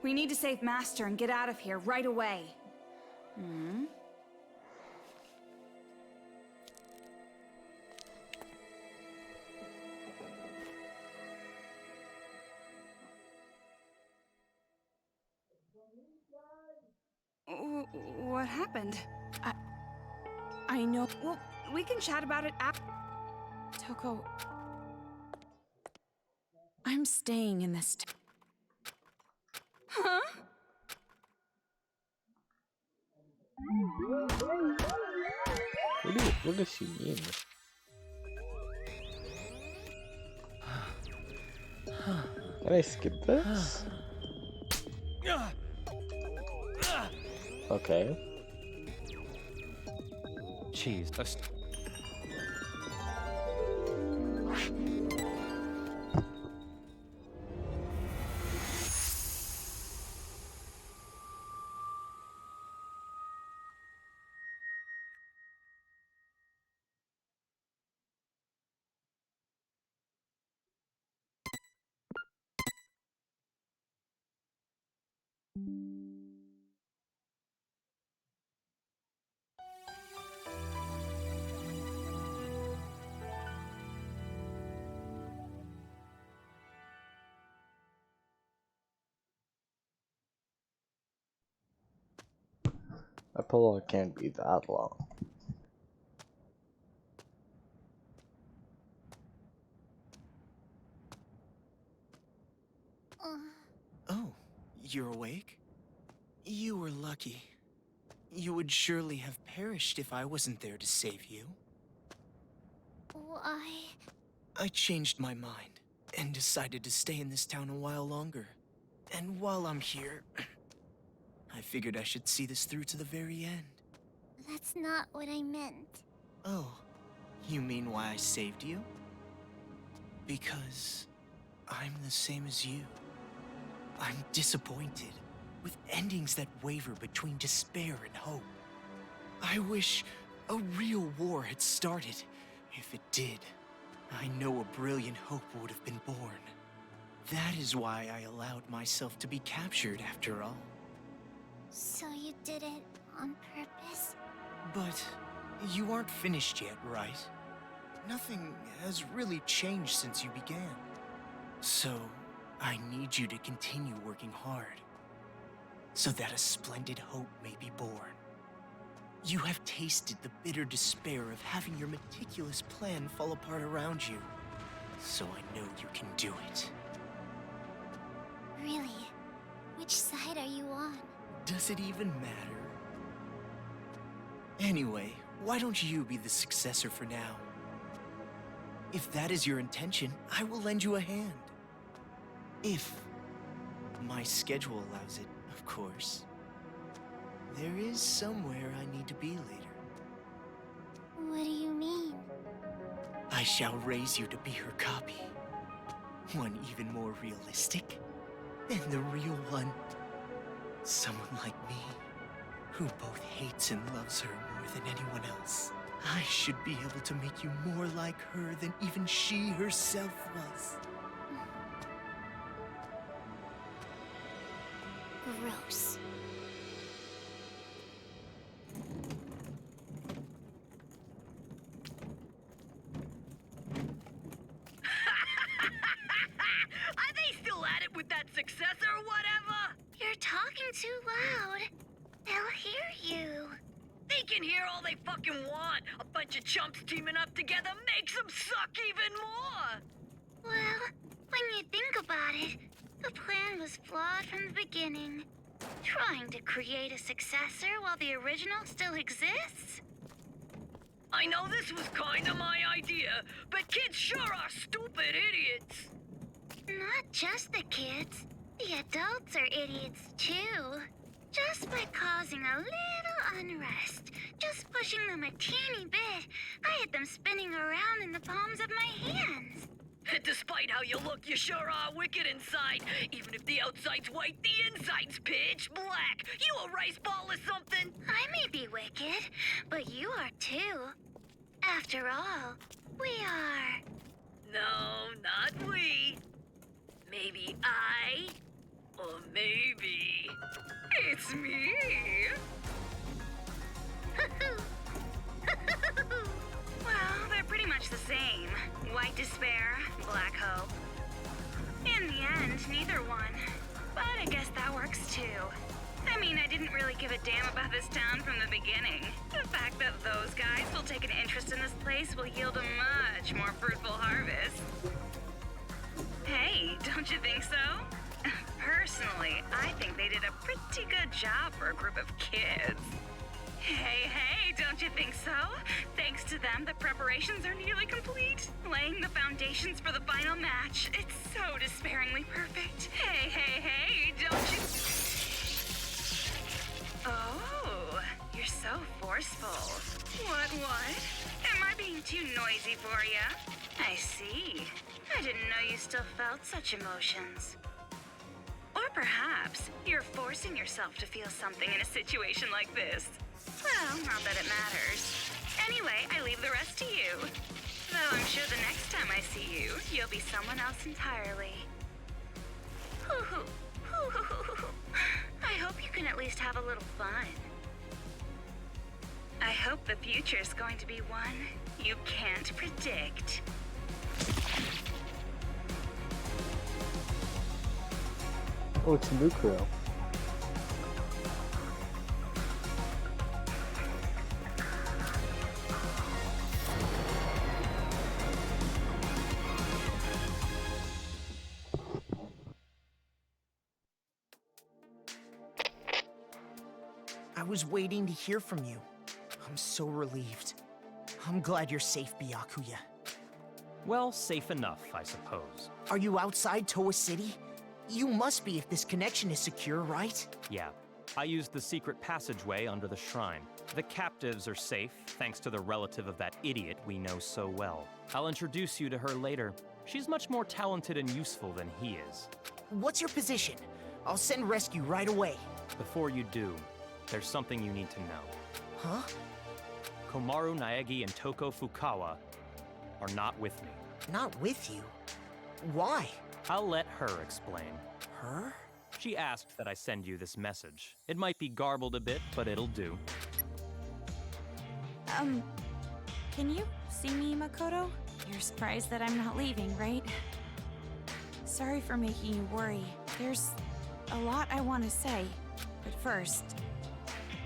we need to save Master and get out of here right away. Hmm? What happened? I know. Well, we can chat about it after. Toko, I'm staying in this. Huh? What does she mean? Can I skip this? Okay. Cheese. A prologue can't be that long. Oh, you're awake? You were lucky. You would surely have perished if I wasn't there to save you. Why? I changed my mind and decided to stay in this town a while longer. And while I'm here, I figured I should see this through to the very end. That's not what I meant. Oh, you mean why I saved you? Because I'm the same as you. I'm disappointed, with endings that waver between despair and hope. I wish a real war had started. If it did, I know a brilliant hope would have been born. That is why I allowed myself to be captured after all. So you did it on purpose? But you aren't finished yet, right? Nothing has really changed since you began. So, I need you to continue working hard, so that a splendid hope may be born. You have tasted the bitter despair of having your meticulous plan fall apart around you, so I know you can do it. Really? Which side are you on? Does it even matter? Anyway, why don't you be the successor for now? If that is your intention, I will lend you a hand. If my schedule allows it, of course. There is somewhere I need to be later. What do you mean? I shall raise you to be her copy. One even more realistic than the real one. Someone like me, who both hates and loves her more than anyone else. I should be able to make you more like her than even she herself was. Gross. Are they still at it with that successor or whatever? You're talking too loud. They'll hear you. They can hear all they fucking want. A bunch of chumps teaming up together makes them suck even more. Well, when you think about it, the plan was flawed from the beginning. Trying to create a successor while the original still exists? I know this was kinda my idea, but kids sure are stupid idiots. Not just the kids. The adults are idiots too. Just by causing a little unrest, just pushing them a teeny bit, I had them spinning around in the palms of my hands. Despite how you look, you sure are wicked inside. Even if the outside's white, the inside's pitch black. You a rice ball or something? I may be wicked, but you are too. After all, we are. No, not we. Maybe I, or maybe it's me. Well, they're pretty much the same. White despair, black hope. In the end, neither one. But I guess that works too. I mean, I didn't really give a damn about this town from the beginning. The fact that those guys will take an interest in this place will yield a much more fruitful harvest. Hey, don't you think so? Personally, I think they did a pretty good job for a group of kids. Hey, don't you think so? Thanks to them, the preparations are nearly complete. Laying the foundations for the final match. It's so despairingly perfect. Hey, don't you... Oh, you're so forceful. What? Am I being too noisy for you? I see. I didn't know you still felt such emotions. Or perhaps you're forcing yourself to feel something in a situation like this. Well, not that it matters. Anyway, I leave the rest to you. Though I'm sure the next time I see you, you'll be someone else entirely. I hope you can at least have a little fun. I hope the future's going to be one you can't predict. Oh, it's a new crew. I was waiting to hear from you. I'm so relieved. I'm glad you're safe, Byakuya. Well, safe enough, I suppose. Are you outside Toa City? You must be if this connection is secure, right? Yeah. I used the secret passageway under the shrine. The captives are safe, thanks to the relative of that idiot we know so well. I'll introduce you to her later. She's much more talented and useful than he is. What's your position? I'll send rescue right away. Before you do, there's something you need to know. Huh? Komaru Naegi and Toko Fukawa are not with me. Not with you? Why? I'll let her explain. Her? She asked that I send you this message. It might be garbled a bit, but it'll do. Can you see me, Makoto? You're surprised that I'm not leaving, right? Sorry for making you worry. There's a lot I want to say. But first,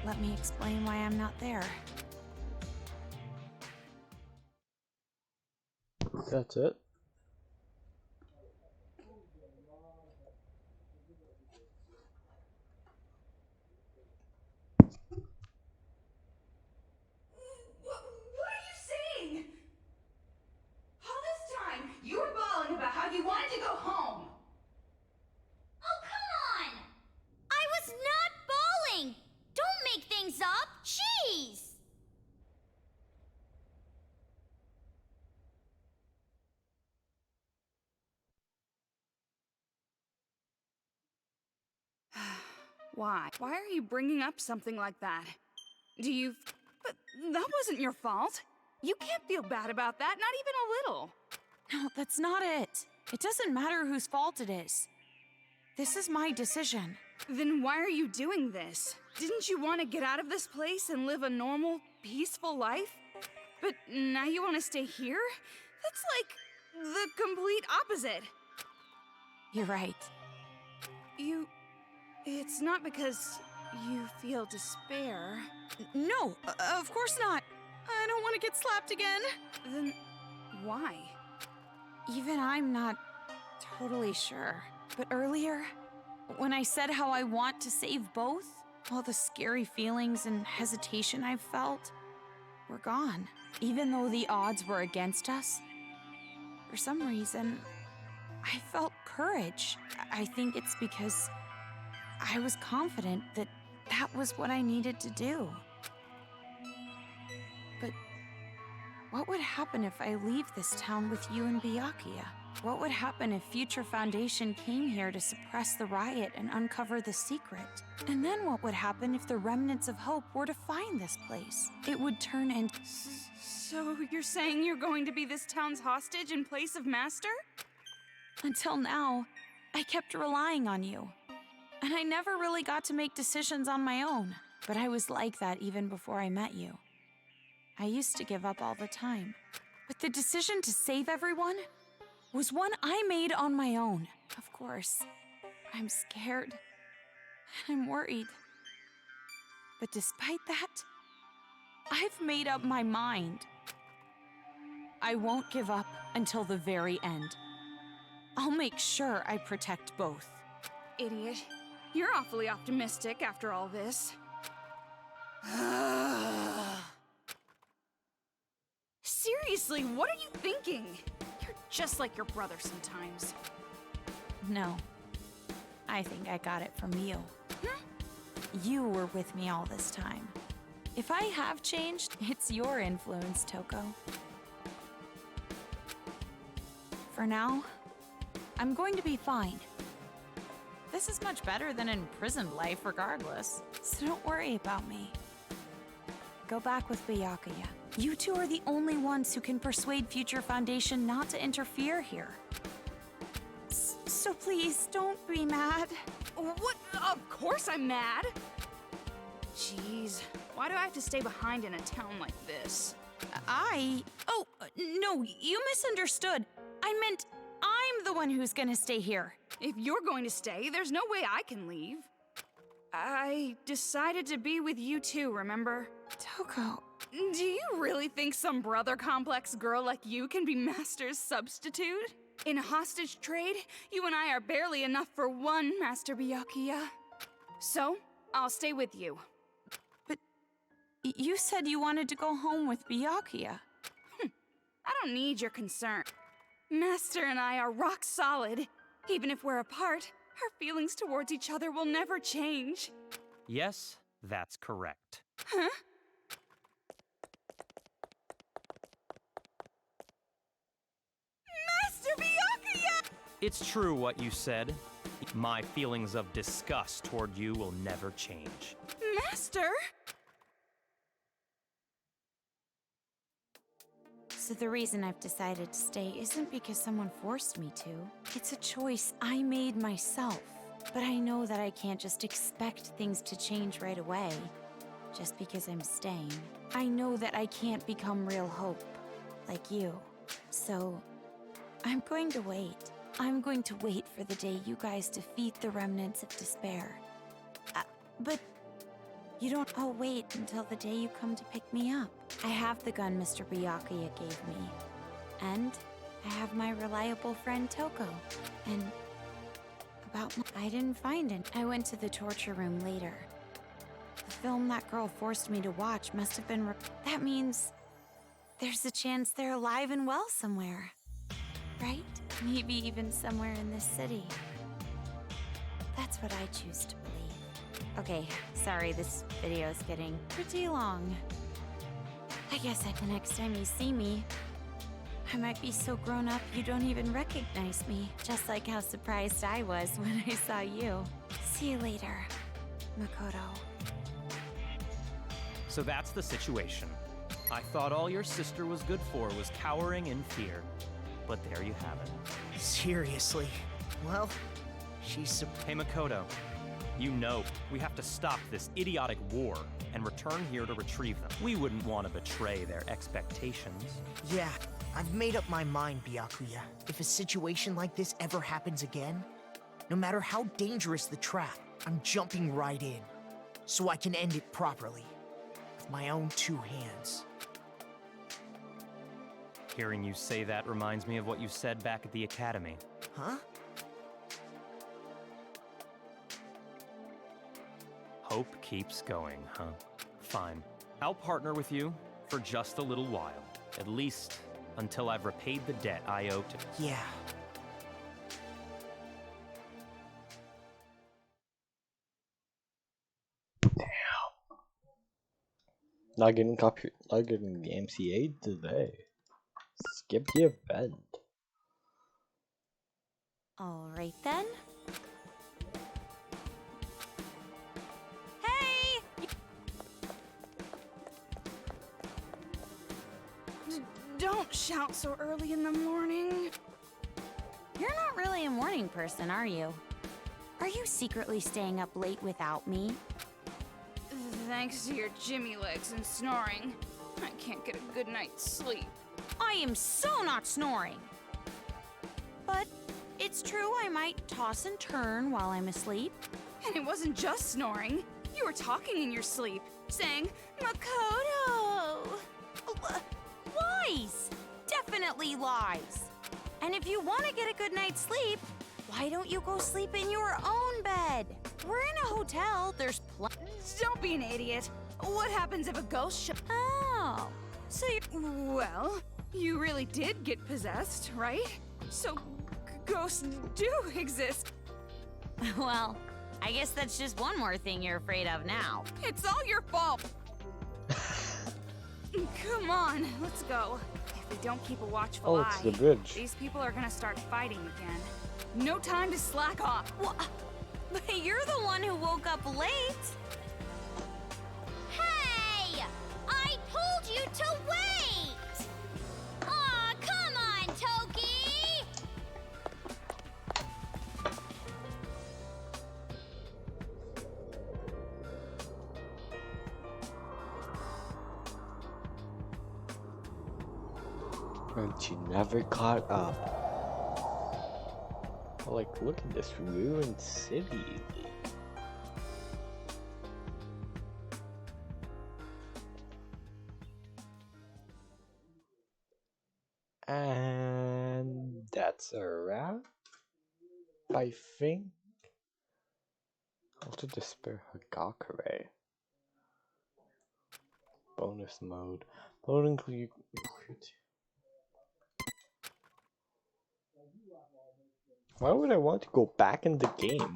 let me explain why I'm not there. That's it. What are you saying? All this time, you were bawling about how you wanted to go home. Oh, come on! I was not bawling! Don't make Why? Why are you bringing up something like that? Do you... But that wasn't your fault. You can't feel bad about that, not even a little. No, that's not it. It doesn't matter whose fault it is. This is my decision. Then why are you doing this? Didn't you want to get out of this place and live a normal, peaceful life? But now you want to stay here? That's like the complete opposite. You're right. It's not because you feel despair. No, of course not. I don't want to get slapped again. Then why? Even I'm not totally sure. But earlier, when I said how I want to save both, all the scary feelings and hesitation I've felt were gone. Even though the odds were against us, for some reason, I felt courage. I think it's because I was confident that that was what I needed to do. But what would happen if I leave this town with you and Byakuya? What would happen if Future Foundation came here to suppress the riot and uncover the secret? And then what would happen if the remnants of hope were to find this place? It would turn into... So you're saying you're going to be this town's hostage in place of Master? Until now, I kept relying on you. And I never really got to make decisions on my own. But I was like that even before I met you. I used to give up all the time. But the decision to save everyone was one I made on my own. Of course, I'm scared. And I'm worried. But despite that, I've made up my mind. I won't give up until the very end. I'll make sure I protect both. Idiot. You're awfully optimistic after all this. Seriously, what are you thinking? You're just like your brother sometimes. No. I think I got it from you. You were with me all this time. If I have changed, it's your influence, Toko. For now, I'm going to be fine. This is much better than imprisoned life regardless, so don't worry about me. Go back with Byakuya. You two are the only ones who can persuade Future Foundation not to interfere here. So please, don't be mad. What? Of course I'm mad! Jeez, why do I have to stay behind in a town like this? Oh, no, you misunderstood. I meant I'm the one who's gonna stay here. If you're going to stay, there's no way I can leave. I decided to be with you too, remember? Toko. Do you really think some brother complex girl like you can be Master's substitute? In a hostage trade, you and I are barely enough for one, Master Byakuya. So, I'll stay with you. But you said you wanted to go home with Byakuya. I don't need your concern. Master and I are rock solid. Even if we're apart, our feelings towards each other will never change. Yes, that's correct. Huh? Master Byakuya! It's true what you said. My feelings of disgust toward you will never change. Master? So the reason I've decided to stay isn't because someone forced me to. It's a choice I made myself. But I know that I can't just expect things to change right away, just because I'm staying. I know that I can't become real hope, like you. So, I'm going to wait. I'm going to wait for the day you guys defeat the remnants of despair. But you don't... I'll wait until the day you come to pick me up. I have the gun Mr. Byakuya gave me. And I have my reliable friend Toko. And I didn't find it. I went to the torture room later. The film that girl forced me to watch must have been... That means there's a chance they're alive and well somewhere. Right? Maybe even somewhere in this city. That's what I choose to believe. Okay, sorry, this video is getting pretty long. I guess the next time you see me, I might be so grown up you don't even recognize me. Just like how surprised I was when I saw you. See you later. Makoto. So that's the situation. I thought all your sister was good for was cowering in fear. But there you have it. Seriously. Well, she's Hey Makoto, you know we have to stop this idiotic war and return here to retrieve them. We wouldn't want to betray their expectations. Yeah, I've made up my mind, Byakuya. If a situation like this ever happens again, no matter how dangerous the trap, I'm jumping right in, so I can end it properly, with my own 2 hands. Hearing you say that reminds me of what you said back at the academy. Huh? Hope keeps going, huh? Fine. I'll partner with you for just a little while. At least until I've repaid the debt I owe to... Yeah. Not getting the MCA today. Skip the event. Alright then. Hey! Don't shout so early in the morning. You're not really a morning person, are you? Are you secretly staying up late without me? Thanks to your Jimmy legs and snoring, I can't get a good night's sleep. I am so not snoring! But it's true I might toss and turn while I'm asleep. And it wasn't just snoring. You were talking in your sleep, saying, Makoto! Lies! Definitely lies! And if you want to get a good night's sleep, why don't you go sleep in your own bed? We're in a hotel, there's Don't be an idiot. What happens if a ghost Oh, so you... Well, you really did get possessed, right? So, ghosts do exist. Well, I guess that's just one more thing you're afraid of now. It's all your fault. Come on, let's go. If we don't keep a watchful Oh, eye, it's the bridge. these people are gonna start fighting again. No time to slack off. But you're the one who woke up late. Hey! I told you to wait! Aw, come on, Toki! And she never caught up. Like, look at this ruined city. And that's a wrap, I think. Also Despair Hagakure. Bonus mode. Mode include. Why would I want to go back in the game?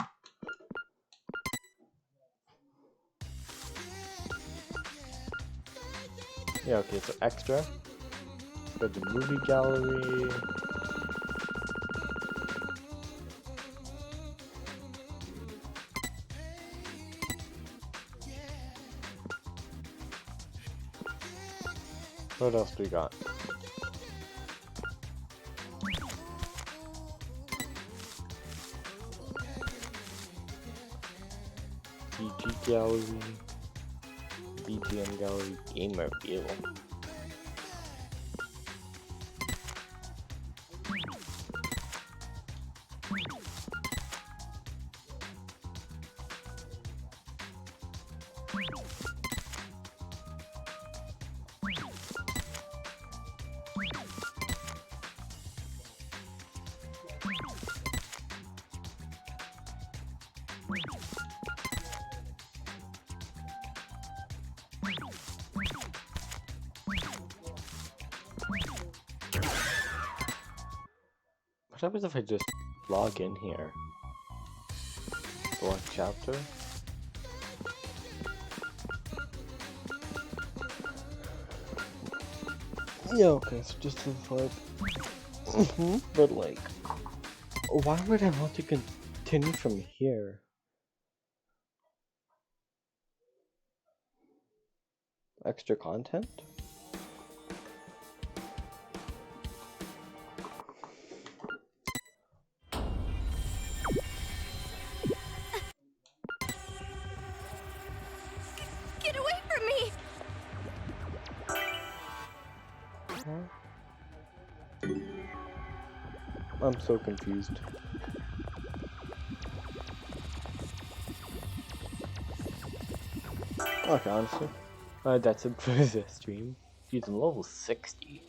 Yeah, okay, so extra. Go to movie gallery. What else do we got? DG gallery, BGM gallery, gamer view. What happens if I just log in here? One chapter? Yeah, okay, so just to the but like, why would I want to continue from here? Extra content? Get away from me! I'm so confused. Okay, honestly, that's it for this stream. Using level 60.